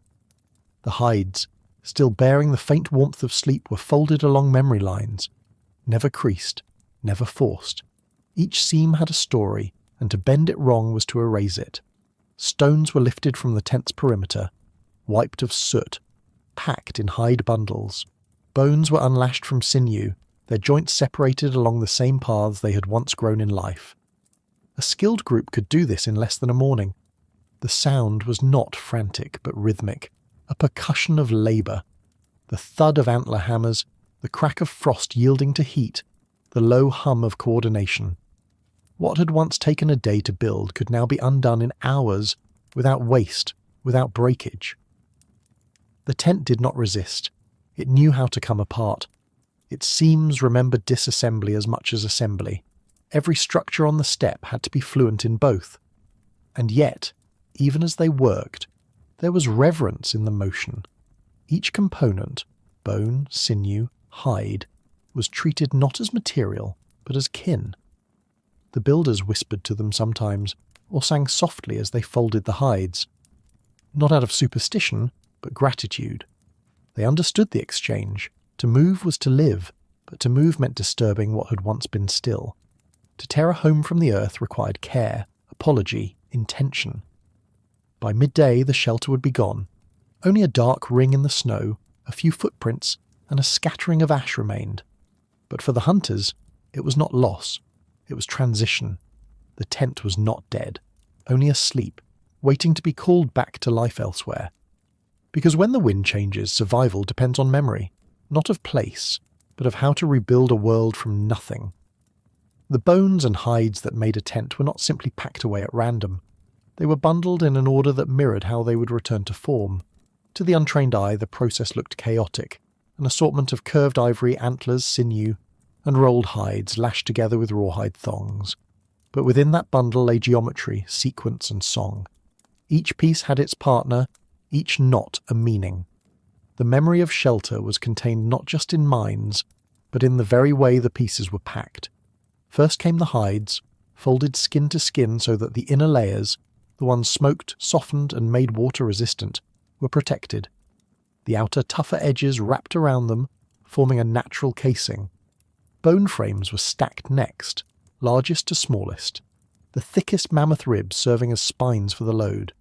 The hides, still bearing the faint warmth of sleep, were folded along memory lines, never creased, never forced. Each seam had a story, and to bend it wrong was to erase it. Stones were lifted from the tent's perimeter, wiped of soot, packed in hide bundles. Bones were unlashed from sinew, their joints separated along the same paths they had once grown in life. A skilled group could do this in less than a morning. The sound was not frantic but rhythmic, a percussion of labour. The thud of antler hammers, the crack of frost yielding to heat, the low hum of coordination. What had once taken a day to build could now be undone in hours, without waste, without breakage. The tent did not resist. It knew how to come apart. Its seams remembered disassembly as much as assembly. Every structure on the steppe had to be fluent in both. And yet, even as they worked, there was reverence in the motion. Each component, bone, sinew, hide, was treated not as material, but as kin. The builders whispered to them sometimes, or sang softly as they folded the hides. Not out of superstition, but gratitude. They understood the exchange. To move was to live, but to move meant disturbing what had once been still. To tear a home from the earth required care, apology, intention. By midday the shelter would be gone. Only a dark ring in the snow, a few footprints, and a scattering of ash remained. But for the hunters, it was not loss. It was transition. The tent was not dead, only asleep, waiting to be called back to life elsewhere. Because when the wind changes, survival depends on memory, not of place, but of how to rebuild a world from nothing. The bones and hides that made a tent were not simply packed away at random. They were bundled in an order that mirrored how they would return to form. To the untrained eye, the process looked chaotic, an assortment of curved ivory, antlers, sinew, and rolled hides lashed together with rawhide thongs. But within that bundle lay geometry, sequence, and song. Each piece had its partner, each knot a meaning. The memory of shelter was contained not just in minds, but in the very way the pieces were packed. First came the hides, folded skin to skin so that the inner layers, the ones smoked, softened, and made water-resistant, were protected. The outer, tougher edges wrapped around them, forming a natural casing. Bone frames were stacked next, largest to smallest, the thickest mammoth ribs serving as spines for the load.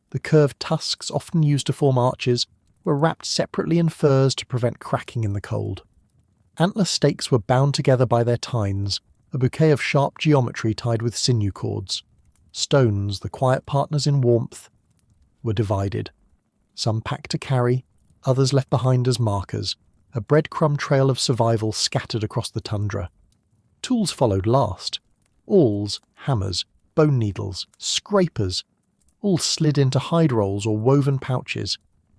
The curved tusks, often used to form arches, were wrapped separately in furs to prevent cracking in the cold. Antler stakes were bound together by their tines, a bouquet of sharp geometry tied with sinew cords. Stones, the quiet partners in warmth, were divided. Some packed to carry, others left behind as markers, a breadcrumb trail of survival scattered across the tundra. Tools followed last. Awls, hammers, bone needles, scrapers, all slid into hide rolls or woven pouches.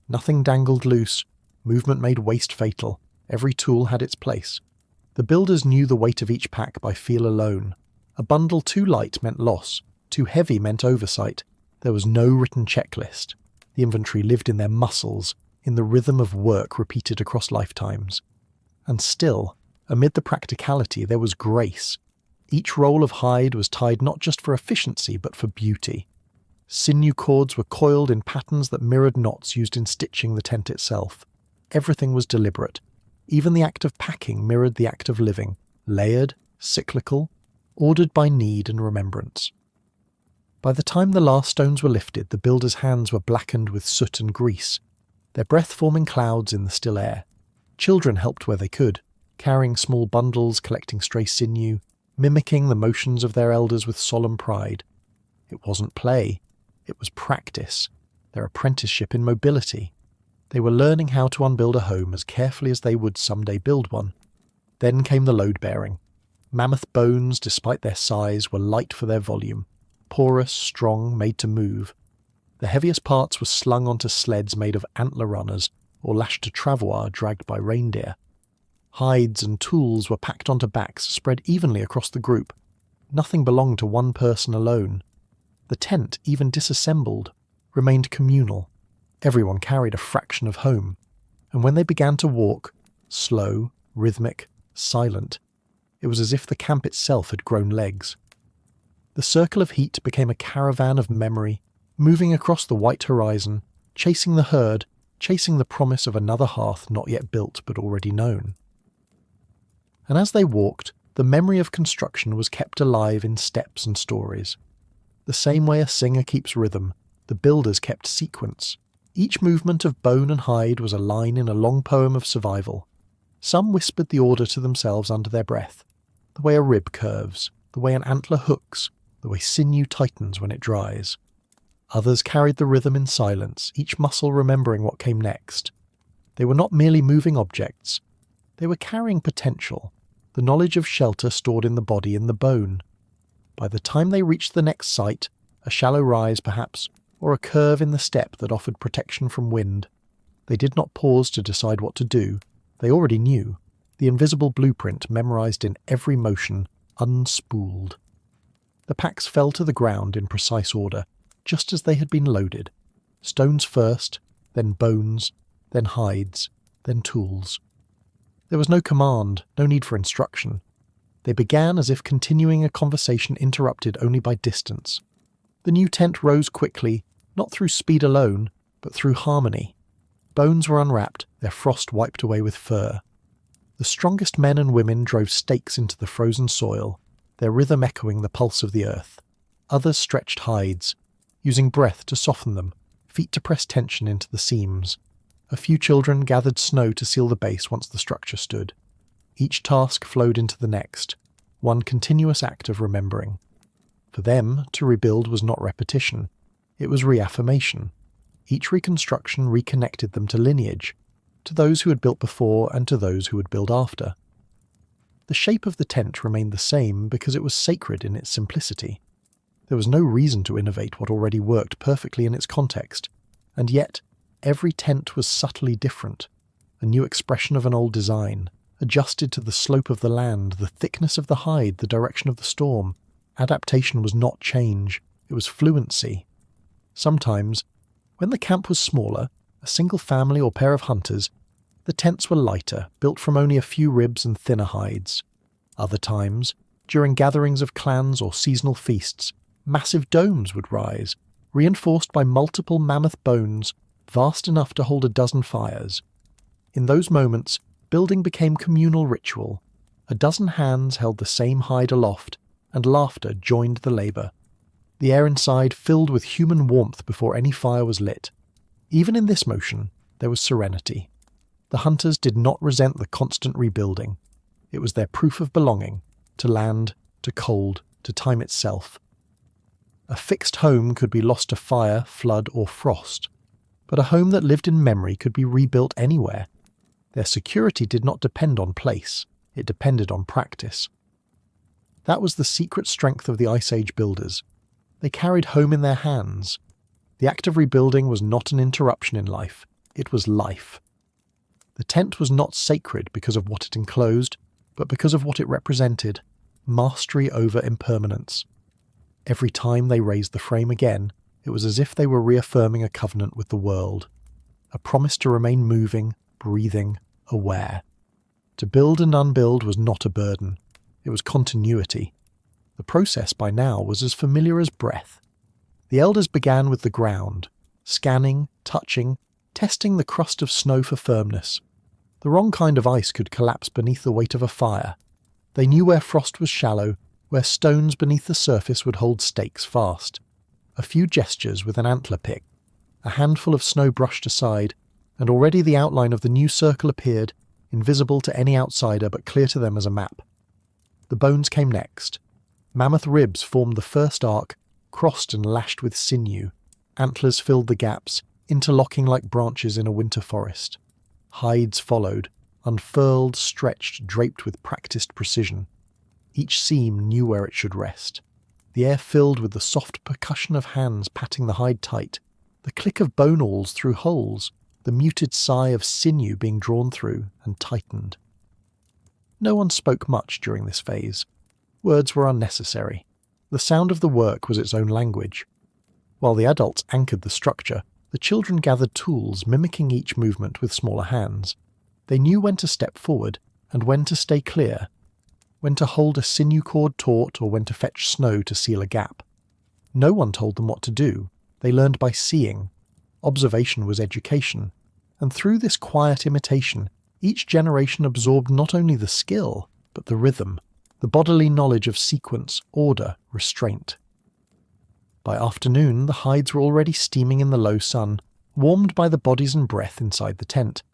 Nothing dangled loose, movement made waste fatal, every tool had its place. The builders knew the weight of each pack by feel alone. A bundle too light meant loss, too heavy meant oversight. There was no written checklist. The inventory lived in their muscles, in the rhythm of work repeated across lifetimes. And still, amid the practicality, there was grace. Each roll of hide was tied not just for efficiency, but for beauty. Sinew cords were coiled in patterns that mirrored knots used in stitching the tent itself. Everything was deliberate. Even the act of packing mirrored the act of living, layered, cyclical, ordered by need and remembrance. By the time the last stones were lifted, the builders' hands were blackened with soot and grease, their breath forming clouds in the still air. Children helped where they could, carrying small bundles, collecting stray sinew, mimicking the motions of their elders with solemn pride. It wasn't play, it was practice, their apprenticeship in mobility. They were learning how to unbuild a home as carefully as they would someday build one. Then came the load-bearing. Mammoth bones, despite their size, were light for their volume, porous, strong, made to move. The heaviest parts were slung onto sleds made of antler runners or lashed to travois dragged by reindeer. Hides and tools were packed onto backs spread evenly across the group. Nothing belonged to one person alone. The tent, even disassembled, remained communal. Everyone carried a fraction of home. And when they began to walk, slow, rhythmic, silent, it was as if the camp itself had grown legs. The circle of heat became a caravan of memory, moving across the white horizon, chasing the herd, chasing the promise of another hearth not yet built but already known. And as they walked, the memory of construction was kept alive in steps and stories. The same way a singer keeps rhythm, the builders kept sequence. Each movement of bone and hide was a line in a long poem of survival. Some whispered the order to themselves under their breath, the way a rib curves, the way an antler hooks, the way sinew tightens when it dries. Others carried the rhythm in silence, each muscle remembering what came next. They were not merely moving objects. They were carrying potential, the knowledge of shelter stored in the body and the bone. By the time they reached the next site, a shallow rise perhaps, or a curve in the steppe that offered protection from wind, they did not pause to decide what to do. They already knew, the invisible blueprint memorized in every motion, unspooled. The packs fell to the ground in precise order, just as they had been loaded. Stones first, then bones, then hides, then tools. There was no command, no need for instruction. They began as if continuing a conversation interrupted only by distance. The new tent rose quickly, not through speed alone, but through harmony. Bones were unwrapped, their frost wiped away with fur. The strongest men and women drove stakes into the frozen soil, their rhythm echoing the pulse of the earth. Others stretched hides, using breath to soften them, feet to press tension into the seams. A few children gathered snow to seal the base once the structure stood. Each task flowed into the next, one continuous act of remembering. For them, to rebuild was not repetition. It was reaffirmation. Each reconstruction reconnected them to lineage, to those who had built before and to those who would build after. The shape of the tent remained the same because it was sacred in its simplicity. There was no reason to innovate what already worked perfectly in its context, and yet every tent was subtly different, a new expression of an old design, adjusted to the slope of the land, the thickness of the hide, the direction of the storm. Adaptation was not change, it was fluency. Sometimes, when the camp was smaller, a single family or pair of hunters, the tents were lighter, built from only a few ribs and thinner hides. Other times, during gatherings of clans or seasonal feasts, massive domes would rise, reinforced by multiple mammoth bones, vast enough to hold a dozen fires. In those moments, building became communal ritual. A dozen hands held the same hide aloft, and laughter joined the labour. The air inside filled with human warmth before any fire was lit. Even in this motion, there was serenity. The hunters did not resent the constant rebuilding. It was their proof of belonging, to land, to cold, to time itself. A fixed home could be lost to fire, flood, or frost, but a home that lived in memory could be rebuilt anywhere. Their security did not depend on place, it depended on practice. That was the secret strength of the Ice Age builders. They carried home in their hands. The act of rebuilding was not an interruption in life, It was life. The tent was not sacred because of what it enclosed, but because of what it represented: mastery over impermanence. Every time they raised the frame again, it was as if they were reaffirming a covenant with the world, a promise to remain moving, breathing, aware. To build and unbuild was not a burden. It was continuity. The process by now was as familiar as breath. The elders began with the ground, scanning, touching, testing the crust of snow for firmness. The wrong kind of ice could collapse beneath the weight of a fire. They knew where frost was shallow, where stones beneath the surface would hold stakes fast. A few gestures with an antler pick, a handful of snow brushed aside, and already the outline of the new circle appeared, invisible to any outsider but clear to them as a map. The bones came next. Mammoth ribs formed the first arc, crossed and lashed with sinew. Antlers filled the gaps, interlocking like branches in a winter forest. Hides followed, unfurled, stretched, draped with practiced precision. Each seam knew where it should rest. The air filled with the soft percussion of hands patting the hide tight, the click of bone awls through holes, the muted sigh of sinew being drawn through and tightened. No one spoke much during this phase. Words were unnecessary. The sound of the work was its own language. While the adults anchored the structure, the children gathered tools mimicking each movement with smaller hands. They knew when to step forward and when to stay clear, when to hold a sinew cord taut or when to fetch snow to seal a gap. No one told them what to do. They learned by seeing. Observation was education, and through this quiet imitation, each generation absorbed not only the skill, but the rhythm, the bodily knowledge of sequence, order, restraint. By afternoon, the hides were already steaming in the low sun, warmed by the bodies and breath inside the tent.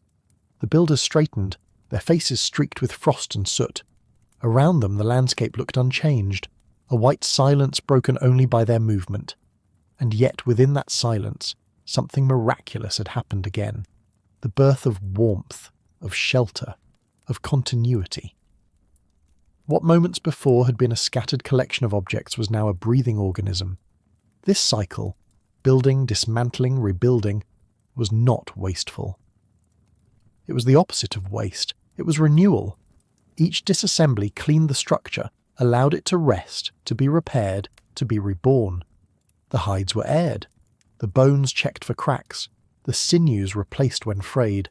The builders straightened, their faces streaked with frost and soot. Around them the landscape looked unchanged, a white silence broken only by their movement. And yet within that silence, something miraculous had happened again. The birth of warmth, of shelter, of continuity. What moments before had been a scattered collection of objects was now a breathing organism. This cycle, building, dismantling, rebuilding, was not wasteful. It was the opposite of waste. It was renewal. Each disassembly cleaned the structure, allowed it to rest, to be repaired, to be reborn. The hides were aired, the bones checked for cracks, the sinews replaced when frayed.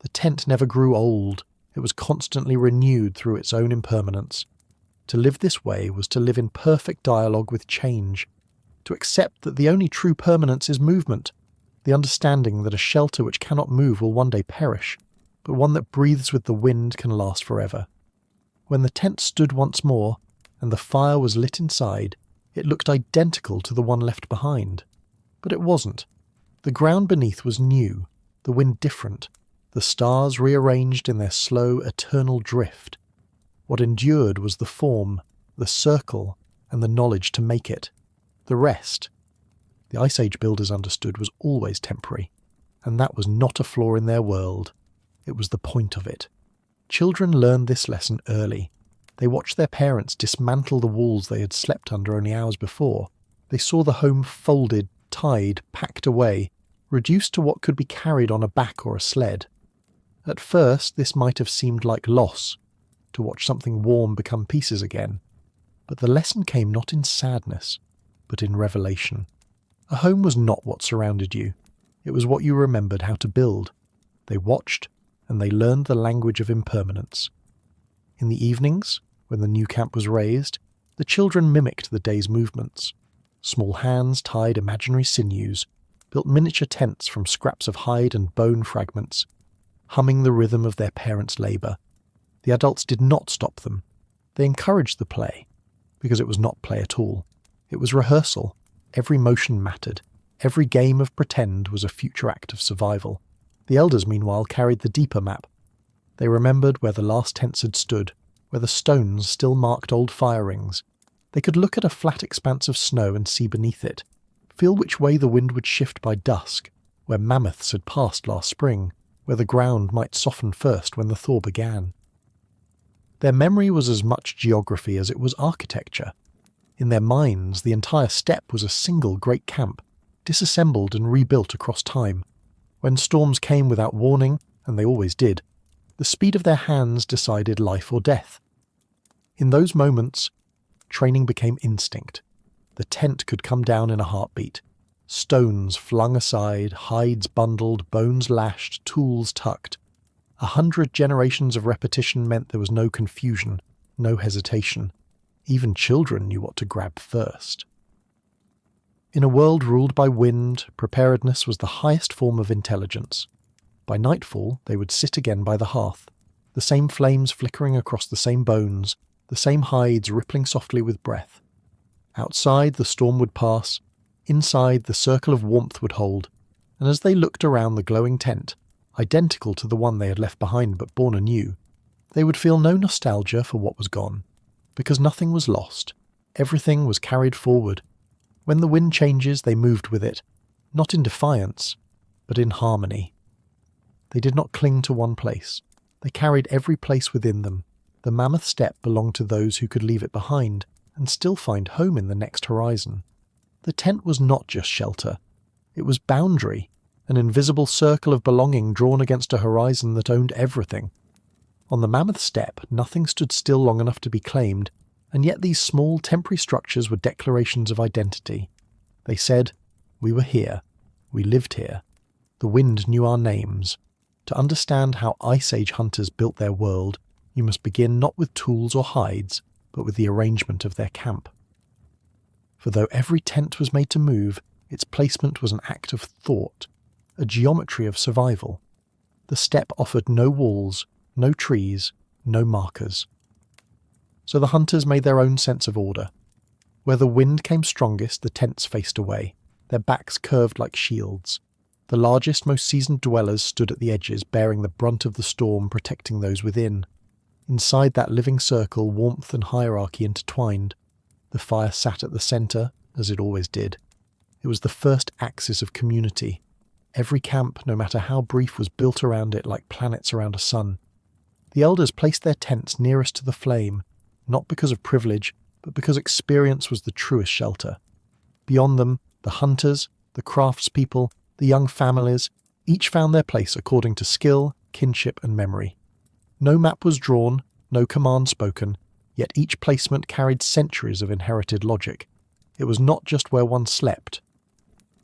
The tent never grew old. It was constantly renewed through its own impermanence. To live this way was to live in perfect dialogue with change, to accept that the only true permanence is movement, the understanding that a shelter which cannot move will one day perish, but one that breathes with the wind can last forever. When the tent stood once more, and the fire was lit inside, it looked identical to the one left behind. But it wasn't. The ground beneath was new, the wind different, the stars rearranged in their slow, eternal drift. What endured was the form, the circle, and the knowledge to make it. The rest, the Ice Age builders understood, was always temporary, and that was not a flaw in their world. It was the point of it. Children learned this lesson early. They watched their parents dismantle the walls they had slept under only hours before. They saw the home folded, tied, packed away, reduced to what could be carried on a back or a sled. At first, this might have seemed like loss, to watch something warm become pieces again. But the lesson came not in sadness, but in revelation. A home was not what surrounded you. It was what you remembered how to build. They watched, and they learned the language of impermanence. In the evenings, when the new camp was raised, the children mimicked the day's movements. Small hands tied imaginary sinews, built miniature tents from scraps of hide and bone fragments, humming the rhythm of their parents' labour. The adults did not stop them. They encouraged the play, because it was not play at all. It was rehearsal. Every motion mattered. Every game of pretend was a future act of survival. The elders, meanwhile, carried the deeper map. They remembered where the last tents had stood, where the stones still marked old fire rings. They could look at a flat expanse of snow and see beneath it, feel which way the wind would shift by dusk, where mammoths had passed last spring, where the ground might soften first when the thaw began. Their memory was as much geography as it was architecture. In their minds, the entire steppe was a single great camp, disassembled and rebuilt across time. When storms came without warning, and they always did, the speed of their hands decided life or death. In those moments, training became instinct. The tent could come down in a heartbeat. Stones flung aside, hides bundled, bones lashed, tools tucked. 100 generations of repetition meant there was no confusion, no hesitation. Even children knew what to grab first. In a world ruled by wind, preparedness was the highest form of intelligence. By nightfall, they would sit again by the hearth, the same flames flickering across the same bones, the same hides rippling softly with breath. Outside, the storm would pass. Inside, the circle of warmth would hold, and as they looked around the glowing tent, identical to the one they had left behind but born anew, they would feel no nostalgia for what was gone, because nothing was lost. Everything was carried forward. When the wind changes, they moved with it, not in defiance, but in harmony. They did not cling to one place. They carried every place within them. The mammoth steppe belonged to those who could leave it behind and still find home in the next horizon. The tent was not just shelter. It was boundary, an invisible circle of belonging drawn against a horizon that owned everything. On the mammoth steppe, nothing stood still long enough to be claimed, and yet these small, temporary structures were declarations of identity. They said, "We were here. We lived here. The wind knew our names." To understand how Ice Age hunters built their world, you must begin not with tools or hides, but with the arrangement of their camp. For though every tent was made to move, its placement was an act of thought, a geometry of survival. The steppe offered no walls, no trees, no markers. So the hunters made their own sense of order. Where the wind came strongest, the tents faced away, their backs curved like shields. The largest, most seasoned dwellers stood at the edges, bearing the brunt of the storm, protecting those within. Inside that living circle, warmth and hierarchy intertwined. The fire sat at the centre, as it always did. It was the first axis of community. Every camp, no matter how brief, was built around it like planets around a sun. The elders placed their tents nearest to the flame, not because of privilege, but because experience was the truest shelter. Beyond them, the hunters, the craftspeople, the young families, each found their place according to skill, kinship, and memory. No map was drawn, no command spoken, yet each placement carried centuries of inherited logic. It was not just where one slept.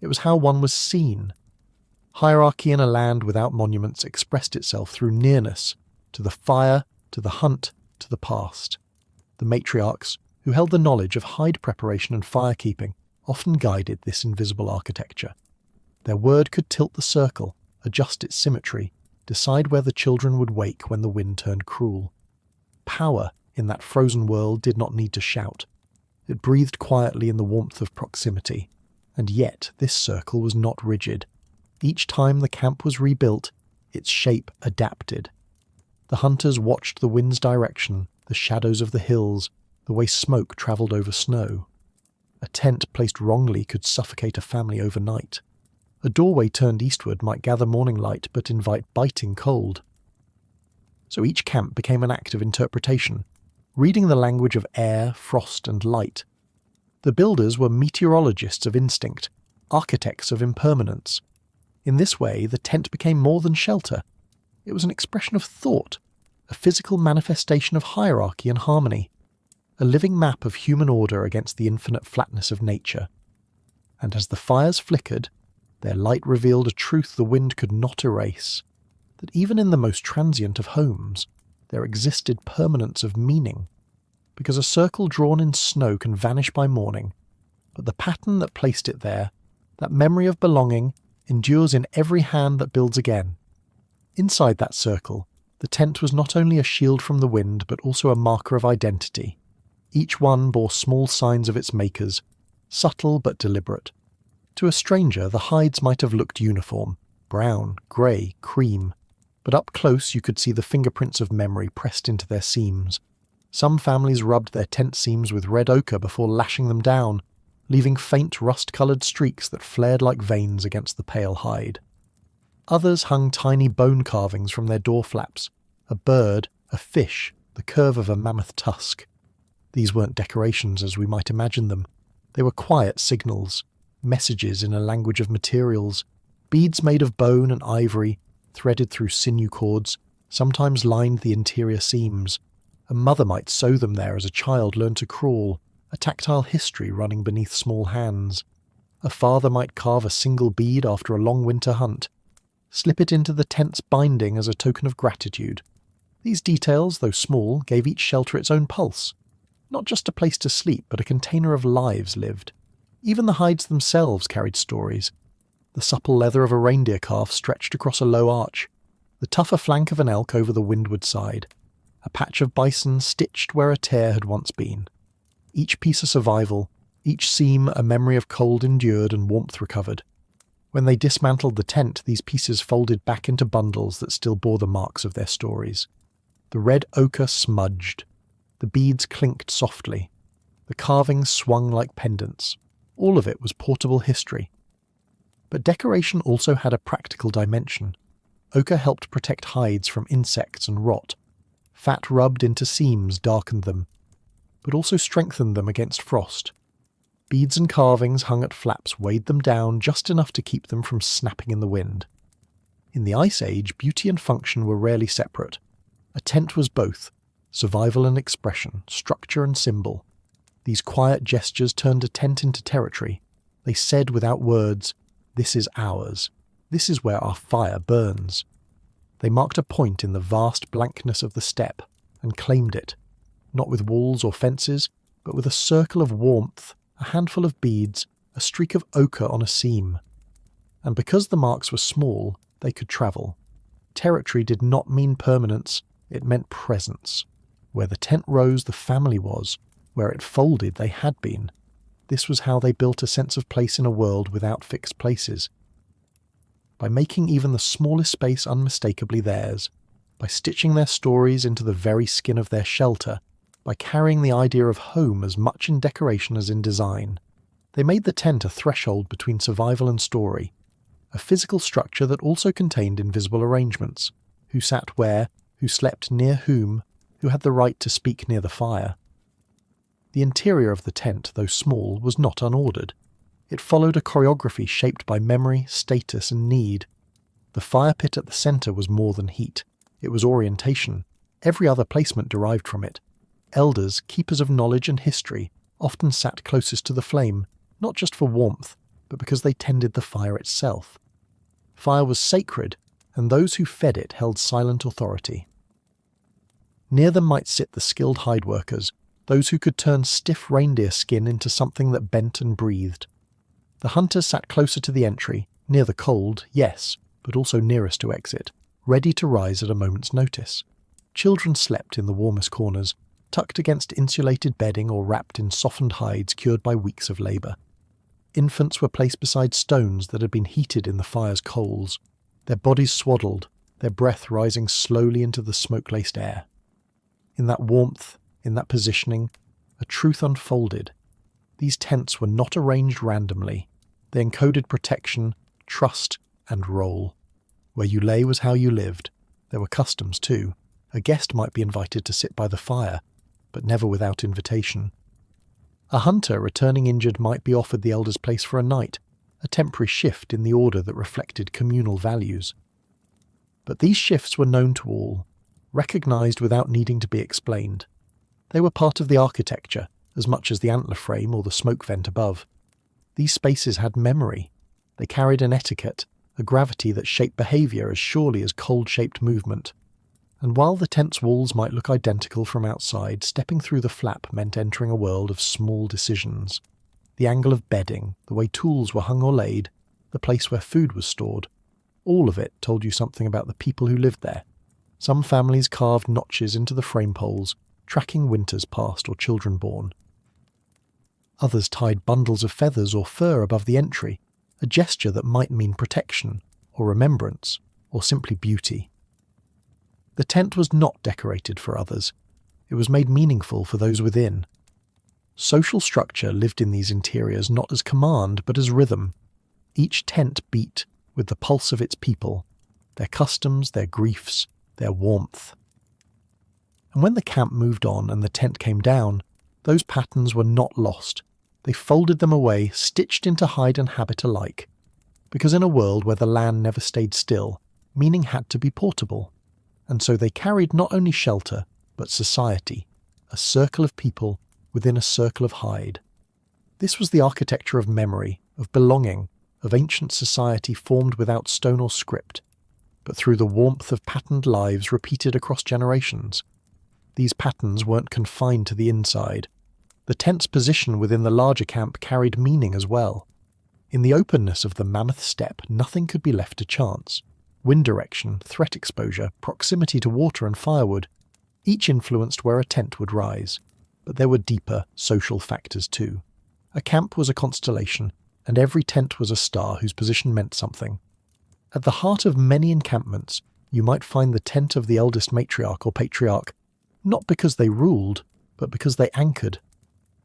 It was how one was seen. Hierarchy in a land without monuments expressed itself through nearness, to the fire, to the hunt, to the past. The matriarchs, who held the knowledge of hide preparation and firekeeping, often guided this invisible architecture. Their word could tilt the circle, adjust its symmetry, decide where the children would wake when the wind turned cruel. Power, in that frozen world, did not need to shout. It breathed quietly in the warmth of proximity. And yet this circle was not rigid. Each time the camp was rebuilt, its shape adapted. The hunters watched the wind's direction, the shadows of the hills, the way smoke travelled over snow. A tent placed wrongly could suffocate a family overnight. A doorway turned eastward might gather morning light but invite biting cold. So each camp became an act of interpretation, reading the language of air, frost, and light. The builders were meteorologists of instinct, architects of impermanence. In this way, the tent became more than shelter. It was an expression of thought, a physical manifestation of hierarchy and harmony, a living map of human order against the infinite flatness of nature. And as the fires flickered, their light revealed a truth the wind could not erase, that even in the most transient of homes, there existed permanence of meaning, because a circle drawn in snow can vanish by morning, but the pattern that placed it there, that memory of belonging, endures in every hand that builds again. Inside that circle, the tent was not only a shield from the wind, but also a marker of identity. Each one bore small signs of its makers, subtle but deliberate. To a stranger, the hides might have looked uniform, brown, grey, cream, but up close you could see the fingerprints of memory pressed into their seams. Some families rubbed their tent seams with red ochre before lashing them down, leaving faint rust-coloured streaks that flared like veins against the pale hide. Others hung tiny bone carvings from their door flaps, a bird, a fish, the curve of a mammoth tusk. These weren't decorations as we might imagine them. They were quiet signals, messages in a language of materials. Beads made of bone and ivory, threaded through sinew cords, sometimes lined the interior seams. A mother might sew them there as a child learned to crawl, a tactile history running beneath small hands. A father might carve a single bead after a long winter hunt, slip it into the tent's binding as a token of gratitude. These details, though small, gave each shelter its own pulse. Not just a place to sleep, but a container of lives lived. Even the hides themselves carried stories. The supple leather of a reindeer calf stretched across a low arch, the tougher flank of an elk over the windward side, a patch of bison stitched where a tear had once been. Each piece a survival, each seam a memory of cold endured and warmth recovered. When they dismantled the tent, these pieces folded back into bundles that still bore the marks of their stories. The red ochre smudged. The beads clinked softly. The carvings swung like pendants. All of it was portable history. But decoration also had a practical dimension. Ochre helped protect hides from insects and rot. Fat rubbed into seams darkened them, but also strengthened them against frost. Beads and carvings hung at flaps weighed them down just enough to keep them from snapping in the wind. In the Ice Age, beauty and function were rarely separate. A tent was both, survival and expression, structure and symbol. These quiet gestures turned a tent into territory. They said without words, "This is ours. This is where our fire burns." They marked a point in the vast blankness of the steppe and claimed it, not with walls or fences, but with a circle of warmth, a handful of beads, a streak of ochre on a seam. And because the marks were small, they could travel. Territory did not mean permanence, it meant presence. Where the tent rose, the family was. Where it folded, they had been. This was how they built a sense of place in a world without fixed places. By making even the smallest space unmistakably theirs, by stitching their stories into the very skin of their shelter, by carrying the idea of home as much in decoration as in design, they made the tent a threshold between survival and story, a physical structure that also contained invisible arrangements, who sat where, who slept near whom, who had the right to speak near the fire. The interior of the tent, though small, was not unordered. It followed a choreography shaped by memory, status, and need. The fire pit at the centre was more than heat. It was orientation. Every other placement derived from it. Elders, keepers of knowledge and history, often sat closest to the flame, not just for warmth, but because they tended the fire itself. Fire was sacred, and those who fed it held silent authority. Near them might sit the skilled hide workers, those who could turn stiff reindeer skin into something that bent and breathed. The hunters sat closer to the entry, near the cold, yes, but also nearest to exit, ready to rise at a moment's notice. Children slept in the warmest corners, tucked against insulated bedding or wrapped in softened hides cured by weeks of labour. Infants were placed beside stones that had been heated in the fire's coals, their bodies swaddled, their breath rising slowly into the smoke-laced air. In that warmth, in that positioning, a truth unfolded. These tents were not arranged randomly. They encoded protection, trust, and role. Where you lay was how you lived. There were customs too. A guest might be invited to sit by the fire, but never without invitation. A hunter returning injured might be offered the elder's place for a night, a temporary shift in the order that reflected communal values. But these shifts were known to all, recognised without needing to be explained. They were part of the architecture, as much as the antler frame or the smoke vent above. These spaces had memory. They carried an etiquette, a gravity that shaped behaviour as surely as cold-shaped movement. And while the tent's walls might look identical from outside, stepping through the flap meant entering a world of small decisions. The angle of bedding, the way tools were hung or laid, the place where food was stored, all of it told you something about the people who lived there. Some families carved notches into the frame poles, tracking winters past or children born. Others tied bundles of feathers or fur above the entry, a gesture that might mean protection, or remembrance, or simply beauty. The tent was not decorated for others. It was made meaningful for those within. Social structure lived in these interiors not as command, but as rhythm. Each tent beat with the pulse of its people, their customs, their griefs, their warmth. And when the camp moved on and the tent came down, those patterns were not lost. They folded them away, stitched into hide and habit alike. because in a world where the land never stayed still, meaning had to be portable. And so they carried not only shelter, but society, a circle of people within a circle of hide. This was the architecture of memory, of belonging, of ancient society formed without stone or script, but through the warmth of patterned lives repeated across generations. These patterns weren't confined to the inside. The tent's position within the larger camp carried meaning as well. In the openness of the mammoth steppe, nothing could be left to chance. Wind direction, threat exposure, proximity to water and firewood, each influenced where a tent would rise. But there were deeper social factors too. A camp was a constellation, and every tent was a star whose position meant something. At the heart of many encampments, you might find the tent of the eldest matriarch or patriarch, not because they ruled, but because they anchored.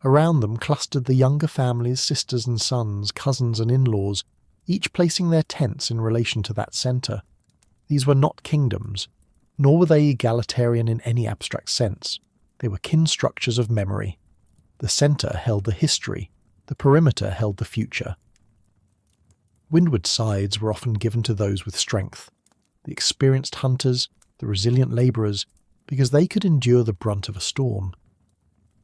Around them clustered the younger families, sisters and sons, cousins and in-laws, each placing their tents in relation to that centre. These were not kingdoms, nor were they egalitarian in any abstract sense. They were kin structures of memory. The centre held the history, the perimeter held the future. Windward sides were often given to those with strength, the experienced hunters, the resilient labourers, because they could endure the brunt of a storm.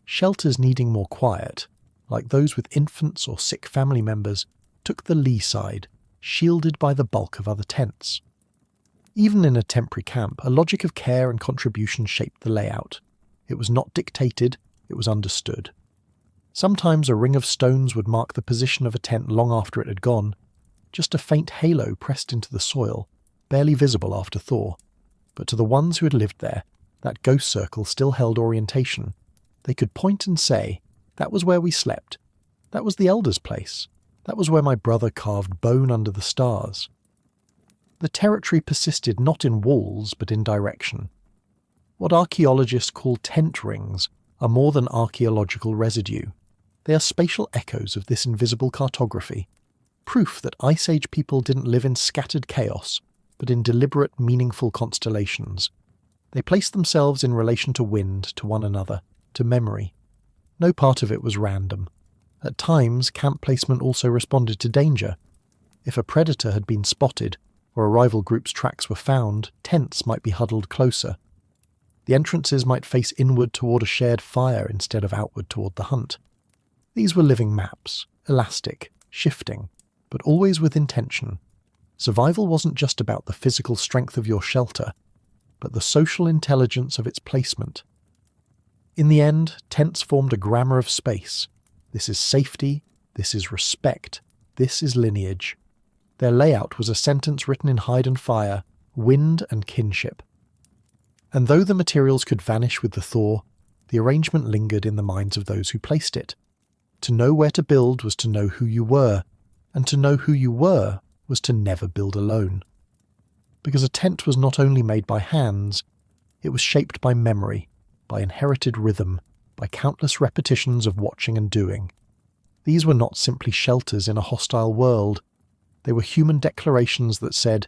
Shelters needing more quiet, like those with infants or sick family members, took the lee side, shielded by the bulk of other tents. Even in a temporary camp, a logic of care and contribution shaped the layout. It was not dictated, it was understood. Sometimes a ring of stones would mark the position of a tent long after it had gone, just a faint halo pressed into the soil, barely visible after thaw. But to the ones who had lived there, that ghost circle still held orientation. They could point and say, "That was where we slept. That was the elder's place. That was where my brother carved bone under the stars." The territory persisted not in walls, but in direction. What archaeologists call tent rings are more than archaeological residue. They are spatial echoes of this invisible cartography, proof that Ice Age people didn't live in scattered chaos, but in deliberate, meaningful constellations. They placed themselves in relation to wind, to one another, to memory. No part of it was random. At times, camp placement also responded to danger. If a predator had been spotted, or a rival group's tracks were found, tents might be huddled closer. The entrances might face inward toward a shared fire instead of outward toward the hunt. These were living maps, elastic, shifting, but always with intention. Survival wasn't just about the physical strength of your shelter, but the social intelligence of its placement. In the end, tents formed a grammar of space. This is safety, this is respect, this is lineage. Their layout was a sentence written in hide and fire, wind and kinship. And though the materials could vanish with the thaw, the arrangement lingered in the minds of those who placed it. To know where to build was to know who you were, and to know who you were was to never build alone. Because a tent was not only made by hands, it was shaped by memory, by inherited rhythm, by countless repetitions of watching and doing. These were not simply shelters in a hostile world. They were human declarations that said,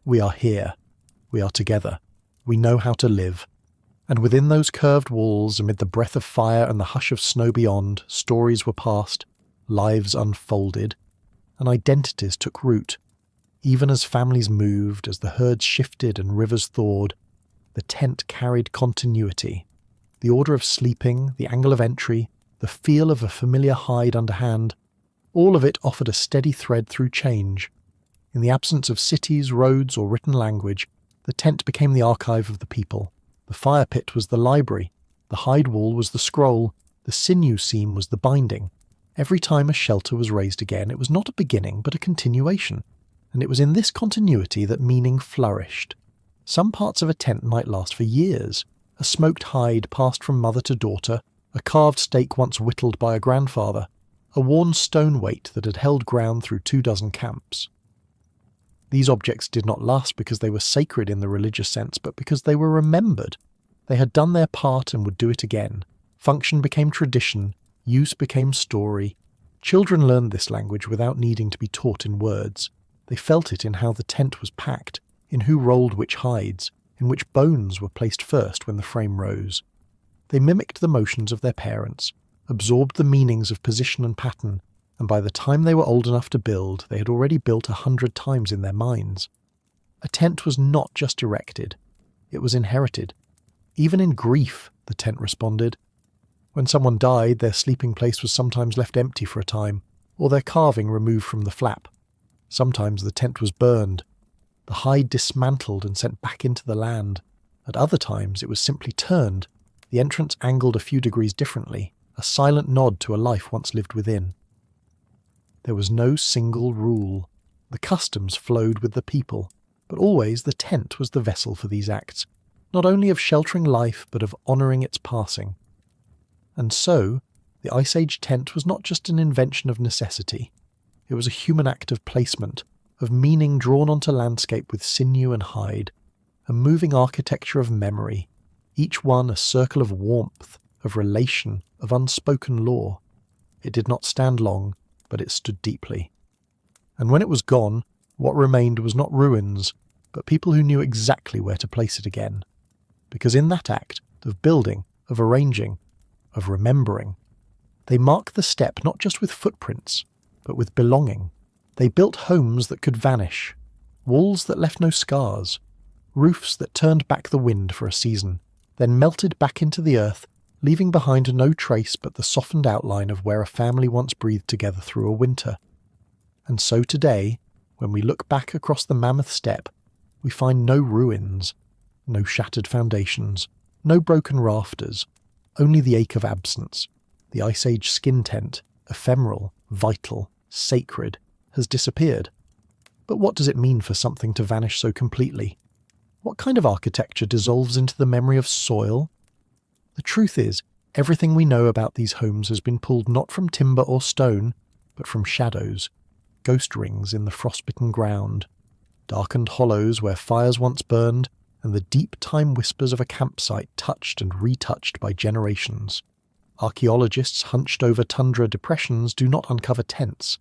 "We are here, we are together, we know how to live." And within those curved walls, amid the breath of fire and the hush of snow beyond, stories were passed, lives unfolded, and identities took root. Even as families moved, as the herds shifted and rivers thawed, the tent carried continuity. The order of sleeping, the angle of entry, the feel of a familiar hide underhand, all of it offered a steady thread through change. In the absence of cities, roads, or written language, the tent became the archive of the people. The fire pit was the library, the hide wall was the scroll, the sinew seam was the binding. Every time a shelter was raised again, it was not a beginning, but a continuation. And it was in this continuity that meaning flourished. Some parts of a tent might last for years. A smoked hide passed from mother to daughter, a carved stake once whittled by a grandfather, a worn stone weight that had held ground through 24 camps. These objects did not last because they were sacred in the religious sense, but because they were remembered. They had done their part and would do it again. Function became tradition, use became story. Children learned this language without needing to be taught in words. They felt it in how the tent was packed, in who rolled which hides, in which bones were placed first when the frame rose. They mimicked the motions of their parents, absorbed the meanings of position and pattern, and by the time they were old enough to build, they had already built 100 times in their minds. A tent was not just erected, it was inherited. Even in grief, the tent responded. When someone died, their sleeping place was sometimes left empty for a time, or their carving removed from the flap. Sometimes the tent was burned, the hide dismantled and sent back into the land. At other times it was simply turned, the entrance angled a few degrees differently, a silent nod to a life once lived within. There was no single rule. The customs flowed with the people, but always the tent was the vessel for these acts, not only of sheltering life but of honouring its passing. And so, the Ice Age tent was not just an invention of necessity. It was a human act of placement, of meaning drawn onto landscape with sinew and hide, a moving architecture of memory, each one a circle of warmth, of relation, of unspoken law. It did not stand long, but it stood deeply. And when it was gone, what remained was not ruins, but people who knew exactly where to place it again. Because in that act of building, of arranging, of remembering, they mark the steppe not just with footprints, but with belonging. They built homes that could vanish, walls that left no scars, roofs that turned back the wind for a season, then melted back into the earth, leaving behind no trace but the softened outline of where a family once breathed together through a winter. And so today, when we look back across the mammoth steppe, we find no ruins, no shattered foundations, no broken rafters, only the ache of absence. The Ice Age skin tent, ephemeral, vital, sacred, has disappeared. But what does it mean for something to vanish so completely? What kind of architecture dissolves into the memory of soil? The truth is, everything we know about these homes has been pulled not from timber or stone, but from shadows, ghost rings in the frostbitten ground, darkened hollows where fires once burned, and the deep time whispers of a campsite touched and retouched by generations. Archaeologists hunched over tundra depressions do not uncover tents.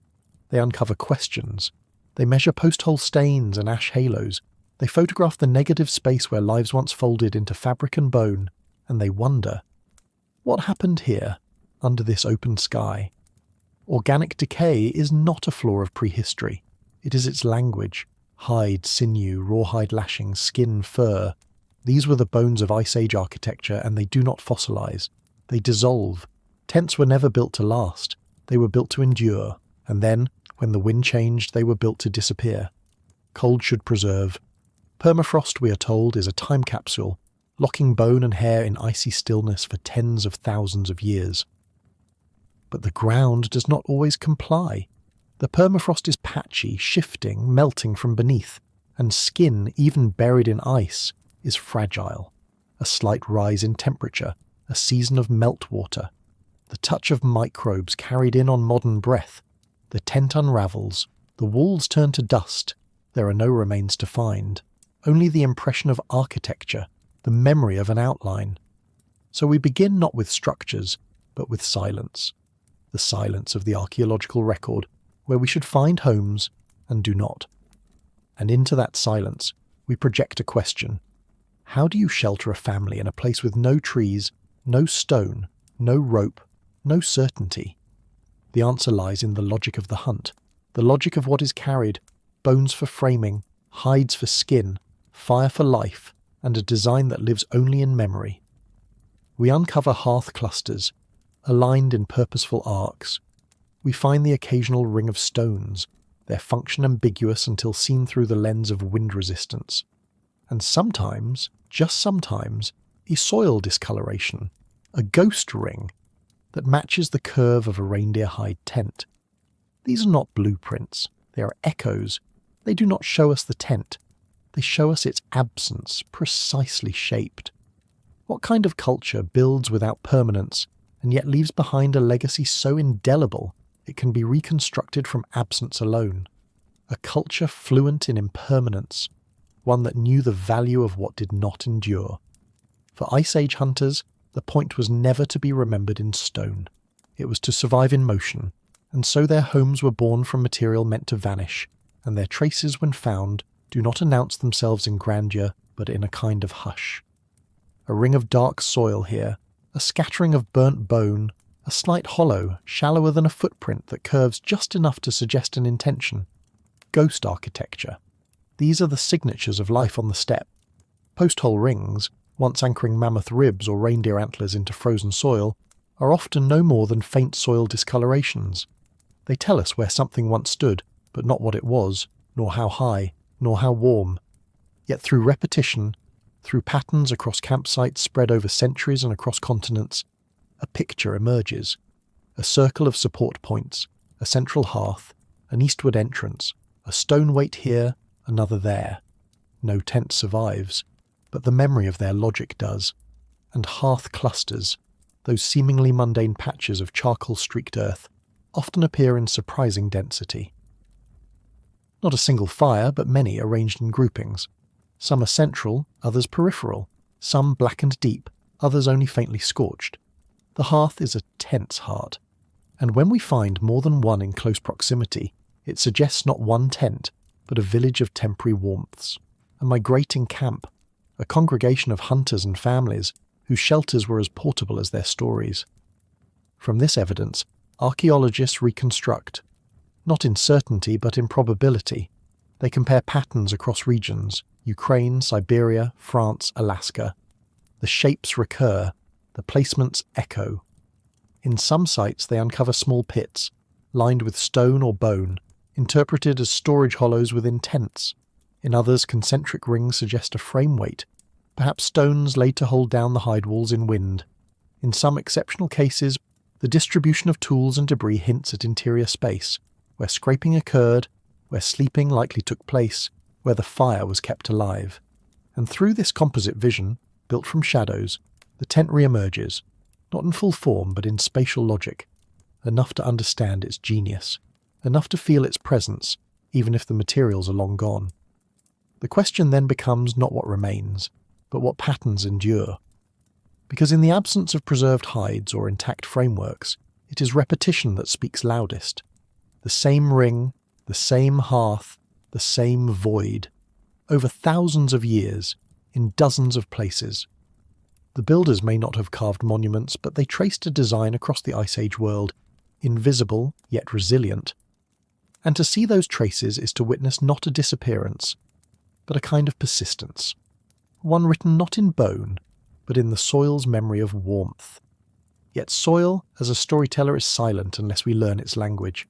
They uncover questions. They measure post-hole stains and ash halos. They photograph the negative space where lives once folded into fabric and bone, and they wonder, what happened here, under this open sky? Organic decay is not a flaw of prehistory. It is its language. Hide, sinew, rawhide lashings, skin, fur. These were the bones of Ice Age architecture, and they do not fossilize. They dissolve. Tents were never built to last. They were built to endure, and then, when the wind changed, they were built to disappear. Cold should preserve. Permafrost, we are told, is a time capsule, locking bone and hair in icy stillness for tens of thousands of years. But the ground does not always comply. The permafrost is patchy, shifting, melting from beneath, and skin, even buried in ice, is fragile. A slight rise in temperature, a season of meltwater, the touch of microbes carried in on modern breath. The tent unravels, the walls turn to dust, there are no remains to find, only the impression of architecture, the memory of an outline. So we begin not with structures, but with silence. The silence of the archaeological record, where we should find homes and do not. And into that silence, we project a question. How do you shelter a family in a place with no trees, no stone, no rope, no certainty? The answer lies in the logic of the hunt, the logic of what is carried, bones for framing, hides for skin, fire for life, and a design that lives only in memory. We uncover hearth clusters, aligned in purposeful arcs. We find the occasional ring of stones, their function ambiguous until seen through the lens of wind resistance. And sometimes, just sometimes, a soil discoloration, a ghost ring, that matches the curve of a reindeer hide tent. These are not blueprints, they are echoes. They do not show us the tent, they show us its absence, precisely shaped. What kind of culture builds without permanence, and yet leaves behind a legacy so indelible it can be reconstructed from absence alone? A culture fluent in impermanence, one that knew the value of what did not endure. For Ice Age hunters, the point was never to be remembered in stone. It was to survive in motion, and so their homes were born from material meant to vanish, and their traces, when found, do not announce themselves in grandeur, but in a kind of hush. A ring of dark soil here, a scattering of burnt bone, a slight hollow shallower than a footprint that curves just enough to suggest an intention. Ghost architecture. These are the signatures of life on the steppe. Post-hole rings, once anchoring mammoth ribs or reindeer antlers into frozen soil, are often no more than faint soil discolorations. They tell us where something once stood, but not what it was, nor how high, nor how warm. Yet through repetition, through patterns across campsites spread over centuries and across continents, a picture emerges. A circle of support points, a central hearth, an eastward entrance, a stone weight here, another there. No tent survives, but the memory of their logic does. And hearth clusters, those seemingly mundane patches of charcoal-streaked earth, often appear in surprising density. Not a single fire, but many arranged in groupings. Some are central, others peripheral, some black and deep, others only faintly scorched. The hearth is a tense heart, and when we find more than one in close proximity, it suggests not one tent, but a village of temporary warmths, a migrating camp, a congregation of hunters and families whose shelters were as portable as their stories. From this evidence, archaeologists reconstruct, not in certainty but in probability. They compare patterns across regions, Ukraine, Siberia, France, Alaska. The shapes recur, the placements echo. In some sites they uncover small pits, lined with stone or bone, interpreted as storage hollows within tents. In others, concentric rings suggest a frame weight, perhaps stones laid to hold down the hide walls in wind. In some exceptional cases, the distribution of tools and debris hints at interior space, where scraping occurred, where sleeping likely took place, where the fire was kept alive. And through this composite vision, built from shadows, the tent re-emerges, not in full form but in spatial logic, enough to understand its genius, enough to feel its presence, even if the materials are long gone. The question then becomes not what remains, but what patterns endure. Because in the absence of preserved hides or intact frameworks, it is repetition that speaks loudest. The same ring, the same hearth, the same void, over thousands of years, in dozens of places. The builders may not have carved monuments, but they traced a design across the Ice Age world, invisible yet resilient. And to see those traces is to witness not a disappearance, but a kind of persistence, one written not in bone, but in the soil's memory of warmth. Yet soil, as a storyteller, is silent unless we learn its language.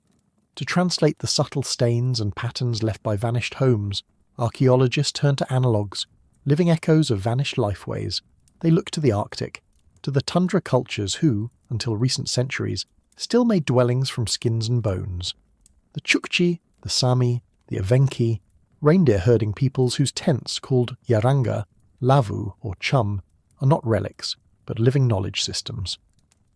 To translate the subtle stains and patterns left by vanished homes, archaeologists turn to analogues, living echoes of vanished lifeways. They look to the Arctic, to the tundra cultures who, until recent centuries, still made dwellings from skins and bones. The Chukchi, the Sami, the Evenki, reindeer-herding peoples whose tents, called yaranga, lavu or chum, are not relics, but living knowledge systems.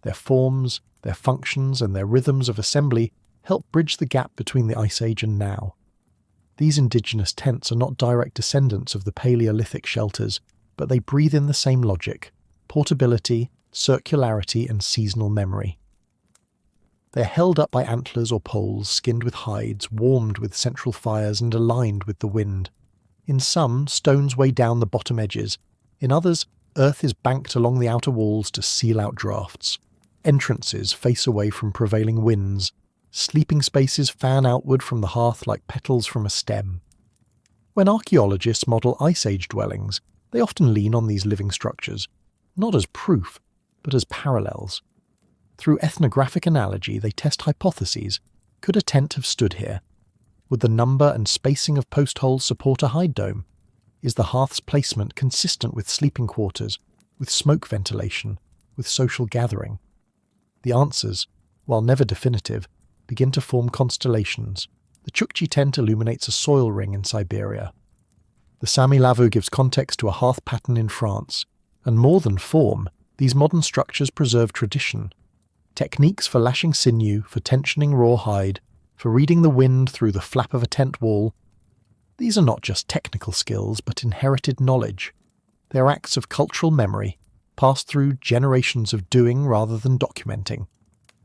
Their forms, their functions, and their rhythms of assembly help bridge the gap between the Ice Age and now. These indigenous tents are not direct descendants of the Paleolithic shelters, but they breathe in the same logic: portability, circularity, and seasonal memory. They are held up by antlers or poles, skinned with hides, warmed with central fires, and aligned with the wind. In some, stones weigh down the bottom edges. In others, earth is banked along the outer walls to seal out drafts. Entrances face away from prevailing winds. Sleeping spaces fan outward from the hearth like petals from a stem. When archaeologists model Ice Age dwellings, they often lean on these living structures, not as proof, but as parallels. Through ethnographic analogy, they test hypotheses. Could a tent have stood here? Would the number and spacing of post holes support a hide dome? Is the hearth's placement consistent with sleeping quarters, with smoke ventilation, with social gathering? The answers, while never definitive, begin to form constellations. The Chukchi tent illuminates a soil ring in Siberia. The Sami lavu gives context to a hearth pattern in France. And more than form, these modern structures preserve tradition. Techniques for lashing sinew, for tensioning raw hide, for reading the wind through the flap of a tent wall. These are not just technical skills, but inherited knowledge. They are acts of cultural memory, passed through generations of doing rather than documenting.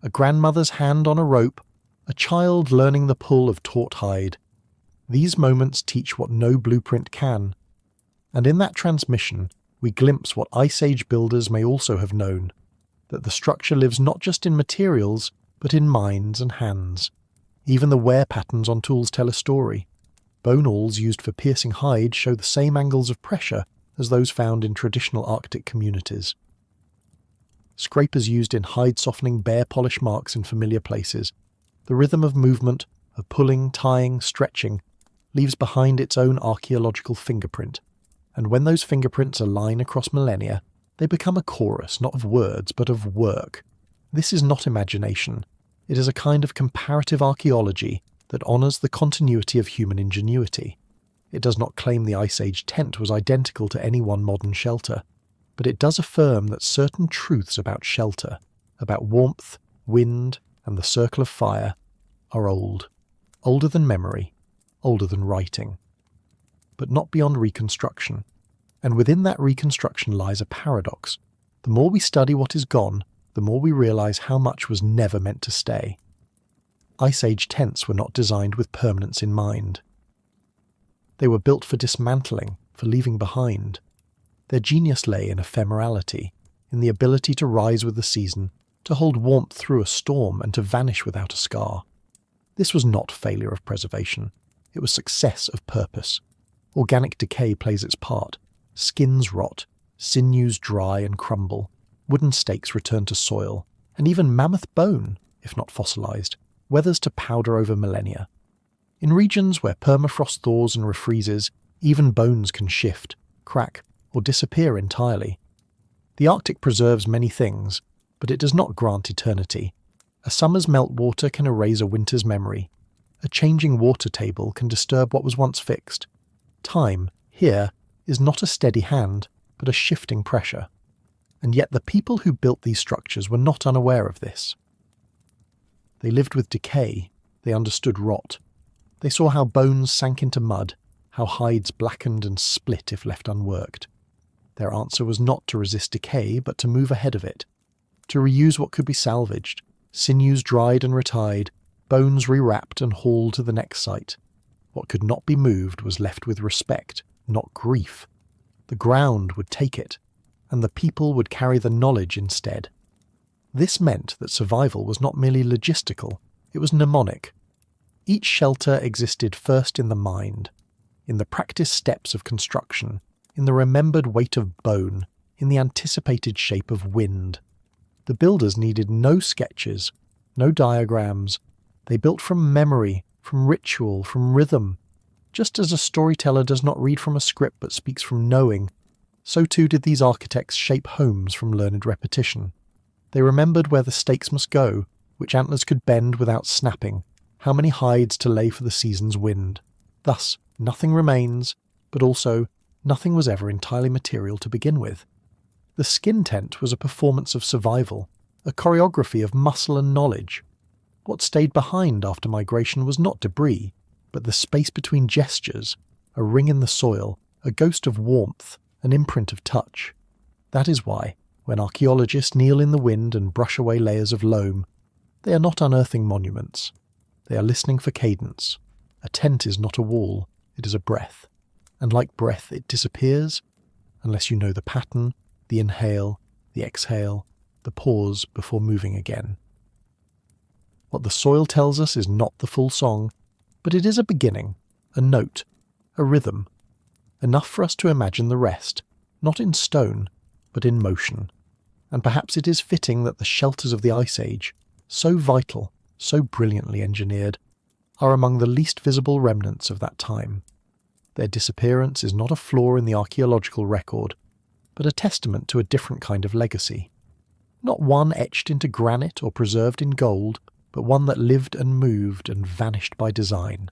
A grandmother's hand on a rope, a child learning the pull of taut hide. These moments teach what no blueprint can. And in that transmission, we glimpse what Ice Age builders may also have known: that the structure lives not just in materials, but in minds and hands. Even the wear patterns on tools tell a story. Bone awls used for piercing hide show the same angles of pressure as those found in traditional Arctic communities. Scrapers used in hide-softening bare polish marks in familiar places. The rhythm of movement, of pulling, tying, stretching, leaves behind its own archaeological fingerprint, and when those fingerprints align across millennia, they become a chorus not of words but of work. This is not imagination. It is a kind of comparative archaeology that honours the continuity of human ingenuity. It does not claim the Ice Age tent was identical to any one modern shelter, but it does affirm that certain truths about shelter, about warmth, wind, and the circle of fire, are old. Older than memory, older than writing. But not beyond reconstruction. And within that reconstruction lies a paradox. The more we study what is gone, the more we realise how much was never meant to stay. Ice Age tents were not designed with permanence in mind. They were built for dismantling, for leaving behind. Their genius lay in ephemerality, in the ability to rise with the season, to hold warmth through a storm and to vanish without a scar. This was not failure of preservation. It was success of purpose. Organic decay plays its part. Skins rot, sinews dry and crumble, wooden stakes return to soil, and even mammoth bone, if not fossilised, weathers to powder over millennia. In regions where permafrost thaws and refreezes, even bones can shift, crack, or disappear entirely. The Arctic preserves many things, but it does not grant eternity. A summer's meltwater can erase a winter's memory. A changing water table can disturb what was once fixed. Time, here, is not a steady hand, but a shifting pressure. And yet the people who built these structures were not unaware of this. They lived with decay, they understood rot. They saw how bones sank into mud, how hides blackened and split if left unworked. Their answer was not to resist decay, but to move ahead of it, to reuse what could be salvaged, sinews dried and retied, bones rewrapped and hauled to the next site. What could not be moved was left with respect, not grief. The ground would take it, and the people would carry the knowledge instead. This meant that survival was not merely logistical, it was mnemonic. Each shelter existed first in the mind, in the practiced steps of construction, in the remembered weight of bone, in the anticipated shape of wind. The builders needed no sketches, no diagrams. They built from memory, from ritual, from rhythm. Just as a storyteller does not read from a script but speaks from knowing, so too did these architects shape homes from learned repetition. They remembered where the stakes must go, which antlers could bend without snapping, how many hides to lay for the season's wind. Thus, nothing remains, but also nothing was ever entirely material to begin with. The skin tent was a performance of survival, a choreography of muscle and knowledge. What stayed behind after migration was not debris, but the space between gestures, a ring in the soil, a ghost of warmth, an imprint of touch. That is why, when archaeologists kneel in the wind and brush away layers of loam, they are not unearthing monuments. They are listening for cadence. A tent is not a wall, it is a breath. And like breath, it disappears, unless you know the pattern, the inhale, the exhale, the pause before moving again. What the soil tells us is not the full song, but it is a beginning, a note, a rhythm, enough for us to imagine the rest, not in stone, but in motion. And perhaps it is fitting that the shelters of the Ice Age, so vital, so brilliantly engineered, are among the least visible remnants of that time. Their disappearance is not a flaw in the archaeological record, but a testament to a different kind of legacy. Not one etched into granite or preserved in gold, but one that lived and moved and vanished by design.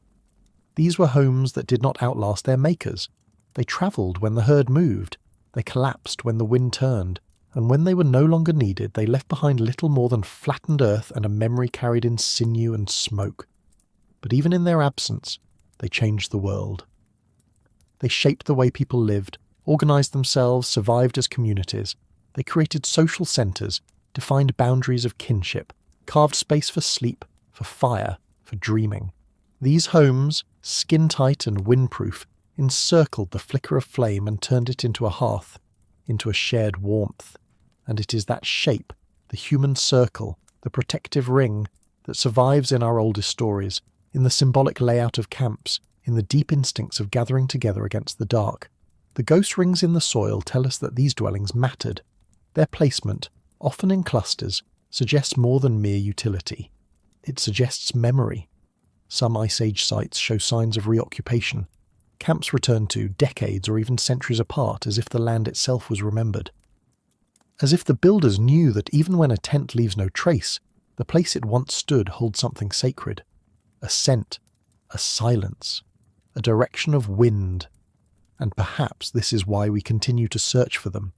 These were homes that did not outlast their makers. They travelled when the herd moved, they collapsed when the wind turned, and when they were no longer needed, they left behind little more than flattened earth and a memory carried in sinew and smoke. But even in their absence, they changed the world. They shaped the way people lived, organised themselves, survived as communities. They created social centres, defined boundaries of kinship, carved space for sleep, for fire, for dreaming. These homes, skin-tight and windproof, encircled the flicker of flame and turned it into a hearth, into a shared warmth. And it is that shape, the human circle, the protective ring that survives in our oldest stories, in the symbolic layout of camps, in the deep instincts of gathering together against the dark. The ghost rings in the soil tell us that these dwellings mattered. Their placement, often in clusters, suggests more than mere utility. It suggests memory. Some Ice Age sites show signs of reoccupation. Camps return to decades or even centuries apart, as if the land itself was remembered. As if the builders knew that even when a tent leaves no trace, the place it once stood holds something sacred. A scent, a silence, a direction of wind. And perhaps this is why we continue to search for them,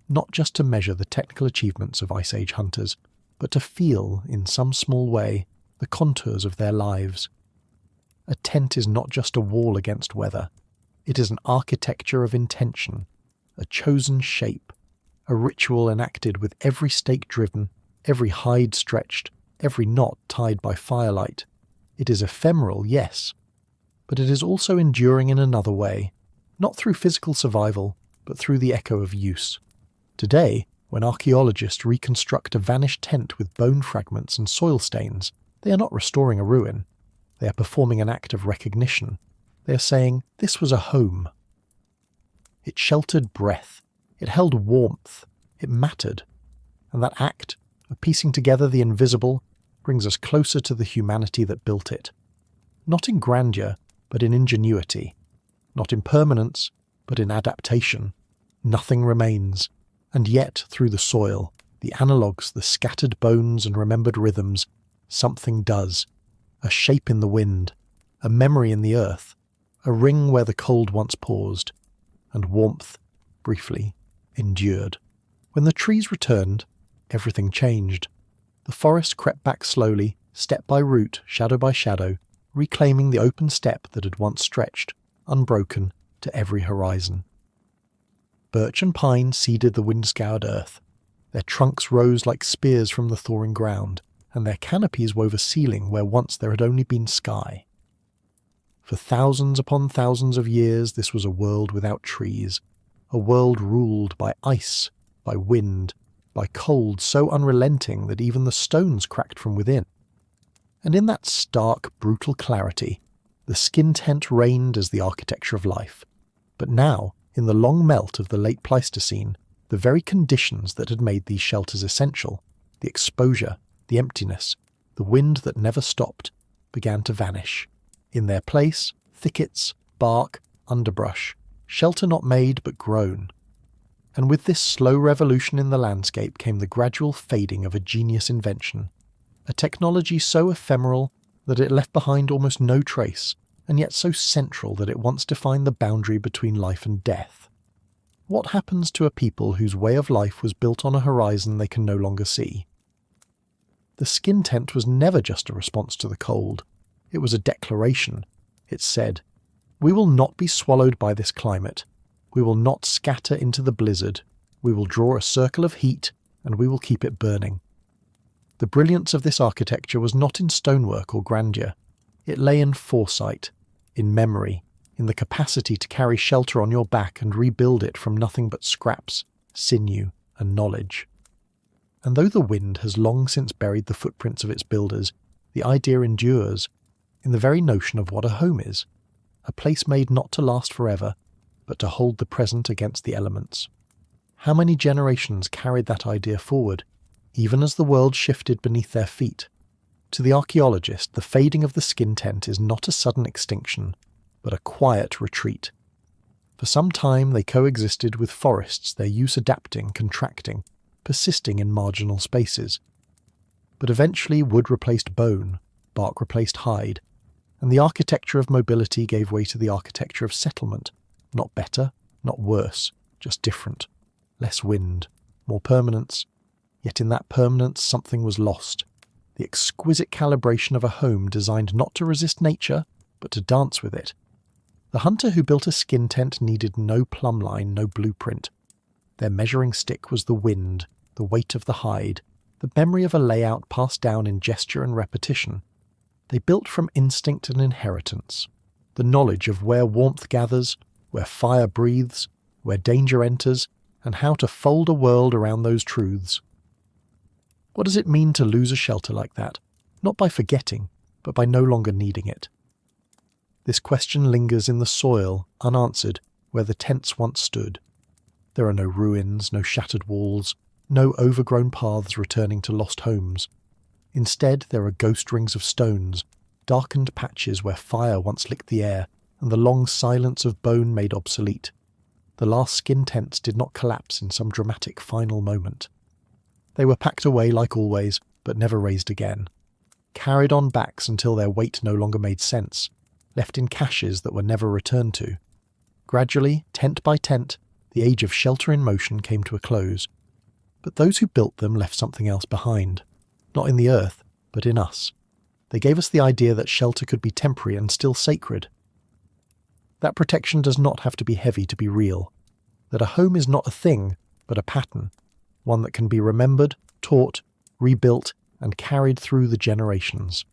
not just to measure the technical achievements of Ice Age hunters, but to feel, in some small way, the contours of their lives. A tent is not just a wall against weather. It is an architecture of intention, a chosen shape, a ritual enacted with every stake driven, every hide stretched, every knot tied by firelight. It is ephemeral, yes, but it is also enduring in another way, not through physical survival, but through the echo of use. Today, when archaeologists reconstruct a vanished tent with bone fragments and soil stains, they are not restoring a ruin. They are performing an act of recognition. They are saying, this was a home. It sheltered breath. It held warmth. It mattered. And that act of piecing together the invisible brings us closer to the humanity that built it. Not in grandeur, but in ingenuity. Not in permanence, but in adaptation. Nothing remains. And yet, through the soil, the analogues, the scattered bones and remembered rhythms, something does. A shape in the wind, a memory in the earth, a ring where the cold once paused, and warmth, briefly, endured. When the trees returned, everything changed. The forest crept back slowly, step by root, shadow by shadow, reclaiming the open steppe that had once stretched, unbroken, to every horizon. Birch and pine seeded the wind-scoured earth. Their trunks rose like spears from the thawing ground, and their canopies wove a ceiling where once there had only been sky. For thousands upon thousands of years this was a world without trees, a world ruled by ice, by wind, by cold so unrelenting that even the stones cracked from within. And in that stark, brutal clarity, the skin tent reigned as the architecture of life. But now, in the long melt of the late Pleistocene, the very conditions that had made these shelters essential, the exposure, the emptiness, the wind that never stopped, began to vanish. In their place, thickets, bark, underbrush, shelter not made but grown. And with this slow revolution in the landscape came the gradual fading of a genius invention, a technology so ephemeral that it left behind almost no trace, and yet so central that it once defined the boundary between life and death. What happens to a people whose way of life was built on a horizon they can no longer see? The skin tent was never just a response to the cold. It was a declaration. It said, "We will not be swallowed by this climate. We will not scatter into the blizzard. We will draw a circle of heat, and we will keep it burning." The brilliance of this architecture was not in stonework or grandeur. It lay in foresight, in memory, in the capacity to carry shelter on your back and rebuild it from nothing but scraps, sinew, and knowledge. And though the wind has long since buried the footprints of its builders, the idea endures, in the very notion of what a home is, a place made not to last forever, but to hold the present against the elements. How many generations carried that idea forward, even as the world shifted beneath their feet? To the archaeologist, the fading of the skin tent is not a sudden extinction, but a quiet retreat. For some time they coexisted with forests, their use adapting, contracting, persisting in marginal spaces. But eventually wood replaced bone, bark replaced hide, and the architecture of mobility gave way to the architecture of settlement, not better, not worse, just different. Less wind, more permanence, yet in that permanence something was lost. The exquisite calibration of a home designed not to resist nature, but to dance with it. The hunter who built a skin tent needed no plumb line, no blueprint. Their measuring stick was the wind, the weight of the hide, the memory of a layout passed down in gesture and repetition. They built from instinct and inheritance, the knowledge of where warmth gathers, where fire breathes, where danger enters, and how to fold a world around those truths. What does it mean to lose a shelter like that? Not by forgetting, but by no longer needing it. This question lingers in the soil, unanswered, where the tents once stood. There are no ruins, no shattered walls, no overgrown paths returning to lost homes. Instead, there are ghost rings of stones, darkened patches where fire once licked the air, and the long silence of bone made obsolete. The last skin tents did not collapse in some dramatic final moment. They were packed away like always, but never raised again. Carried on backs until their weight no longer made sense, left in caches that were never returned to. Gradually, tent by tent, the age of shelter in motion came to a close. But those who built them left something else behind. Not in the earth, but in us. They gave us the idea that shelter could be temporary and still sacred. That protection does not have to be heavy to be real. That a home is not a thing, but a pattern. One that can be remembered, taught, rebuilt, and carried through the generations.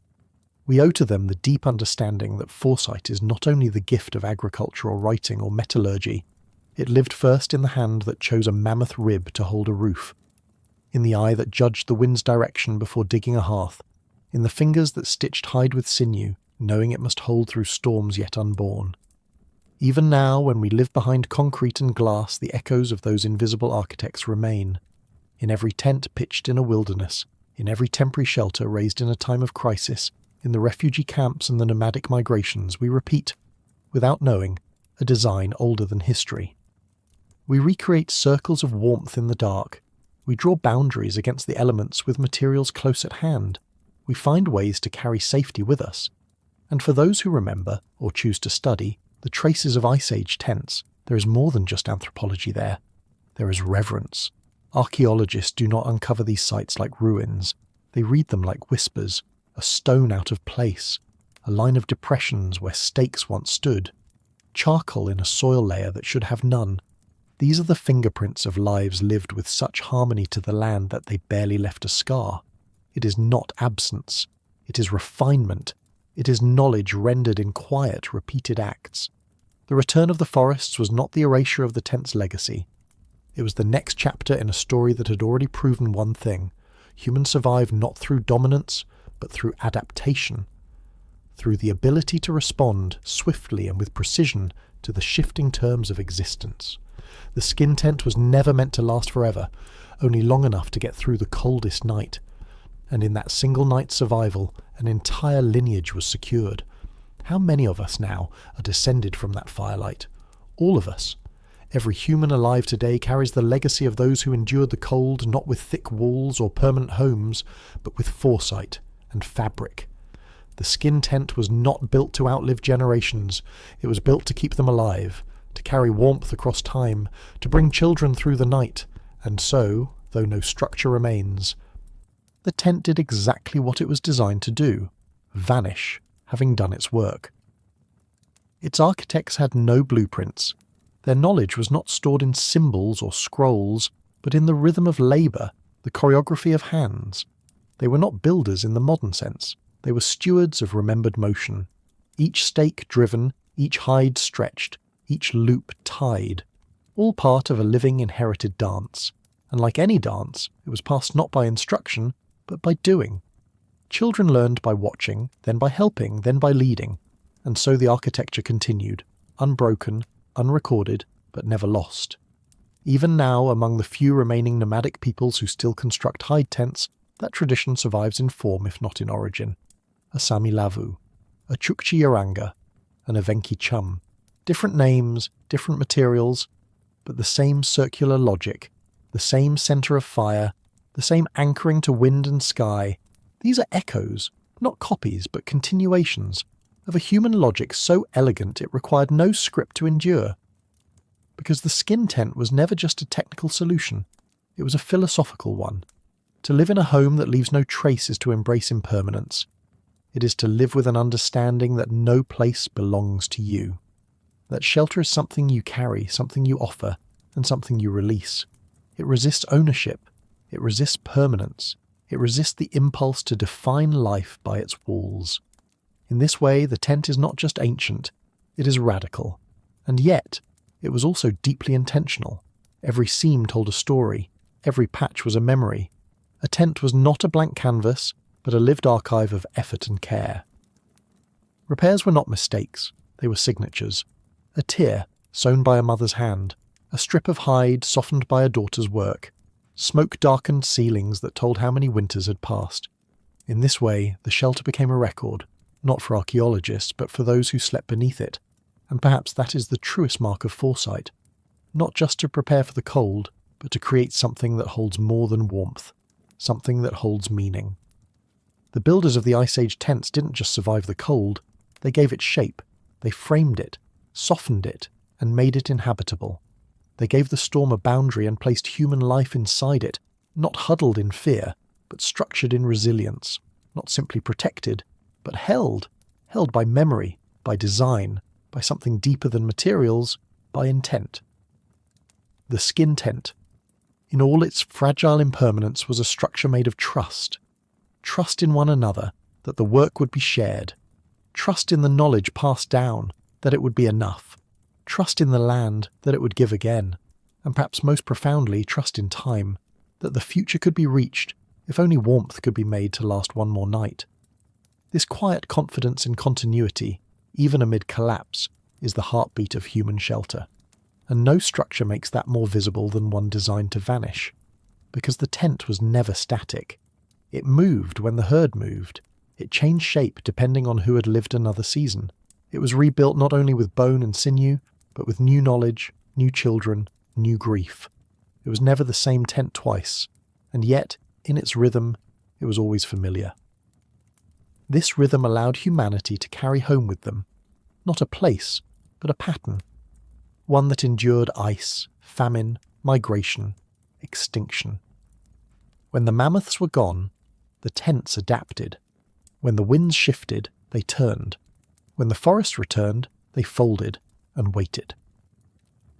We owe to them the deep understanding that foresight is not only the gift of agriculture or writing or metallurgy. It lived first in the hand that chose a mammoth rib to hold a roof, in the eye that judged the wind's direction before digging a hearth, in the fingers that stitched hide with sinew, knowing it must hold through storms yet unborn. Even now, when we live behind concrete and glass, the echoes of those invisible architects remain. In every tent pitched in a wilderness, in every temporary shelter raised in a time of crisis, in the refugee camps and the nomadic migrations, we repeat, without knowing, a design older than history. We recreate circles of warmth in the dark. We draw boundaries against the elements with materials close at hand. We find ways to carry safety with us. And for those who remember, or choose to study, the traces of Ice Age tents, there is more than just anthropology there. There is reverence. Archaeologists do not uncover these sites like ruins. They read them like whispers, a stone out of place, a line of depressions where stakes once stood, charcoal in a soil layer that should have none. These are the fingerprints of lives lived with such harmony to the land that they barely left a scar. It is not absence. It is refinement. It is knowledge rendered in quiet, repeated acts. The return of the forests was not the erasure of the tent's legacy. It was the next chapter in a story that had already proven one thing. Humans survive not through dominance, but through adaptation. Through the ability to respond swiftly and with precision to the shifting terms of existence. The skin tent was never meant to last forever, only long enough to get through the coldest night. And in that single night's survival, an entire lineage was secured. How many of us now are descended from that firelight? All of us. Every human alive today carries the legacy of those who endured the cold not with thick walls or permanent homes, but with foresight and fabric. The skin tent was not built to outlive generations. It was built to keep them alive, to carry warmth across time, to bring children through the night. And so, though no structure remains, the tent did exactly what it was designed to do, vanish, having done its work. Its architects had no blueprints. Their knowledge was not stored in symbols or scrolls, but in the rhythm of labour, the choreography of hands. They were not builders in the modern sense. They were stewards of remembered motion. Each stake driven, each hide stretched, each loop tied, all part of a living inherited dance. And like any dance, it was passed not by instruction, but by doing. Children learned by watching, then by helping, then by leading. And so the architecture continued, unbroken, unrecorded, but never lost. Even now, among the few remaining nomadic peoples who still construct hide tents, that tradition survives in form if not in origin. A Sami Lavu, a Chukchi Yaranga, an Evenki Chum. Different names, different materials, but the same circular logic, the same centre of fire, the same anchoring to wind and sky. These are echoes, not copies, but continuations, of a human logic so elegant it required no script to endure. Because the skin tent was never just a technical solution, it was a philosophical one. To live in a home that leaves no trace is to embrace impermanence. It is to live with an understanding that no place belongs to you. That shelter is something you carry, something you offer, and something you release. It resists ownership. It resists permanence. It resists the impulse to define life by its walls. In this way, the tent is not just ancient, it is radical. And yet, it was also deeply intentional. Every seam told a story. Every patch was a memory. A tent was not a blank canvas, but a lived archive of effort and care. Repairs were not mistakes, they were signatures. A tear, sewn by a mother's hand, a strip of hide softened by a daughter's work, smoke-darkened ceilings that told how many winters had passed. In this way, the shelter became a record, not for archaeologists, but for those who slept beneath it, and perhaps that is the truest mark of foresight. Not just to prepare for the cold, but to create something that holds more than warmth, something that holds meaning. The builders of the Ice Age tents didn't just survive the cold, they gave it shape, they framed it, softened it, and made it inhabitable. They gave the storm a boundary and placed human life inside it, not huddled in fear, but structured in resilience, not simply protected, but held by memory, by design, by something deeper than materials, by intent. The skin tent, in all its fragile impermanence, was a structure made of trust. Trust in one another, that the work would be shared. Trust in the knowledge passed down, that it would be enough. Trust in the land, that it would give again. And perhaps most profoundly, trust in time, that the future could be reached, if only warmth could be made to last one more night. This quiet confidence in continuity, even amid collapse, is the heartbeat of human shelter. And no structure makes that more visible than one designed to vanish. Because the tent was never static. It moved when the herd moved. It changed shape depending on who had lived another season. It was rebuilt not only with bone and sinew, but with new knowledge, new children, new grief. It was never the same tent twice, and yet, in its rhythm, it was always familiar. This rhythm allowed humanity to carry home with them, not a place, but a pattern. One that endured ice, famine, migration, extinction. When the mammoths were gone, the tents adapted. When the winds shifted, they turned. When the forest returned, they folded and waited.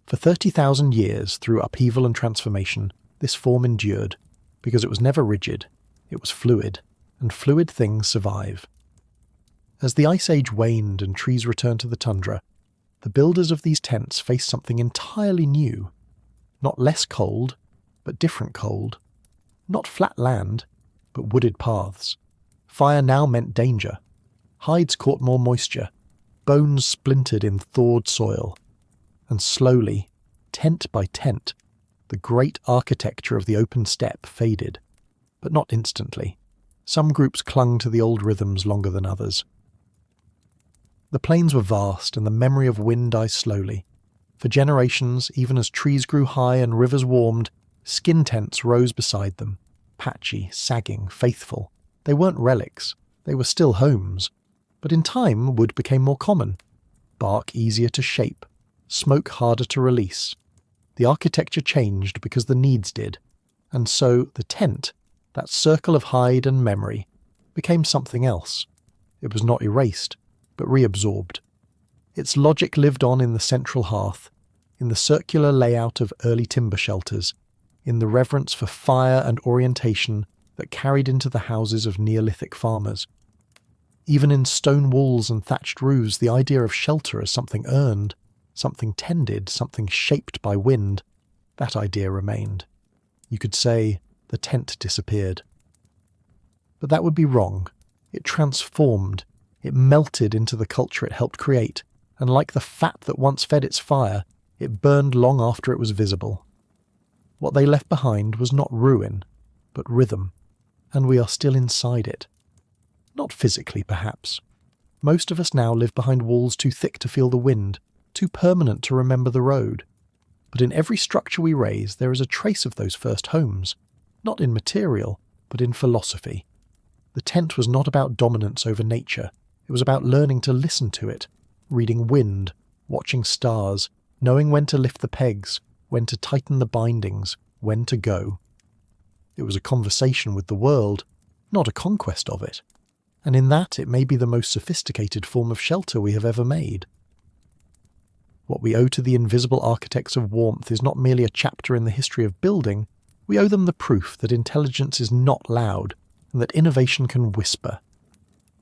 For 30,000 years, through upheaval and transformation, this form endured, because it was never rigid, it was fluid, and fluid things survive. As the Ice Age waned and trees returned to the tundra, the builders of these tents faced something entirely new. Not less cold, but different cold. Not flat land, but wooded paths. Fire now meant danger. Hides caught more moisture. Bones splintered in thawed soil. And slowly, tent by tent, the great architecture of the open steppe faded. But not instantly. Some groups clung to the old rhythms longer than others. The plains were vast, and the memory of wind dies slowly. For generations, even as trees grew high and rivers warmed, skin tents rose beside them, patchy, sagging, faithful. They weren't relics, they were still homes. But in time, wood became more common. Bark easier to shape, smoke harder to release. The architecture changed because the needs did. And so the tent, that circle of hide and memory, became something else. It was not erased, but reabsorbed. Its logic lived on in the central hearth, in the circular layout of early timber shelters, in the reverence for fire and orientation that carried into the houses of Neolithic farmers. Even in stone walls and thatched roofs, the idea of shelter as something earned, something tended, something shaped by wind, that idea remained. You could say the tent disappeared. But that would be wrong. It transformed. It melted into the culture it helped create, and like the fat that once fed its fire, it burned long after it was visible. What they left behind was not ruin, but rhythm, and we are still inside it. Not physically, perhaps. Most of us now live behind walls too thick to feel the wind, too permanent to remember the road. But in every structure we raise, there is a trace of those first homes, not in material, but in philosophy. The tent was not about dominance over nature. It was about learning to listen to it, reading wind, watching stars, knowing when to lift the pegs, when to tighten the bindings, when to go. It was a conversation with the world, not a conquest of it. And in that it may be the most sophisticated form of shelter we have ever made. What we owe to the invisible architects of warmth is not merely a chapter in the history of building, we owe them the proof that intelligence is not loud, and that innovation can whisper.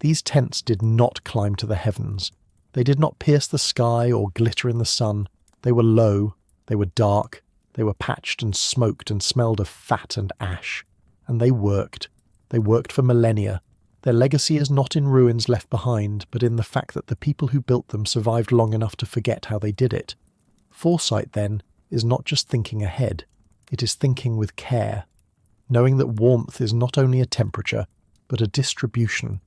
These tents did not climb to the heavens. They did not pierce the sky or glitter in the sun. They were low, they were dark, they were patched and smoked and smelled of fat and ash. And they worked. They worked for millennia. Their legacy is not in ruins left behind, but in the fact that the people who built them survived long enough to forget how they did it. Foresight, then, is not just thinking ahead. It is thinking with care, knowing that warmth is not only a temperature, but a distribution.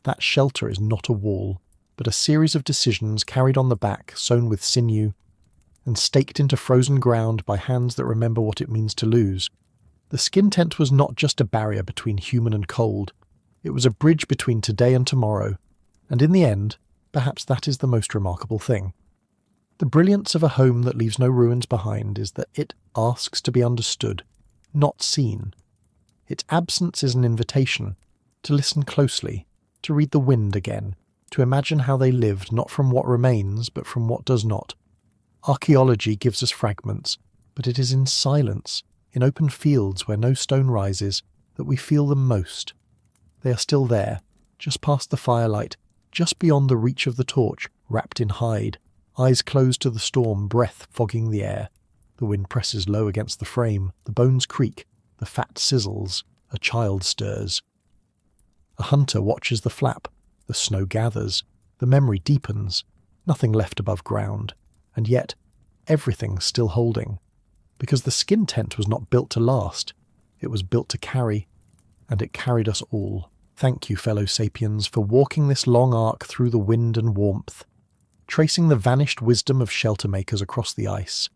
That shelter is not a wall, but a series of decisions carried on the back, sewn with sinew, and staked into frozen ground by hands that remember what it means to lose. The skin tent was not just a barrier between human and cold. It was a bridge between today and tomorrow, and in the end, perhaps that is the most remarkable thing. The brilliance of a home that leaves no ruins behind is that it asks to be understood, not seen. Its absence is an invitation to listen closely, to read the wind again, to imagine how they lived not from what remains, but from what does not. Archaeology gives us fragments, but it is in silence, in open fields where no stone rises, that we feel them most. They are still there, just past the firelight, just beyond the reach of the torch, wrapped in hide, eyes closed to the storm, breath fogging the air. The wind presses low against the frame, the bones creak, the fat sizzles, a child stirs. A hunter watches the flap, the snow gathers, the memory deepens, nothing left above ground, and yet everything still holding. Because the skin tent was not built to last, it was built to carry, and it carried us all. Thank you, fellow sapiens, for walking this long arc through the wind and warmth, tracing the vanished wisdom of shelter makers across the ice.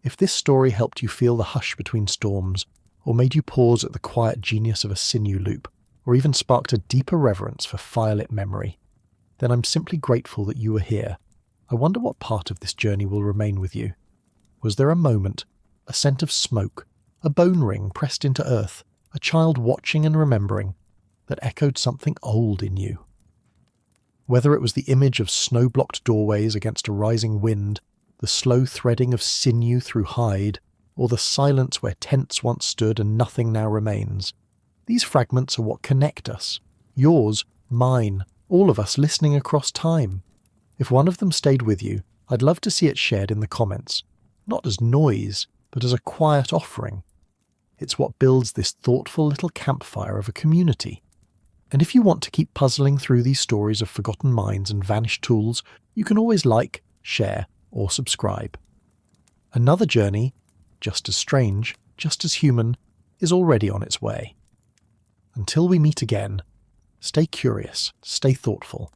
If this story helped you feel the hush between storms, or made you pause at the quiet genius of a sinew loop, or even sparked a deeper reverence for firelit memory, then I'm simply grateful that you were here. I wonder what part of this journey will remain with you. Was there a moment, a scent of smoke, a bone ring pressed into earth, a child watching and remembering, that echoed something old in you? Whether it was the image of snow-blocked doorways against a rising wind, the slow threading of sinew through hide, or the silence where tents once stood and nothing now remains, these fragments are what connect us. Yours, mine, all of us listening across time. If one of them stayed with you, I'd love to see it shared in the comments, not as noise, but as a quiet offering. It's what builds this thoughtful little campfire of a community. And if you want to keep puzzling through these stories of forgotten minds and vanished tools, you can always like, share, or subscribe. Another journey, just as strange, just as human, is already on its way. Until we meet again, stay curious, stay thoughtful,